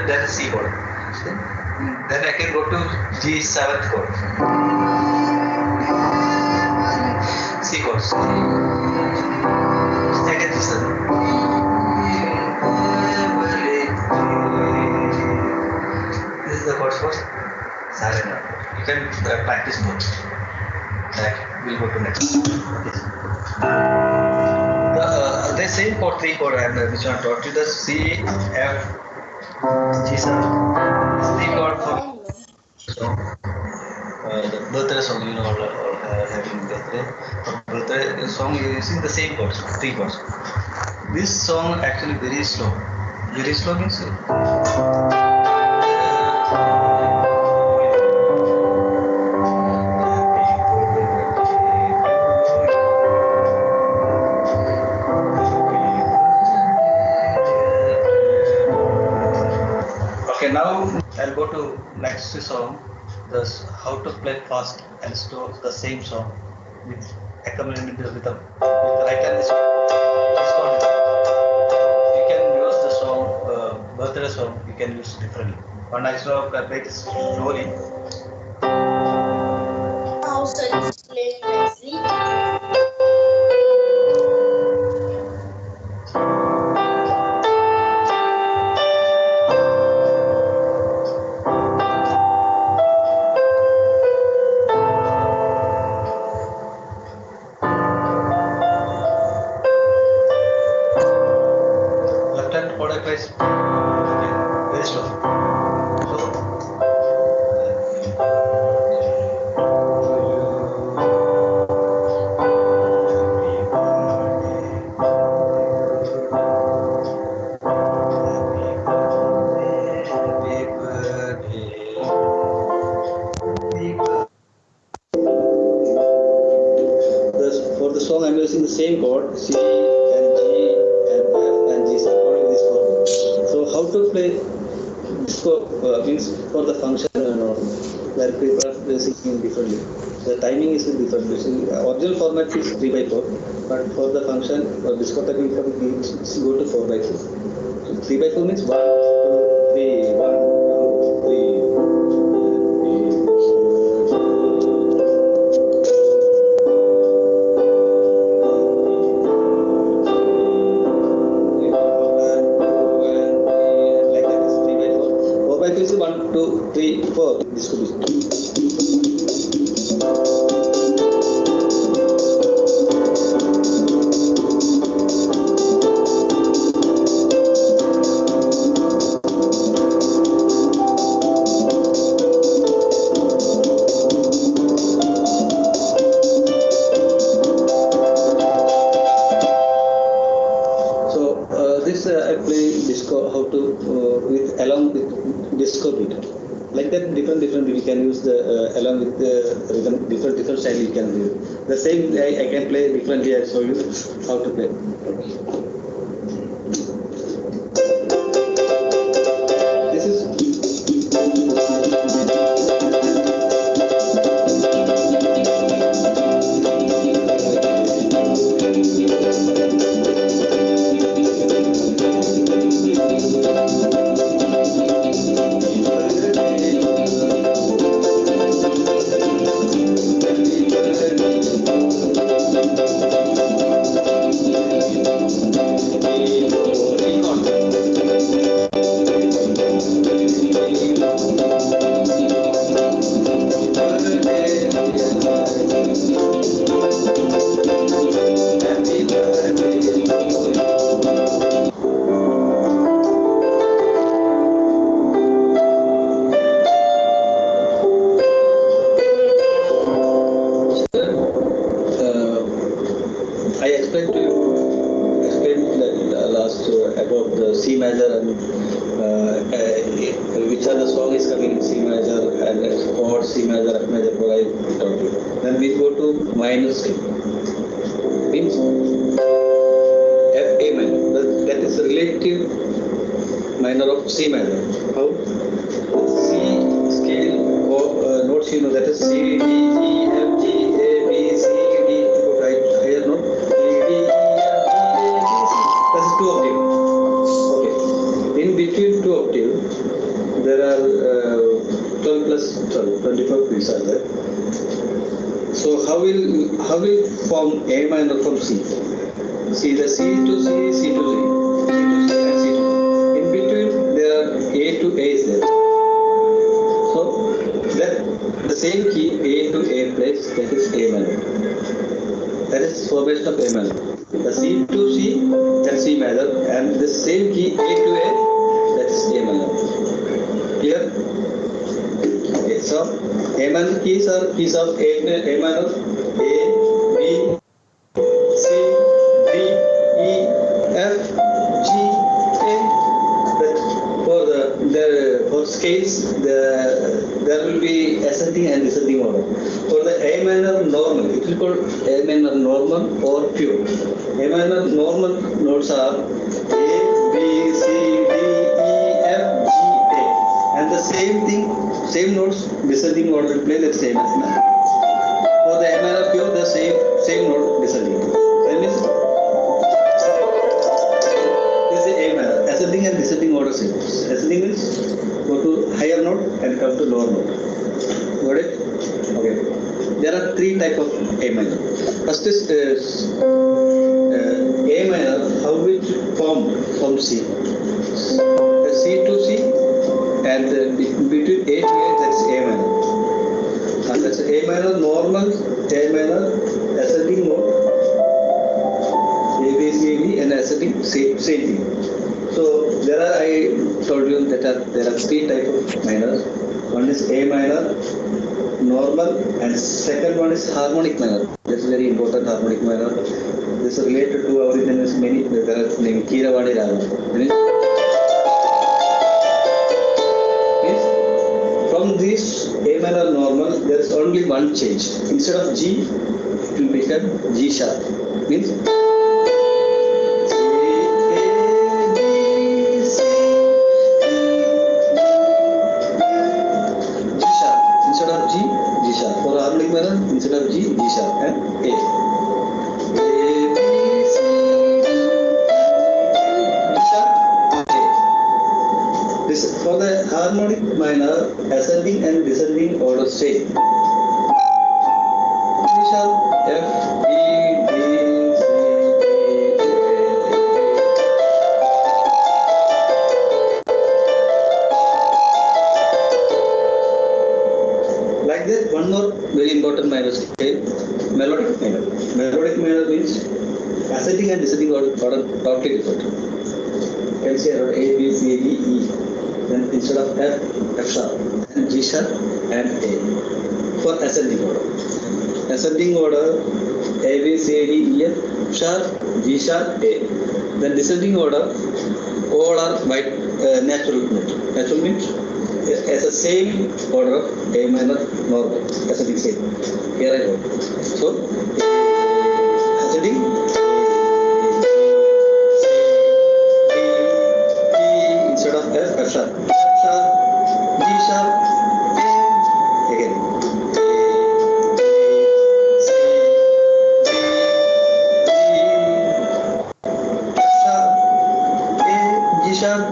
O: Then C chord. Then I can go to G7th chord. C chord. Second G7. This is the chord for silent. You can practice both. We'll go to next. The same chord, three chord, and which one taught you the C, F, G7. Three chord for the birthday song, you know, having birthday. For birthday song, you using the same chords, three chords. This song actually very slow. Very slow means. Okay, now I'll go to next song. Thus, how to play fast and slow the same song with accompanying the rhythm. With right hand, this chord. You can use the song, birthday song. You can use differently. One I play this slowly.
M: How shall you play nicely?
O: guys. Okay, very slow.
P: For the song, I'm using the same chord, C and G and F and G sharp, only this chord. So how to play this chord means for the function where people are singing differently. The timing is different. Original format is 3/4, but for the function or discotheque we go to 4/4. So 3/4 means 1, 2, 3, 1, 2, 3. Is 1, 2, 3, 4. This could be. This I play disco how to with along with disco beat. Like that, different we can use the along with the rhythm, different style you can do. The same I can play differently. I show you how to play. This is about the C major and which are the song is coming in C major and chord C major, F major, then we go to minor scale. Means F A minor. That is relative minor of C major. How? C scale notes you know, that is C, D, E, F, G, A, B, C, D. Higher note. D, E, F, G, A, B, C. That is 2 octaves. In between 2 octaves, there are 12 plus 12, 24 keys are there. So how will form A minor from C? See the C to C, C to C, C to C and C to C. In between there are A to A is there. So that the same key A to A plays, that is A minor. That is formation of A minor. The C to C, that is C major, and the same key A to A, that is A minor. Clear? Okay, so A minor keys are keys of A minor, A, B, C, D, E, F, G, A. But for scales, there will be ascending and descending order. For the A minor normal, it is called A minor normal or pure. A minor normal notes are A, B, C, D, E, F, G, A. And the same thing, same notes, descending order play the same as now. For the A minor pure, the same note descending. That means this is A minor. Ascending and descending order same. Ascending means go to higher note and come to lower note. Got it? Okay. There are 3 types of A minor. First is A minor, how it form from C. C to C and between A to A, that's A minor. And that's A minor normal, A minor ascending mode, A, B, C, D and ascending same thing. So there are there are three types of minors. One is A minor, normal, and second one is harmonic minor. That's very important, harmonic minor. This is related to our Indian many. There are named Keeravani Raga. From this A minor normal, there is only one change. Instead of G, it will become G sharp. Means instead of G, G sharp and A. A, B, C, D, G sharp, A. This for the harmonic minor, ascending and descending order same. G sharp, F, E, D, C, E, A. Like that, one more very important minor scale, melodic minor. Melodic minor means ascending and descending order totally different. Can say A, B, C, D, E. Then instead of F, F sharp, and G sharp and A for ascending order. Ascending order A, B, C, D, E, F sharp, G sharp, A. Then descending order, all are by natural meter. Natural means as a same order of A minor normal, ascending same. Here I go. So, ascending E instead of F, F sharp, F sharp, G sharp, A again. C, D, F sharp, A, G sharp.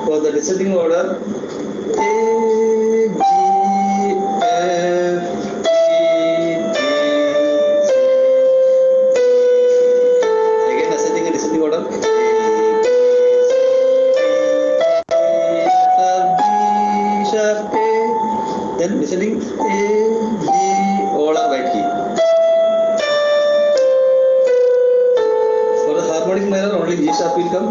P: For the descending order, A, G, F, E, D, C. Again ascending and descending order, A, B, C, D, F, G sharp, A. Then descending A, G, all are right key. For the harmonic minor, only G sharp will come.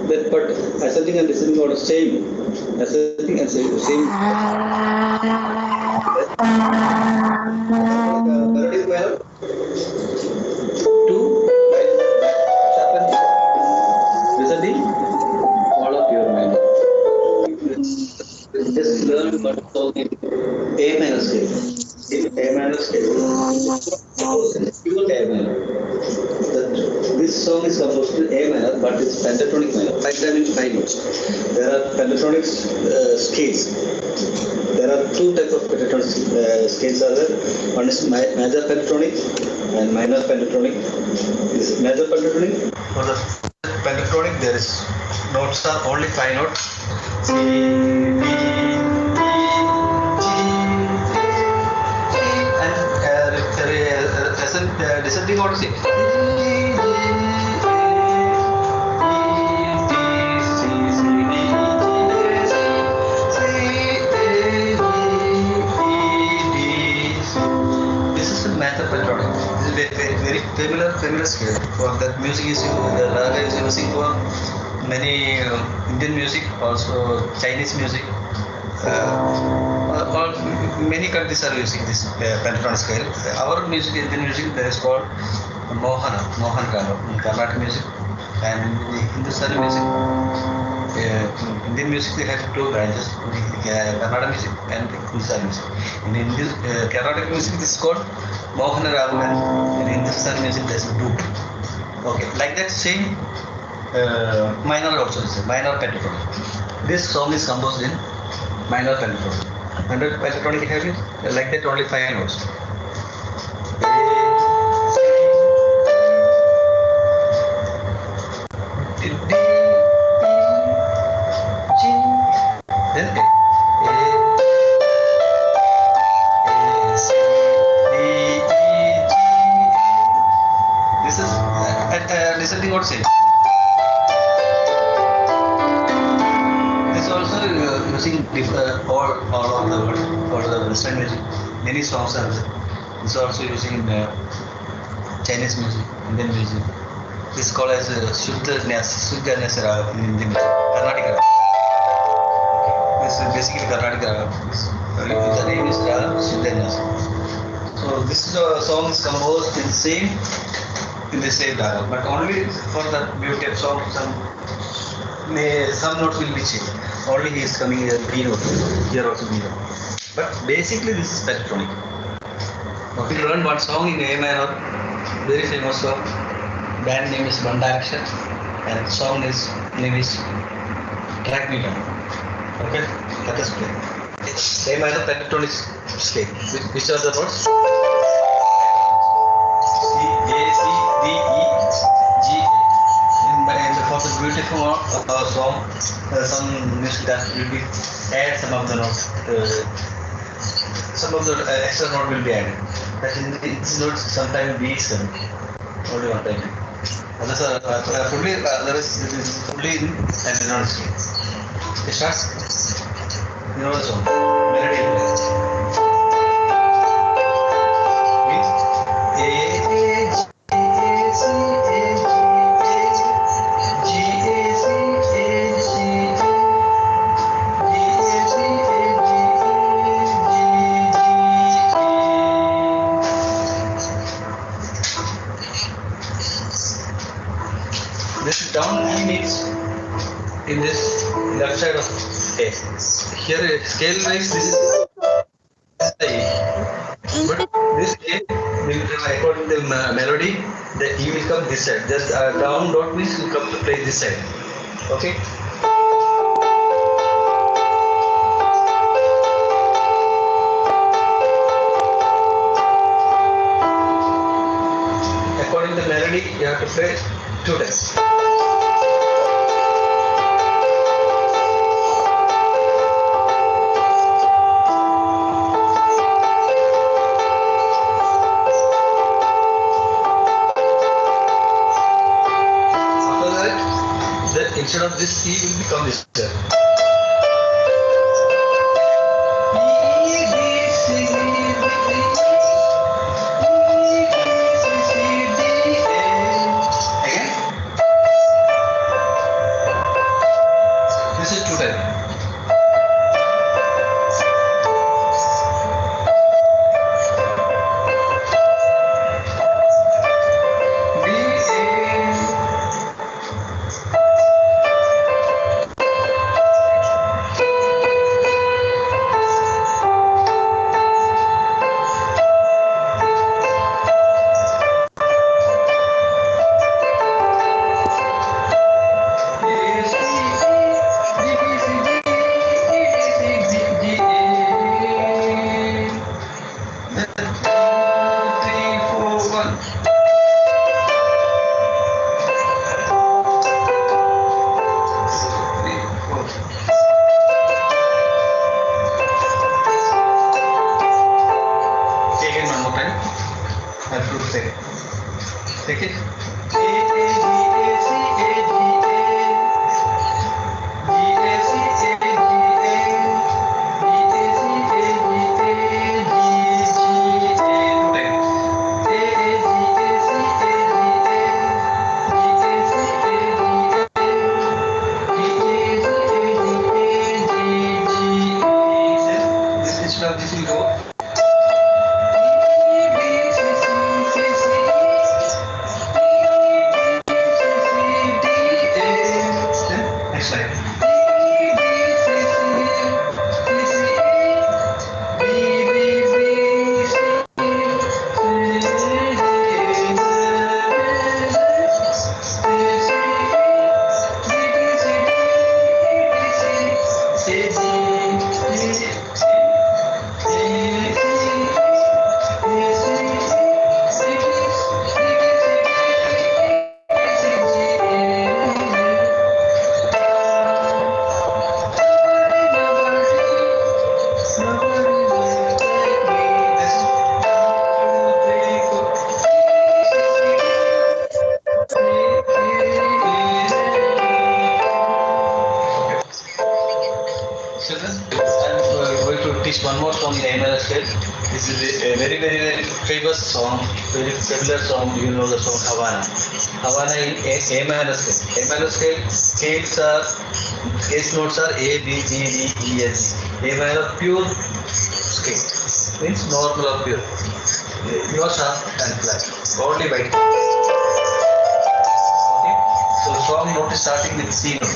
P: That but ascending and descending order same. Ascending and same. Melodic minor. Two sharp and descending all of your minor. Just learn what A minor scale. In A minor scale, pure A minor. This song is composed in A minor, but it's pentatonic minor. 5 times 5 notes. There are pentatonic scales. There are two types of pentatonic scales are there. One is major pentatonic and minor pentatonic. This major pentatonic. For the pentatonic, there is notes are only 5 notes. C, D, and descending order C. Familiar scale. For that music is the raga is using for many Indian music, also Chinese music. All many countries are using this pentatonic scale. Our music, Indian music, there is called Mohan Raga in Carnatic music, and in the Hindustani music. Indian music they have two branches: Carnatic music and Hindustani music. In Carnatic music, this is called Mohan Raga, and in Hindustani music, there is Dud. Okay, like that same minor also is a minor pentatonic. This song is composed in minor pentatonic. Under pentatonic have it like that only 5 notes. Then this is descending or same. This also using all over the world for the Western music. Many songs are there. This also using in Chinese music, Indian music,
O: This is called as Shuddha Nyasa Raga in Hindi, Carnatic Raga. This is basically Carnatic Raga. The name is Raga Shuddha Nyasa. So this song is composed in the same raga, but only for the beauty of song some notes will be changed. Only he is coming here B note, here also B note. But basically this is pentatonic. Now we learned one song in A minor, very famous song. Band name is One Direction and song name is Track Me Down. Okay, let us play. A minor pentatonic scale. Which are the notes? C, A, C, D, E, G. For the beautiful song, some music that will be add some of the notes. Some of the extra note will be added. That in its notes sometimes B is coming. Only one time. Others are fully in pentatonic scale. It starts. You know the song. Melody. This down E means in this left side of A. Here scale wise this is A. But this A, according to the melody, the E will come this side. Just down dot means will come to play this side. Okay. According to the melody, you have to play 2 times. Instead of this E will become this here. Again. This is 2 times. Take it. A, A, G, A, C, A, G, A. G, A, C, A, G, A. G, A, C, A, G, A. G, G, A. A, A, G, A, C, A, G, A. G, A, C, A, G, A. G, A, C, A, G, A. This instead of this will go. One more song in the MLS scale. This is a very, very, very famous song, very popular song. You know the song Havana. Havana in A minor scale. A minor scale case notes are A, B, C, D, E, F. A minor pure scale means normal or pure. No sharp and flat. Only white. Okay. So song note is starting with C note.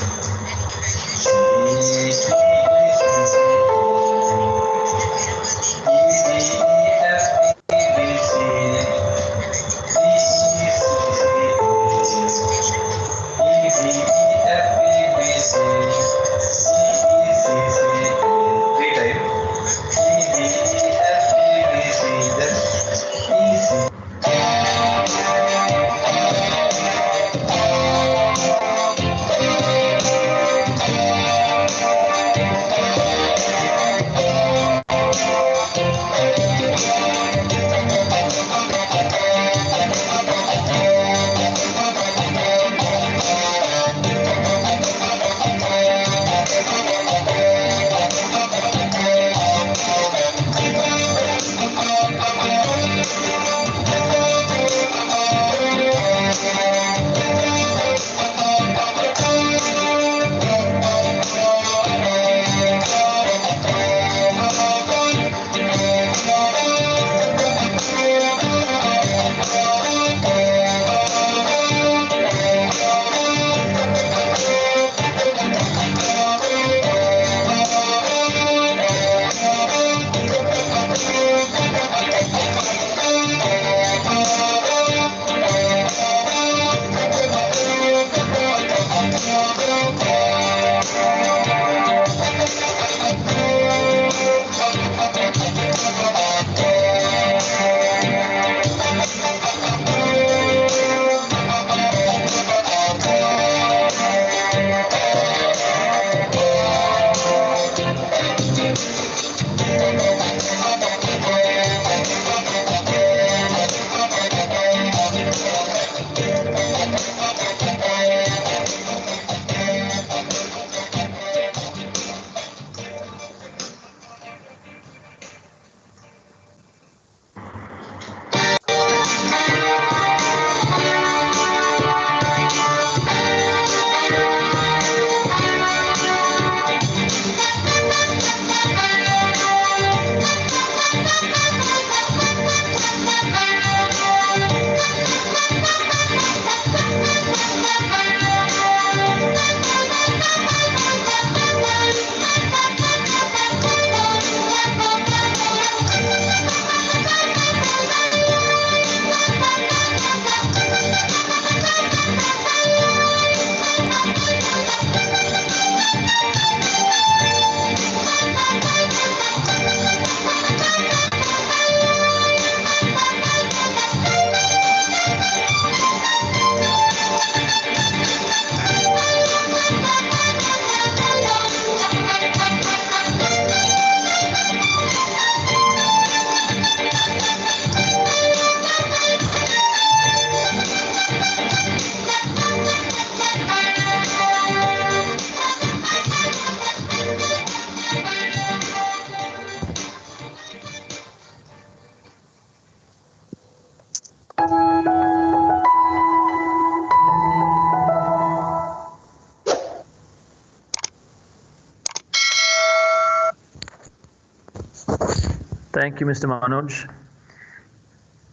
A: Thank you, Mr. Manoj.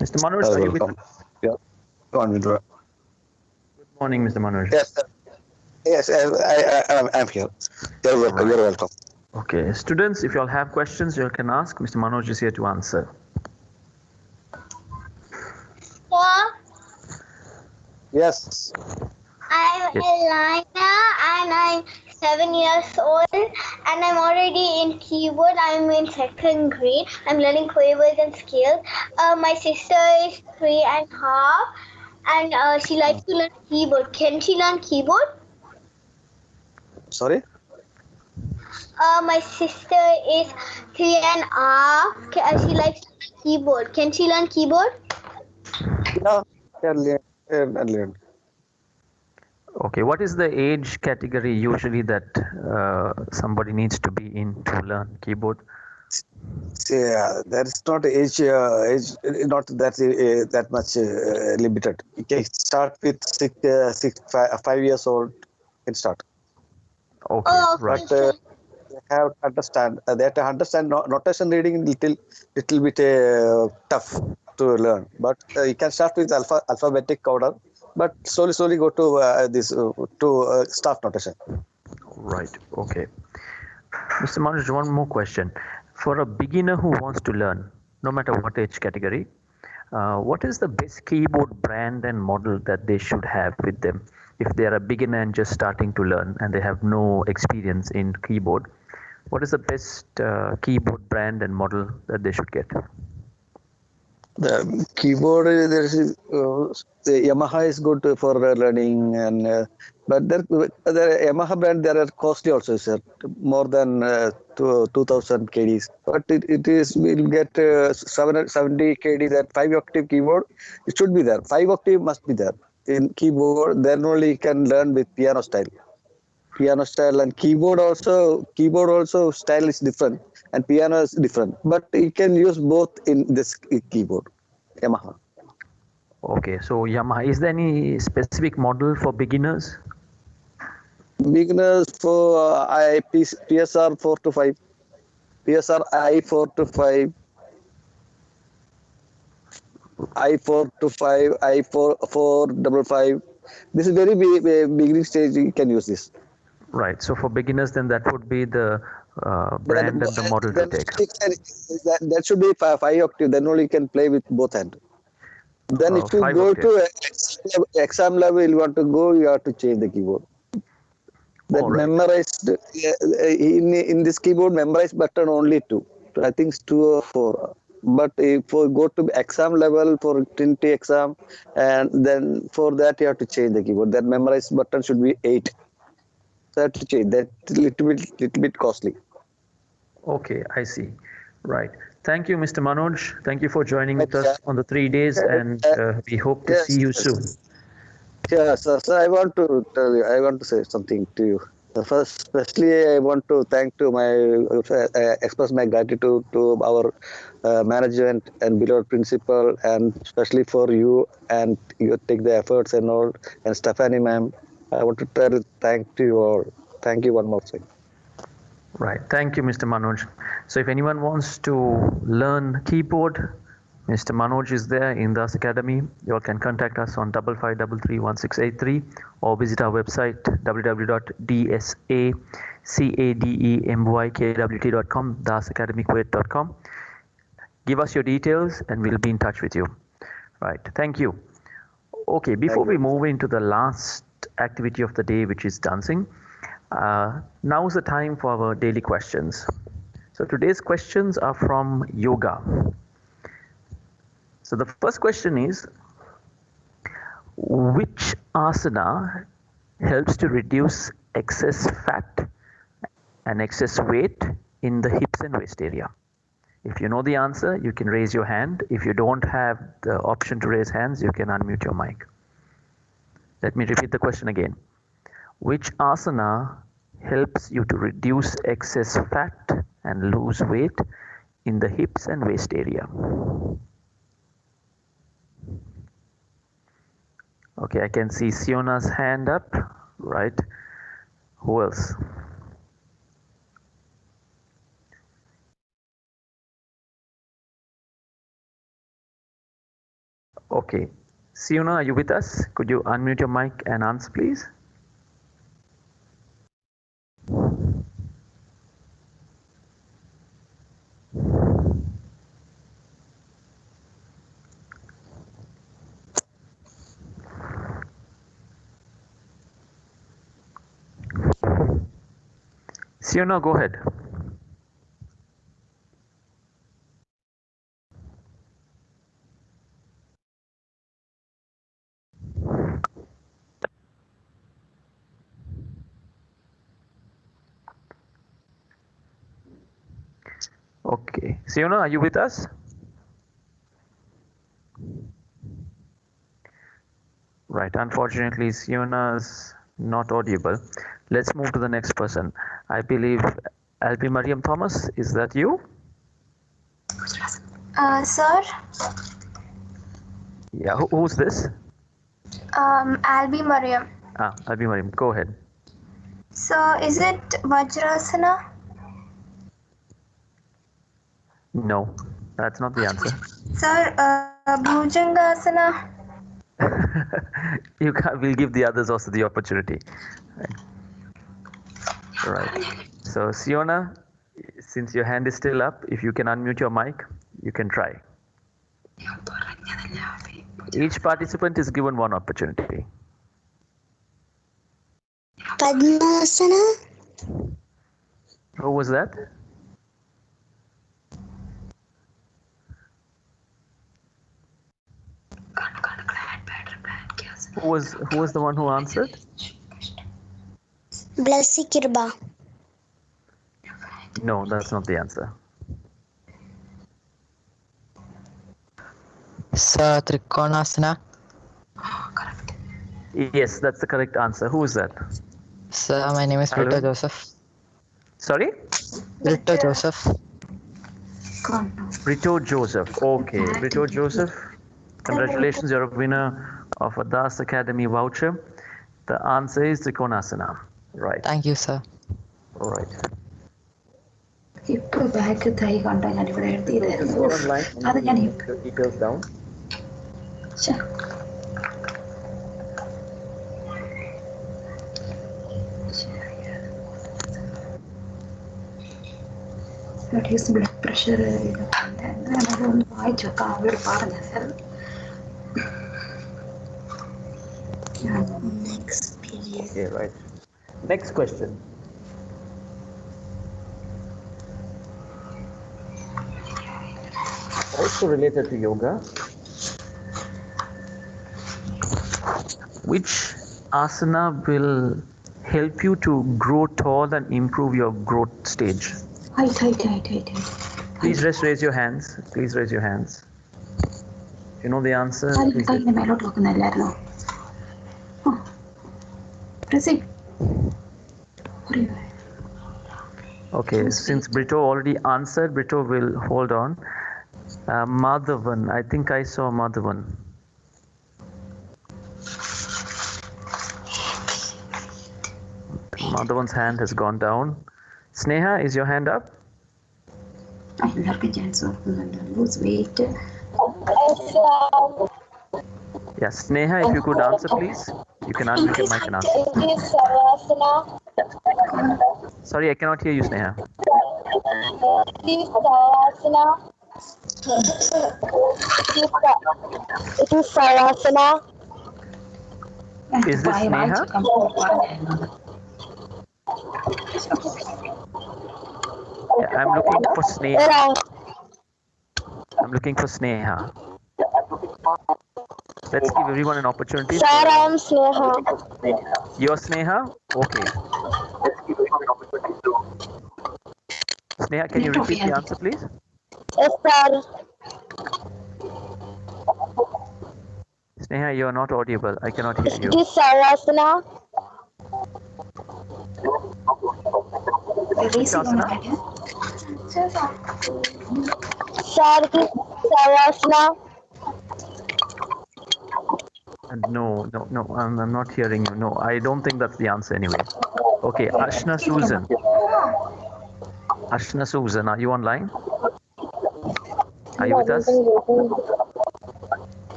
A: Mr. Manoj, are you with
Q: welcome. Yeah. Go on, Vidura.
A: Good morning, Mr. Manoj.
Q: Yes, sir. Yes, I'm here. You're welcome. You're welcome.
A: Okay, students, if you all have questions, you can ask. Mr. Manoj is here to answer.
Q: Yes.
M: I'm Elena and I'm 7 years old and I'm already in keyboard. I'm in second grade. I'm learning quavers and scales. My sister is 3.5 and she likes to learn keyboard. Can she learn keyboard?
Q: Sorry?
M: My sister is 3.5. She likes to learn keyboard. Can she learn keyboard?
Q: Yeah, learn.
A: Okay, what is the age category usually that somebody needs to be in to learn keyboard?
Q: Yeah, that is not age not that much limited. You can start with 5 years old. Can start.
A: Okay, right.
Q: But they have to understand. They have to understand notation reading little bit tough to learn. But you can start with alphabetic order. But slowly go to this to staff notation.
A: Right. Okay. Mr. Manoj, one more question. For a beginner who wants to learn, no matter what age category, what is the best keyboard brand and model that they should have with them if they are a beginner and just starting to learn and they have no experience in keyboard? What is the best keyboard brand and model that they should get?
Q: The keyboard, there is the Yamaha is good for learning, and but the Yamaha brand there are costly also, sir, more than 2000 KDs. But it is will get 770 KD. That 5-octave keyboard, it should be there. 5-octave must be there in keyboard. Then only you can learn with piano style and keyboard also style is different and piano is different, but you can use both in this keyboard Yamaha.
A: Okay, so Yamaha, is there any specific model for beginners?
Q: Beginners for PSR 4 to 5, PSR I4 to 5, I4 to 5, I4 455. This is very beginning stage. You can use this.
A: Right. So for beginners, then that would be the brand and the model to take.
Q: That should be 5-octave. Then only you can play with both hands. Then if you go to exam level, you want to go, you have to change the keyboard. That memorized in this keyboard, memorized button only 2. I think it's 2 or 4. But if you go to exam level for 20 exam, and then for that you have to change the keyboard. That memorized button should be 8. So I have to change that. Little bit costly.
A: Okay, I see. Right. Thank you, Mr. Manoj. Thank you for joining with us on the 3 days, and we hope to see you soon.
Q: Yeah, sir, I want to tell you, I want to say something to you. Firstly, I want to express my gratitude to our management and beloved principal, and especially for you, and you take the efforts and all, and Stephanie ma'am. I want to tell thank to you all. Thank you one more time.
A: Right. Thank you, Mr. Manoj. So if anyone wants to learn keyboard, Mr. Manoj is there in Das Academy. You all can contact us on 55331683 or visit our website www.dasacademykwt.com, dasacademykwt.com. Give us your details and we'll be in touch with you. Right. Thank you. Okay, before we move into the last activity of the day, which is dancing, now is the time for our daily questions. So today's questions are from yoga. So the first question is, which asana helps to reduce excess fat and excess weight in the hips and waist area? If you know the answer, you can raise your hand. If you don't have the option to raise hands, you can unmute your mic. Let me repeat the question again. Which asana helps you to reduce excess fat and lose weight in the hips and waist area? Okay, I can see Siona's hand up, right? Who else? Okay, Siona, are you with us? Could you unmute your mic and answer, please? Siona, go ahead. Okay, Siona, are you with us? Right, unfortunately, Siona's not audible. Let's move to the next person. I believe Albi Mariam Thomas, is that you?
K: Sir,
A: Yeah, who's this?
K: Albi Mariam.
A: Albi Mariam, go ahead.
K: So, is it Vajrasana?
A: No, that's not the answer.
K: Sir, Bhujangasana?
A: We'll give the others also the opportunity. Right. So, Siona, since your hand is still up, if you can unmute your mic, you can try. Each participant is given one opportunity.
R: Padmasana?
A: Who was that? Who was the one who answered?
R: Blasikirba.
A: No, that's not the answer.
S: Sir, Trikonasana.
A: Yes, that's the correct answer. Who is that?
S: Sir, my name is Rito Joseph.
A: Sorry?
S: Rito Joseph.
A: Rito Joseph. Okay, Rito Joseph. Congratulations, you're a winner of a Das Academy voucher. The answer is Trikonasana. Right.
S: Thank you, sir.
A: All right.
T: ഇപ്പോൾ back തൈ കണ്ടോ ഞാൻ ഇവിടെ എഴുതിയതായിരുന്നു അത് ഞാൻ
A: details down.
T: Blood pressure അതൊന്ന് വായിച്ചു വെക്കാം അവരോട് പറഞ്ഞു sir
A: Okay, right. Next question. Also related to yoga. Which asana will help you to grow tall and improve your growth stage? Please just raise your hands. Please raise your hands. If you know the answer, please.
T: മേലോട്ട് നോക്കുന്നല്ലായിരുന്നോ
A: Okay, since Brito already answered, Brito will hold on. Madhavan, I think I saw Madhavan. Madhavan's hand has gone down. Sneha, is your hand up?
T: lose weight.
A: Yes, Sneha, if you could answer, please. You can unmute your mic and answer. Sorry, I cannot hear you, Sneha.
R: It is Sarasana.
A: Is this Sneha? Yeah, I'm looking for Sneha. I'm looking for Sneha. Let's give everyone an opportunity.
R: Sir, I am Sneha.
A: You're Sneha? Okay. Sneha, can you repeat the answer, please?
R: Yes, sir.
A: Sneha, you're not audible. I cannot hear you.
R: It is Sarasana.
A: Which asana?
R: Sir, it is Sarasana.
A: No, I'm not hearing you. No, I don't think that's the answer anyway. Okay, Ashna Susan. Ashna Susan, are you online? Are you with us?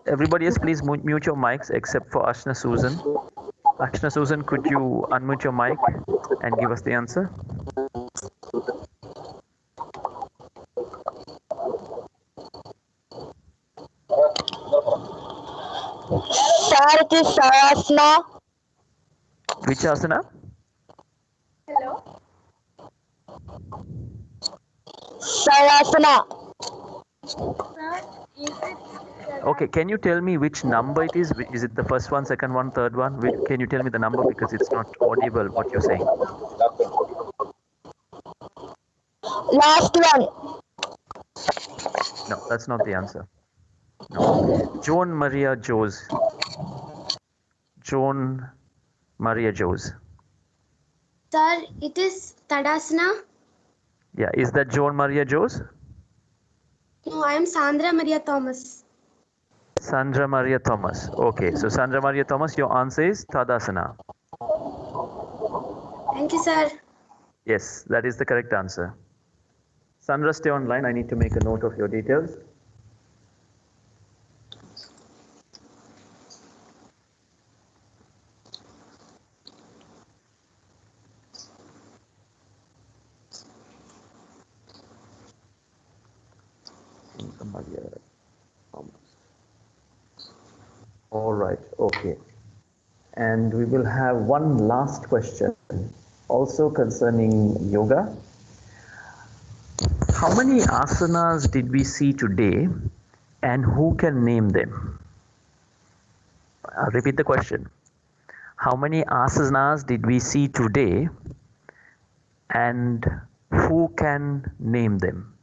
A: Everybody else, please mute your mics except for Ashna Susan. Ashna Susan, could you unmute your mic and give us the answer?
R: Sir, it is Sarasana.
A: Which asana?
K: Hello?
R: Sarasana.
A: Okay, can you tell me which number it is? Is it the first one, second one, third one? Can you tell me the number because it's not audible what you're saying?
R: Last one.
A: No, that's not the answer. No. Joan Maria Jose.
U: Sir, it is Tadasana.
A: Yeah, is that Joan Maria Jose?
U: No, I am Sandra Maria Thomas.
A: Sandra Maria Thomas. Okay, so Sandra Maria Thomas, your answer is Tadasana.
U: Thank you, sir.
A: Yes, that is the correct answer. Sandra, stay online. I need to make a note of your details. All right, okay. And we will have one last question, also concerning yoga. How many asanas did we see today, and who can name them? I'll repeat the question. How many asanas did we see today, and who can name them?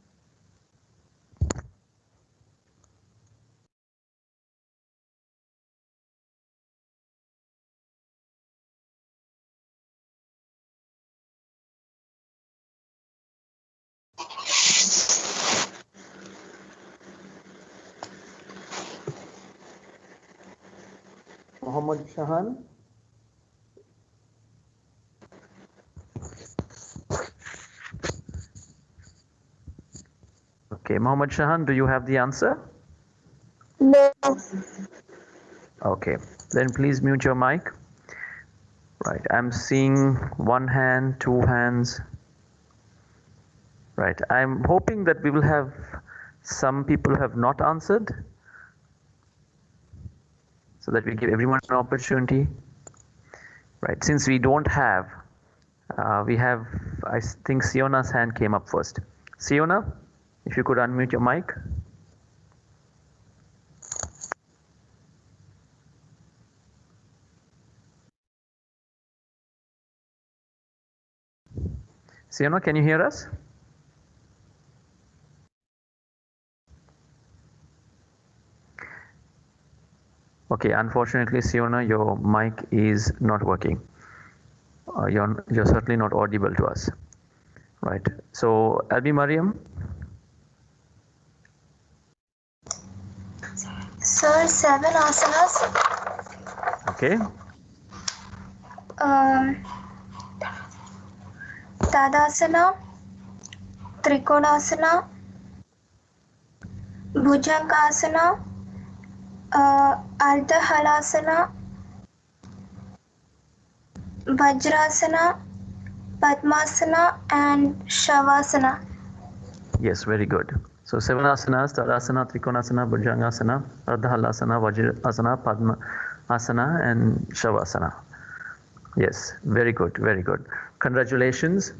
A: Mohammed Shahan? Okay, Mohammed Shahan, do you have the answer?
R: No.
A: Okay, then please mute your mic. Right, I'm seeing one hand, two hands. Right, I'm hoping that we will have some people who have not answered, so that we give everyone an opportunity. Right, since we don't have, we have, I think Siona's hand came up first. Siona, if you could unmute your mic. Siona, can you hear us? Okay, unfortunately, Siona, your mic is not working. You're certainly not audible to us. Right, so Albi Mariam?
K: Sir, 7 asanas.
A: Okay.
K: Tadasana, Trikonasana, Bhujangasana, Ardha Halasana, Vajrasana, Padmasana, and Shavasana.
A: Yes, very good. So 7 asanas, Tadasana, Trikonasana, Bhujangasana, Ardha Halasana, Vajrasana, Padmasana, and Shavasana. Yes, very good, very good. Congratulations,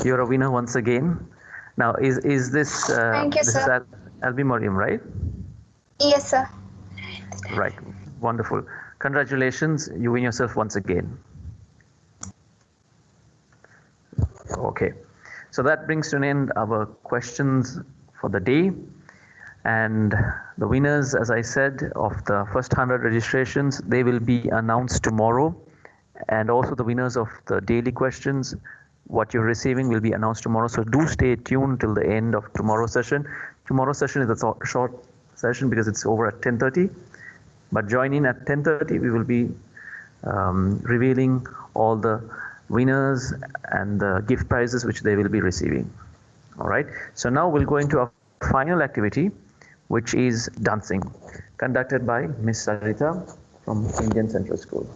A: you're a winner once again. Now, is this?
K: Thank you,
A: this
K: sir.
A: is Albi Mariam, right?
K: Yes, sir.
A: Right, wonderful. Congratulations, you win yourself once again. Okay, so that brings to an end our questions for the day. And the winners, as I said, of the first 100 registrations, they will be announced tomorrow. And also the winners of the daily questions, what you're receiving will be announced tomorrow. So do stay tuned till the end of tomorrow's session. Tomorrow's session is a short session because it's over at 10:30. But join in at 10:30. We will be revealing all the winners and the gift prizes which they will be receiving. All right. So now we'll go into our final activity, which is dancing, conducted by Miss Sarita from Indian Central School.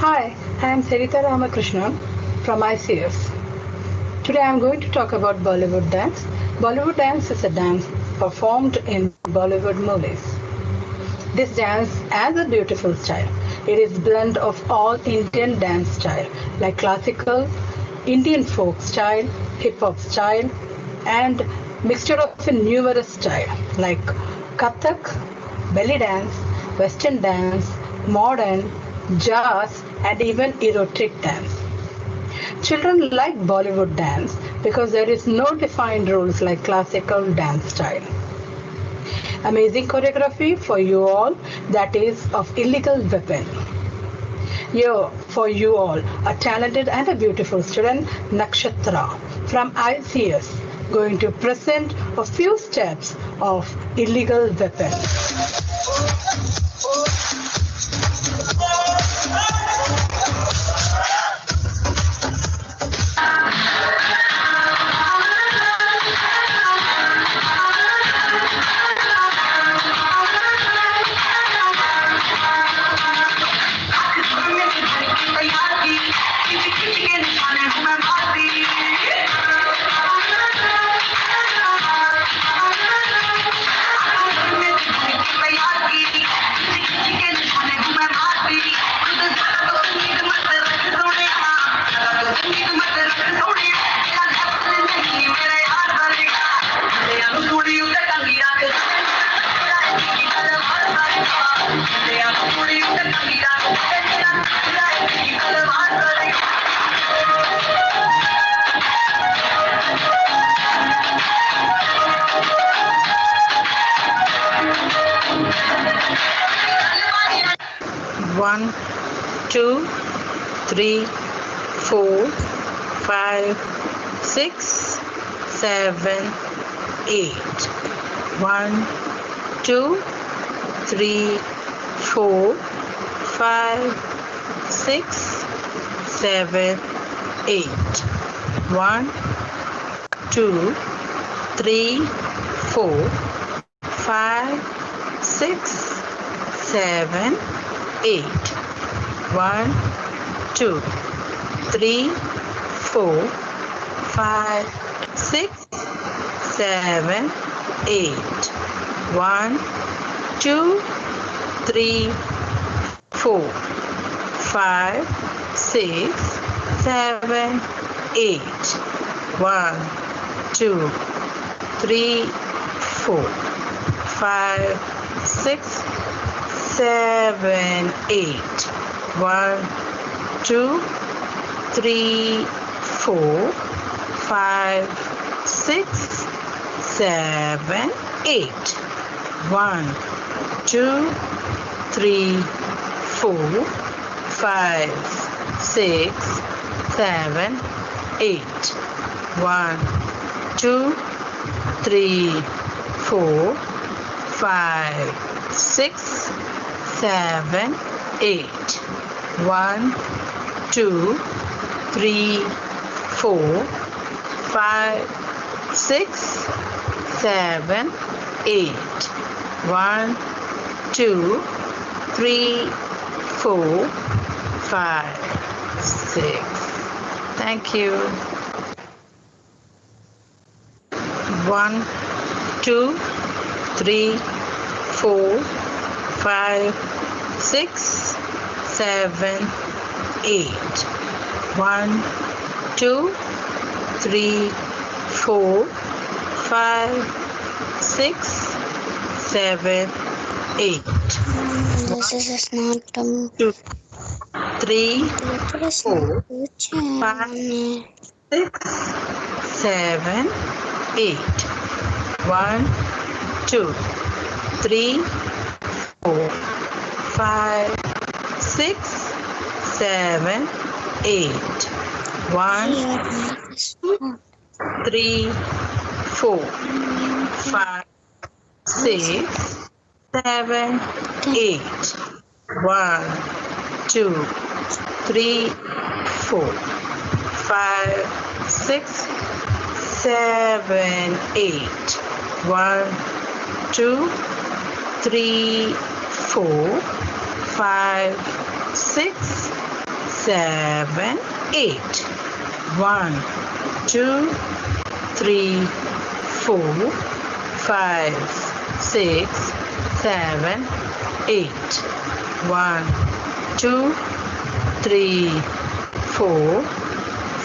V: Hi, I am Sarita Ramakrishnan from ICS. Today I am going to talk about Bollywood dance. Bollywood dance is a dance performed in Bollywood movies. This dance has a beautiful style. It is blend of all Indian dance style like classical, Indian folk style, hip hop style, and mixture of a numerous style like Kathak, belly dance, western dance, modern, jazz, and even erotic dance. Children like Bollywood dance because there is no defined rules like classical dance style. Amazing choreography for you all, that is of Illegal Weapon. Here for you all, a talented and a beautiful student, Nakshatra from ICS, going to present a few steps of Illegal Weapon. One, two, three, 4, 5, 6, 7, 8. 1, 2, 3, 4, 5, 6, 7, 8. 1, 2, 3, 4, 5, 6, 7, 8. 1, 2, 3, 4, 5, 6, 7, 8. 1, 2, 3, 4, 5, 6, 7, 8. 1, 2, 3, 4, 5, 6, 7, 8. 1, 2, 3, 4, 5, 6, 7, 8. 1, 2, 3, 4, 5, 6, 7, 8. 1, 2, 3, 4, 5, 6, 7, 8. 1, 2, 3, 4, 5, 6, 7, 8. 1, 2, 3, 4, 5, 6. Thank you. 1, 2, 3, 4, 5, 6, 7, 8. 1, 2, 3, 4, 5, 6, 7, 8.
M: This is not
V: 2, 3, 4, 5, 6, 7, 8. 1, 2, 3, 4, 5, 6, 7, 8. 1, 3, 4, 5, 6, 7, 8. 1, 2, 3, 4, 5, 6, 7, 8. 1, 2, 3, 4, 5, 6, 7, 8. 1, 2, 3, 4, 5, 6, 7, 8. 1, 2, 3, 4,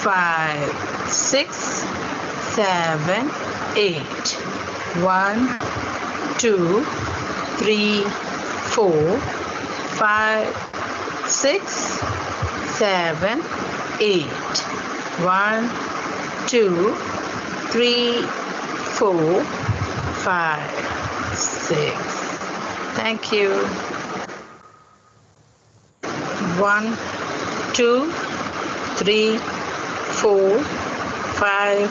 V: 5, 6, 7, 8. 1, 2, 3, 4, 5, 6, 7, 8. 1, 2, 3, 4, 5, 6. Thank you. 1, 2, 3, 4, 5,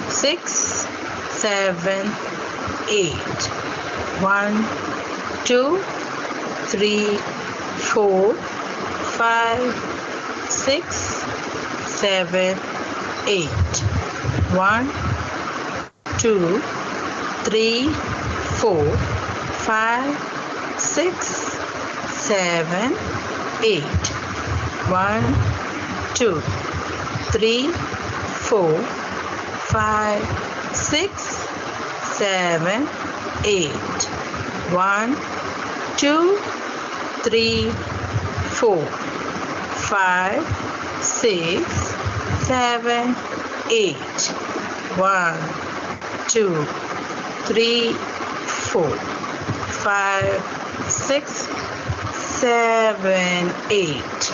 V: 6, 7, 8. 1, 2, 3, 4, 5, 6, 7, 8. 1, 2, 3, 4, 5, 6, 7, 8. 1, 2, 3, 4, 5, 6, 7, 8. 1, 2, 3, 4, 5, 6, 7, 8. 1, 2, 3, 4, 5, 6, 7, 8.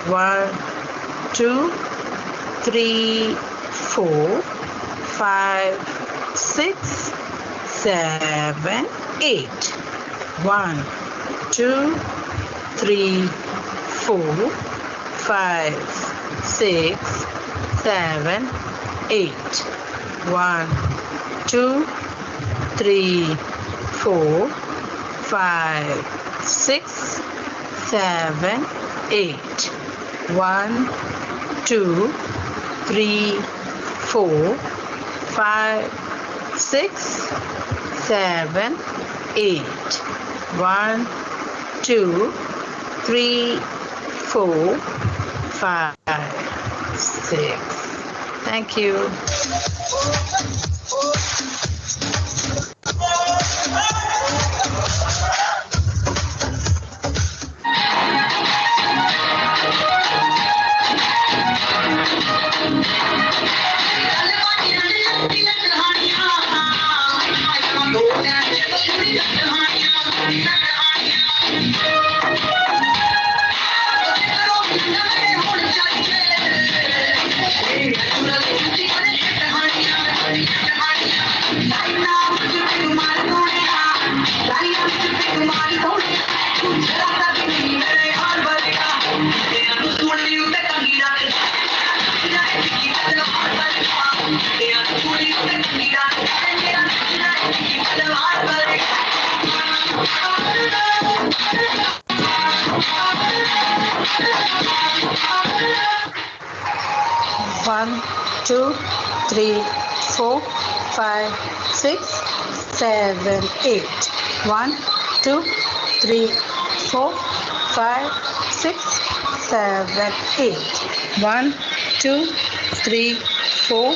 V: 1, 2, 3, 4, 5, 6, 7, 8. 1, 2, 3, 4, 5, 6, 7, 8. 1, 2, 3, 4, 5, 6, 7, 8. 1, 2, 3, 4, 5, 6, 7, 8. 1, 2, 3, 4, 5, 6. Thank you. One, two, three, four, five, six, 7, 8. 1, 2, 3, 4, 5, 6, 7, 8. 1, 2, 3, 4,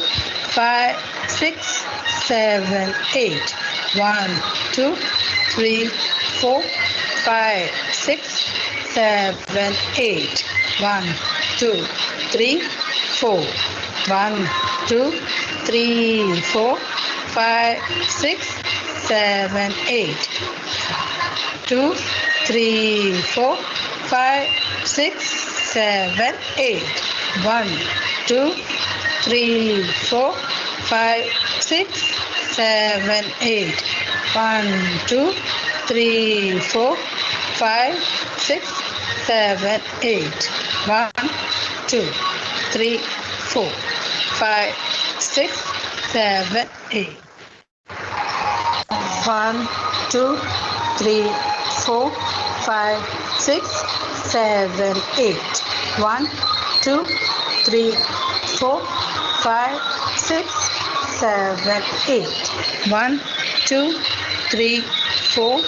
V: 5, 6, 7, 8. 1, 2, 3, 4, 5, 6, 7, 8. 1, 2, 3, 4. 1, 2, 3, 4, 5, 6, 7, 8. 2, 3, 4, 5, 6, 7, 8. 1, 2, 3, 4, 5, 6, 7, 8. 1, 2, 3, 4, 5, 6, 7, 8. 1, 2, 3, 4, 5, 6, 7, 8. 1, 2, 3, 4, 5, 6, 7, 8. 1, 2, 3, 4, 5, 6, 7, 8. 1, 2, 3, 4,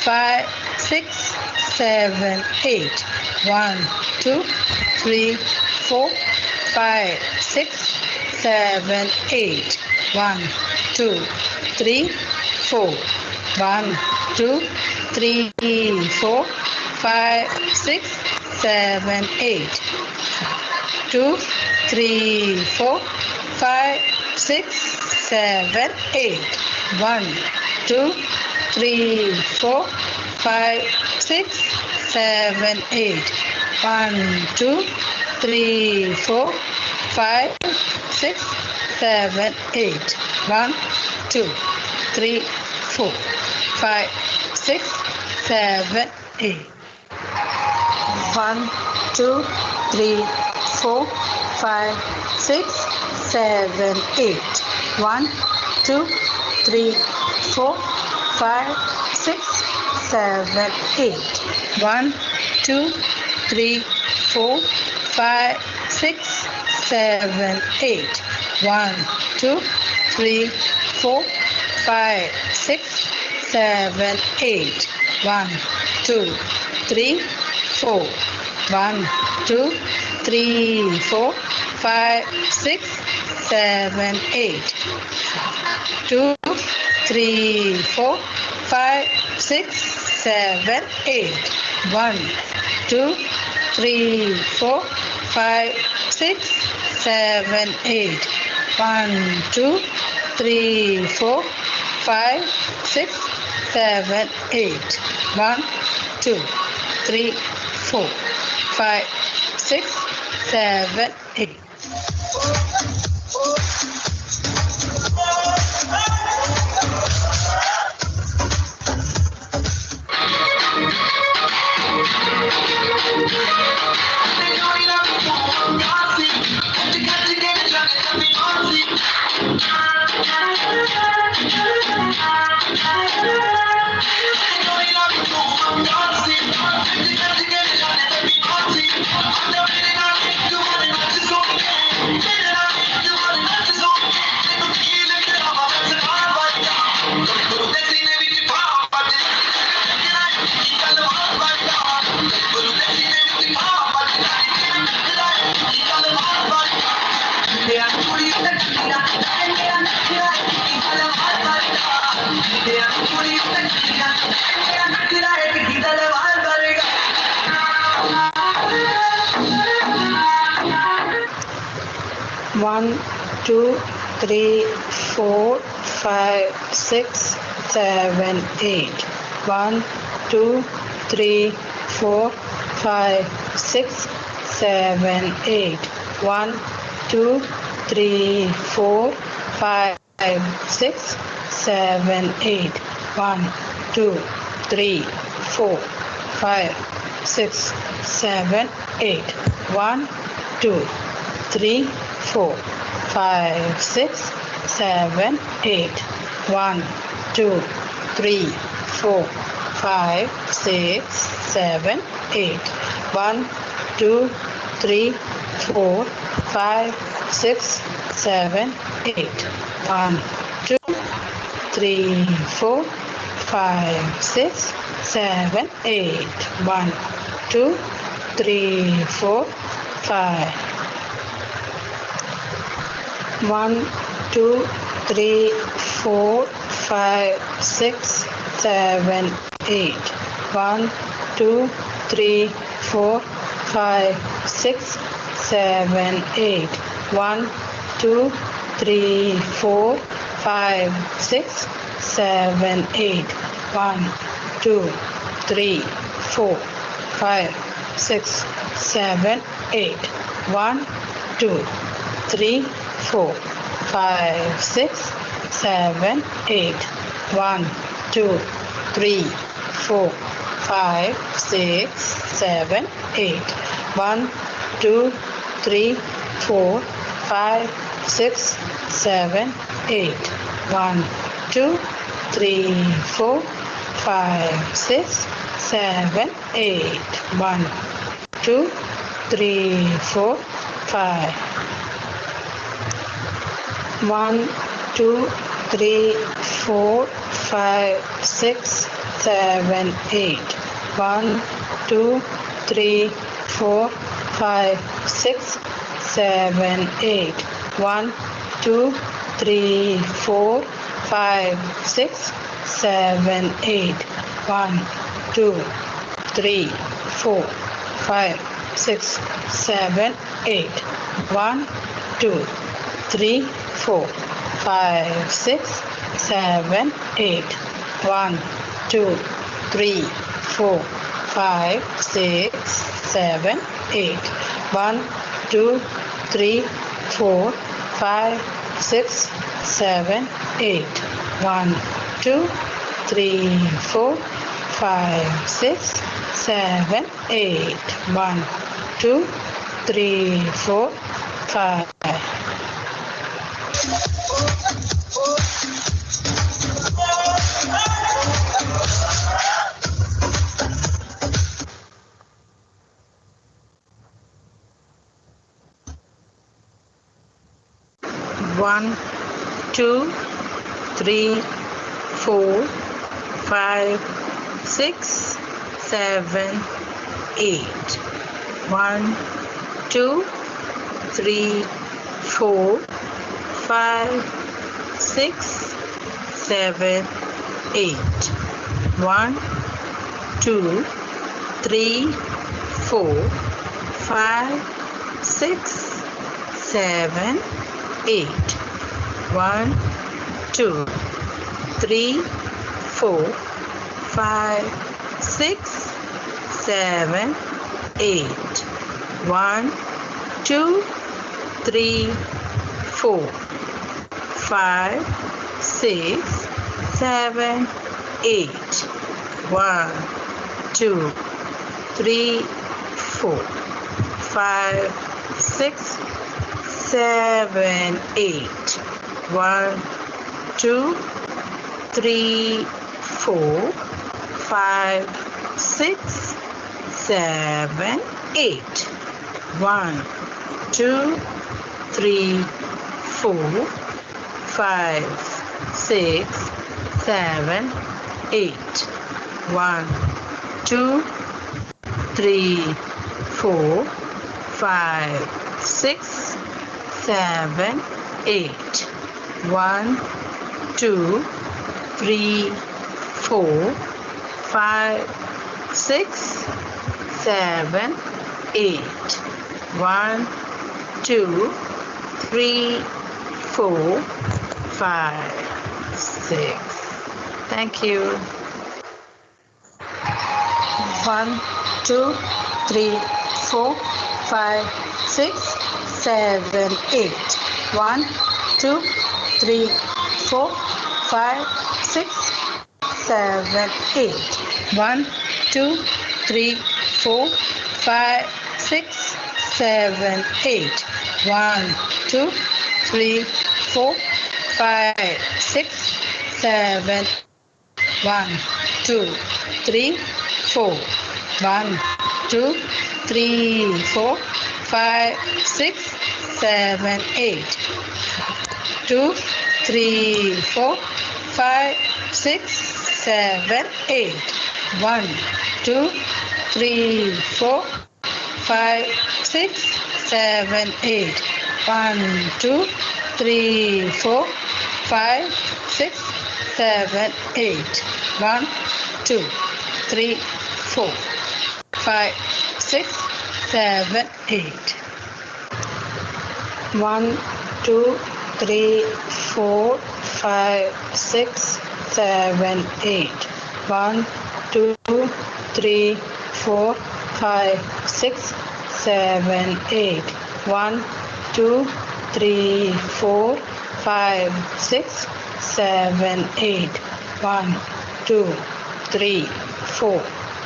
V: 5, 6, 7, 8. 1, 2, 3, 4, 5, 6, 7, 8. 1, 2, 3, 4. 1, 2, 3, 4, 5, 6, 7, 8. 2, 3, 4, 5, 6, 7, 8. 1, 2, 3, 4, 5, 6, 7, 8. 1, 2, 3, 4, 5, 6, 7, 8. 1, 2, 3, 4, 5, 6, 7, 8. 1, 2, 3, 4, 5, 6, 7, 8. 1, 2, 3, 4, 5, 6, 7, 8. 1, 2, 3, 4, 5, 6, 7, 8. 1, 2, 3, 4, 5, 6, 7, 8. 1, 2, 3, 4. 1, 2, 3, 4, 5, 6, 7, 8. 2, 3, 4, 5, 6, 7, 8. 1, 2, 3, 4, 5, 6, 7, 8. 1, 2, 3, 4, 5, 6, 7, 8. 1, 2, 3, 4, 5, 6, 7, 8. One, two, three, 4, 5, 6, 7, 8. 1, 2, 3, 4, 5, 6, 7, 8. 1, 2, 3, 4, 5, 6, 7, 8. 1, 2, 3, 4, 5, 6, 7, 8. 1, 2, 3, 4, 5, 6, 7, 8. 1, 2, 3, 4, 5, 6, 7, 8. 1, 2, 3, 4, 5, 6, 7, 8. 1, 2, 3, 4, 5, 6, 7, 8. 1, 2, 3, 4, 5. 1, 2, 3, 4, 5, 6, 7, 8. 1, 2, 3, 4, 5, 6, 7, 8. 1, 2, 3, 4, 5, 6, 7, 8. 1, 2, 3, 4, 5, 6, 7, 8. 1, 2, 3, 4, 5, 6, 7, 8. 1, 2, 3, 4, 5, 6, 7, 8. 1, 2, 3, 4, 5, 6, 7, 8. 1, 2, 3, 4, 5, 6, 7, 8. 1, 2, 3, 4, 5. 1, 2, 3, 4, 5, 6, 7, 8. 1, 2, 3, 4, 5, 6, 7, 8. 1, 2, 3, 4, 5, 6, 7, 8. 1, 2, 3, 4, 5, 6, 7, 8. 1, 2, 3, 4, 5, 6, 7, 8. 1, 2, 3, 4, 5, 6, 7, 8. 1, 2, 3, 4, 5, 6, 7, 8. 1, 2, 3, 4, 5, 6, 7, 8. 1, 2, 3, 4, 5. One, 2, 3, 4, 5, 6, 7, 8. 1, 2, 3, 4, 5, 6, 7, 8. 1, 2, 3, 4, 5, 6, 7, 8. 1, 2, 3, 4, 5, 6, 7, 8. 1, 2, 3, 4, 5, 6, 7, 8. 1, 2, 3, 4, 5, 6, 7, 8. 1, 2, 3, 4, 5, 6, 7, 8. 1, 2, 3, 4, 5, 6, 7, 8. 1, 2, 3, 4, 5, 6, 7, 8. 1, 2, 3, 4, 5, 6, 7, 8. 1, 2, 3, 4, 5, 6. Thank you. 1, 2, 3, 4, 5, 6, 7, 8. 1, 2, 3, 4, 5, 6, 7, 8. 1, 2, 3, 4, 5, 6, 7, 8. 1, 2, 3, 4, 5, 6, 7. 1, 2, 3, 4. 1, 2, 3, 4, 5, 6, 7, 8. 2, 3, 4, 5, 6, 7, 8. 1, 2, 3, 4, 5, 6, 7, 8. 1, 2, 3, 4, 5, 6, 7, 8. 1, 2, 3, 4, 5, 6, 7, 8. 1, 2, 3, 4, 5, 6, 7, 8. 1, 2, 3, 4, 5, 6, 7, 8. 1, 2, 3, 4, 5, 6, 7, 8. 1, 2, 3, 4,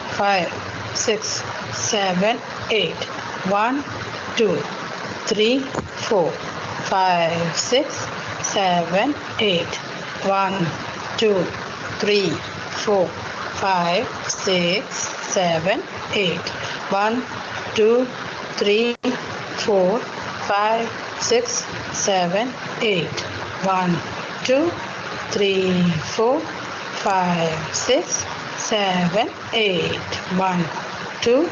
V: 5, 6, 7, 8. 1, 2, 3, 4, 5, 6, 7, 8. 1, 2, 3, 4, 5, 6, 7, 8. 1, 2, 3, 4, 5, 6, 7, 8. 1, 2, 3, 4, 5, 6, 7, 8. 1, 2,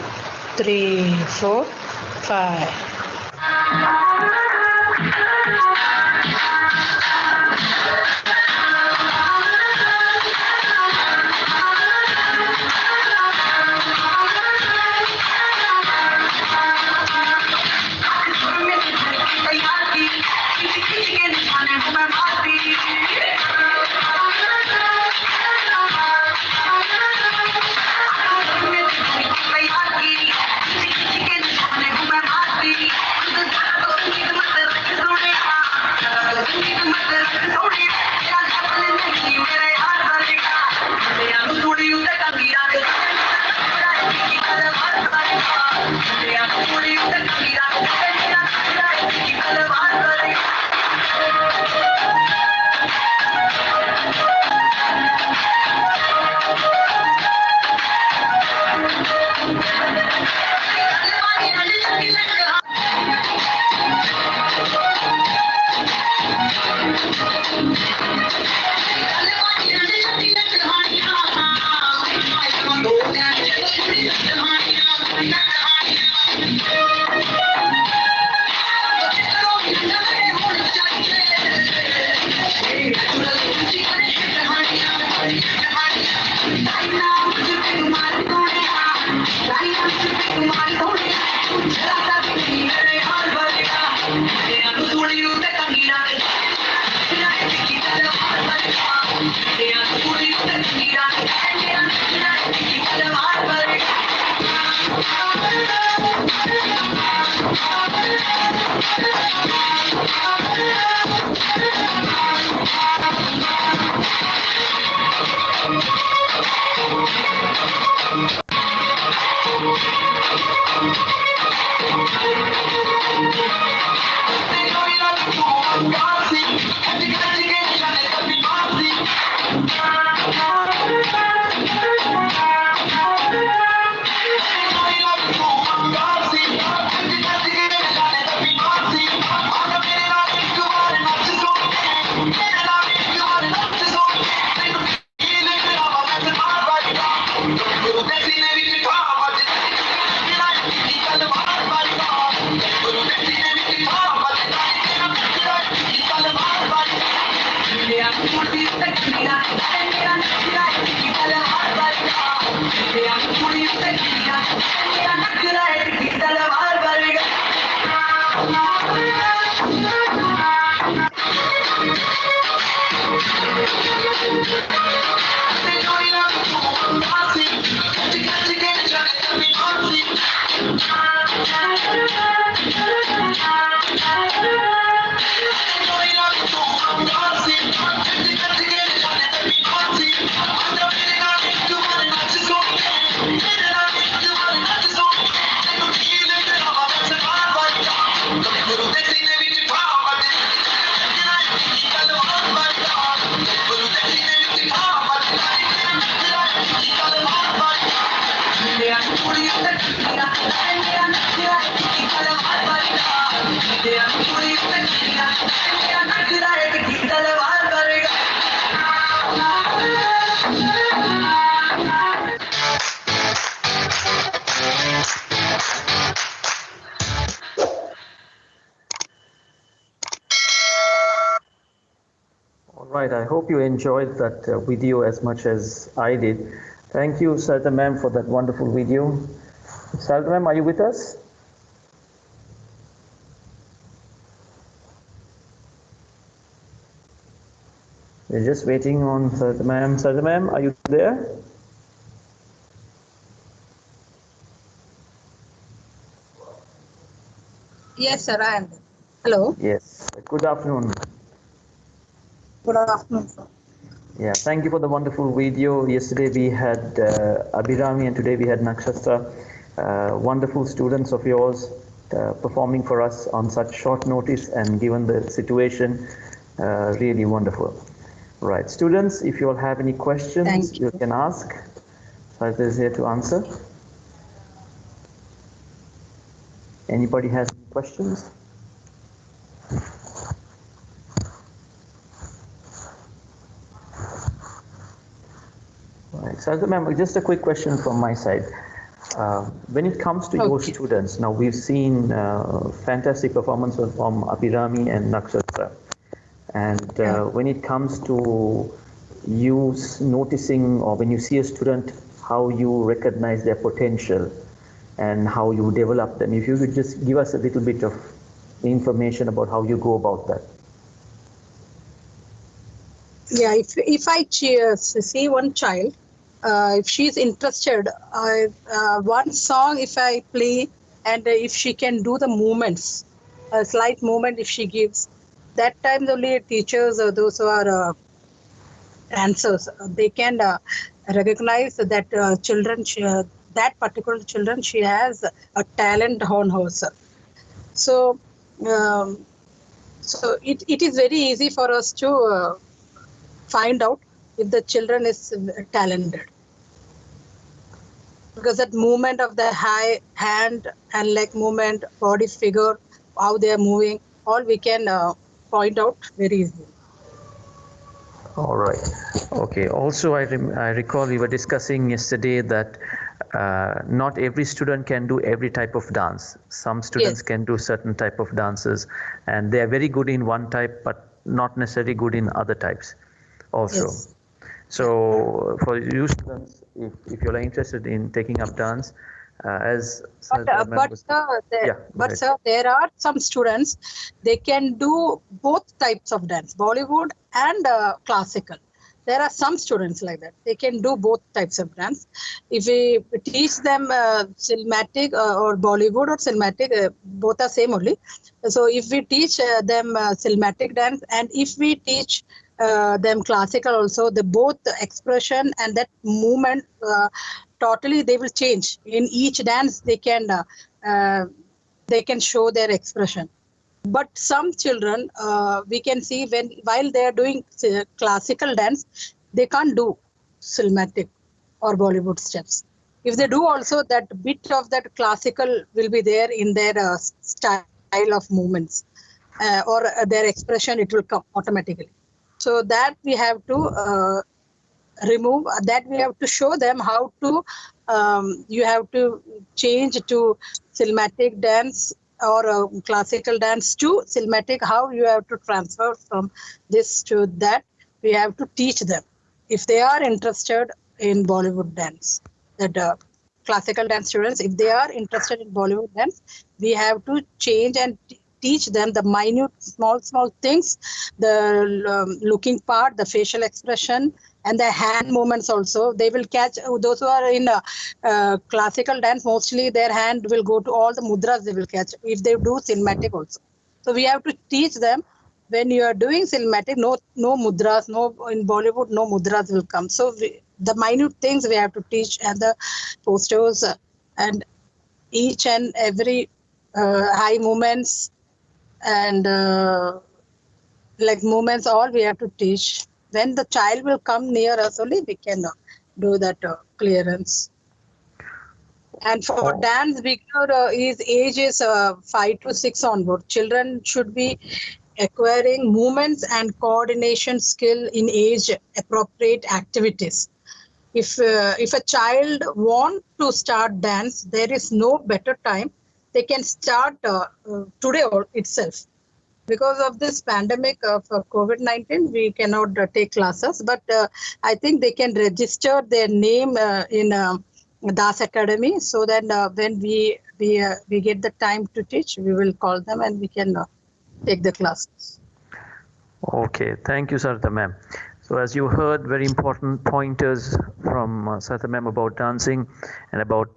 V: 3, 4, 5.
A: All right, I hope you enjoyed that video as much as I did. Thank you, Sarita ma'am, for that wonderful video. Sarita ma'am, are you with us? We're just waiting on Sarita ma'am. Sarita ma'am, are you there?
V: Yes, sir, I am. Hello.
A: Yes. Good afternoon.
V: Good afternoon, sir.
A: Yeah, thank you for the wonderful video. Yesterday we had Abhirami and today we had Nakshatra, wonderful students of yours performing for us on such short notice and given the situation, really wonderful. Right, students, if you all have any questions, you can ask. Sarita is here to answer. Anybody has any questions? Right. Sarita ma'am, just a quick question from my side. When it comes to your students, now we've seen fantastic performances from Abhirami and Nakshatra. And when it comes to you noticing, or when you see a student, how you recognize their potential and how you develop them, if you could just give us a little bit of information about how you go about that.
V: Yeah, if I see one child, if she's interested, one song if I play, and if she can do the movements, a slight movement if she gives, that time only teachers or those who are dancers, they can recognize that children, that particular children, she has a talent on herself. So, it is very easy for us to find out if the children is talented, because that movement of the hand and leg movement, body figure, how they are moving, all we can point out very easily.
A: All right. Okay. Also, I recall we were discussing yesterday that not every student can do every type of dance. Some students can do certain type of dances, and they are very good in one type, but not necessarily good in other types also.
V: Yes.
A: So for you students, if you're interested in taking up dance,
V: But sir, there are some students, they can do both types of dance, Bollywood and classical. There are some students like that. They can do both types of dance. If we teach them cinematic or Bollywood or cinematic, both are same only. So if we teach them cinematic dance, and if we teach them classical also, the both expression and that movement totally they will change. In each dance they can show their expression. But some children we can see while they are doing classical dance, they can't do cinematic or Bollywood steps. If they do also, that bit of that classical will be there in their style of movements or their expression, it will come automatically. So that we have to remove, that we have to show them how to, you have to change to cinematic dance or classical dance to cinematic, how you have to transfer from this to that. We have to teach them if they are interested in Bollywood dance. That classical dance students, if they are interested in Bollywood dance, we have to change and teach them the minute, small things, the looking part, the facial expression, and the hand movements also. They will catch, those who are in classical dance, mostly their hand will go to all the mudras they will catch, if they do cinematic also. So we have to teach them, when you are doing cinematic, no mudras, in Bollywood, no mudras will come. So the minute things we have to teach, and the postures and each and every high movements and like movements, all we have to teach. When the child will come near us only, we can do that clearance. And for dance, beginner his age is 5 to 6 onward. Children should be acquiring movements and coordination skill in age appropriate activities. If a child want to start dance, there is no better time. They can start today itself. Because of this pandemic of COVID-19, we cannot take classes, but I think they can register their name in Das Academy, so that when we get the time to teach, we will call them and we can take the classes.
A: Okay, thank you, Sarita ma'am. So as you heard, very important pointers from Sarita ma'am about dancing and about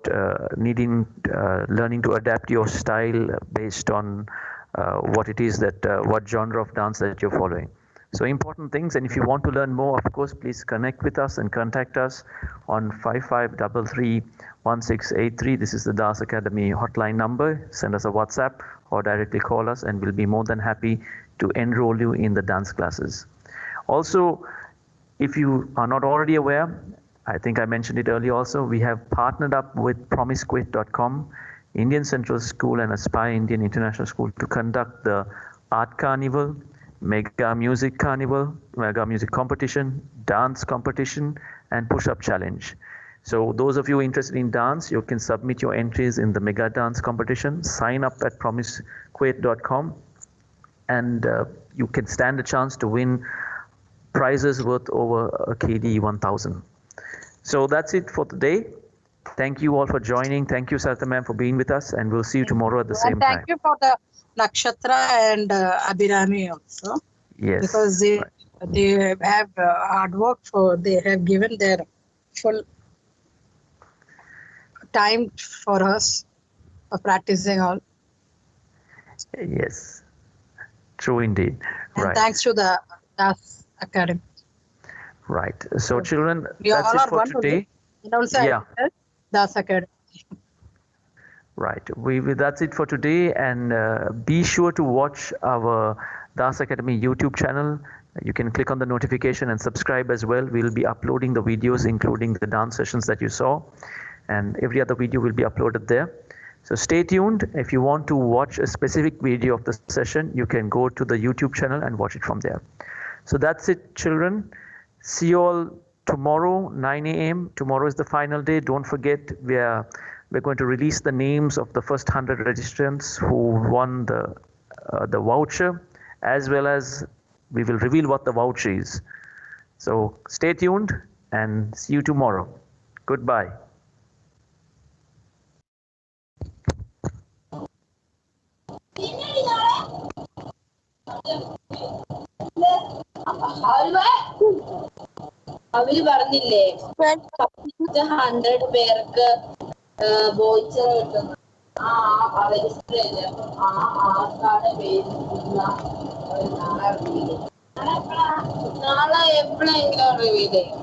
A: learning to adapt your style based on what it is that, what genre of dance that you're following. So important things, and if you want to learn more, of course, please connect with us and contact us on 55331683. This is the Das Academy hotline number. Send us a WhatsApp or directly call us, and we'll be more than happy to enroll you in the dance classes. Also, if you are not already aware, I think I mentioned it earlier also, we have partnered up with promisequit.com, Indian Central School and Aspire Indian International School to conduct the Art Carnival, Mega Music Carnival, Mega Music Competition, Dance Competition, and Push-Up Challenge. So those of you interested in dance, you can submit your entries in the Mega Dance Competition, sign up at promisequit.com, and you can stand a chance to win prizes worth over a KD 1000. So that's it for today. Thank you all for joining. Thank you, Sarita ma'am, for being with us, and we'll see you tomorrow at the same time.
V: Thank you for the Nakshatra and Abhirami also.
A: Yes.
V: Because they have hard work they have given their full time for us for practicing all.
A: Yes, true indeed.
V: And
A: right.
V: Thanks to the Das Academy.
A: Right. So children,
V: We
A: that's
V: all
A: it
V: are
A: for
V: one
A: today.
V: And also Das Academy.
A: Right. That's it for today, and be sure to watch our Das Academy YouTube channel. You can click on the notification and subscribe as well. We'll be uploading the videos, including the dance sessions that you saw, and every other video will be uploaded there. So stay tuned. If you want to watch a specific video of the session, you can go to the YouTube channel and watch it from there. So that's it, children. See you all tomorrow, 9 a.m. Tomorrow is the final day. Don't forget, we're going to release the names of the first 100 registrants who won the voucher, as well as we will reveal what the voucher is. So stay tuned and see you tomorrow. Goodbye.
B: അവര് പറഞ്ഞില്ലേ 100 പേർക്ക് voucher കിട്ടും. Register ചെയ്ത് ആൾക്കാരുടെ പേര് നാളെ എപ്പോഴെങ്കിലും reveal ചെയ്യും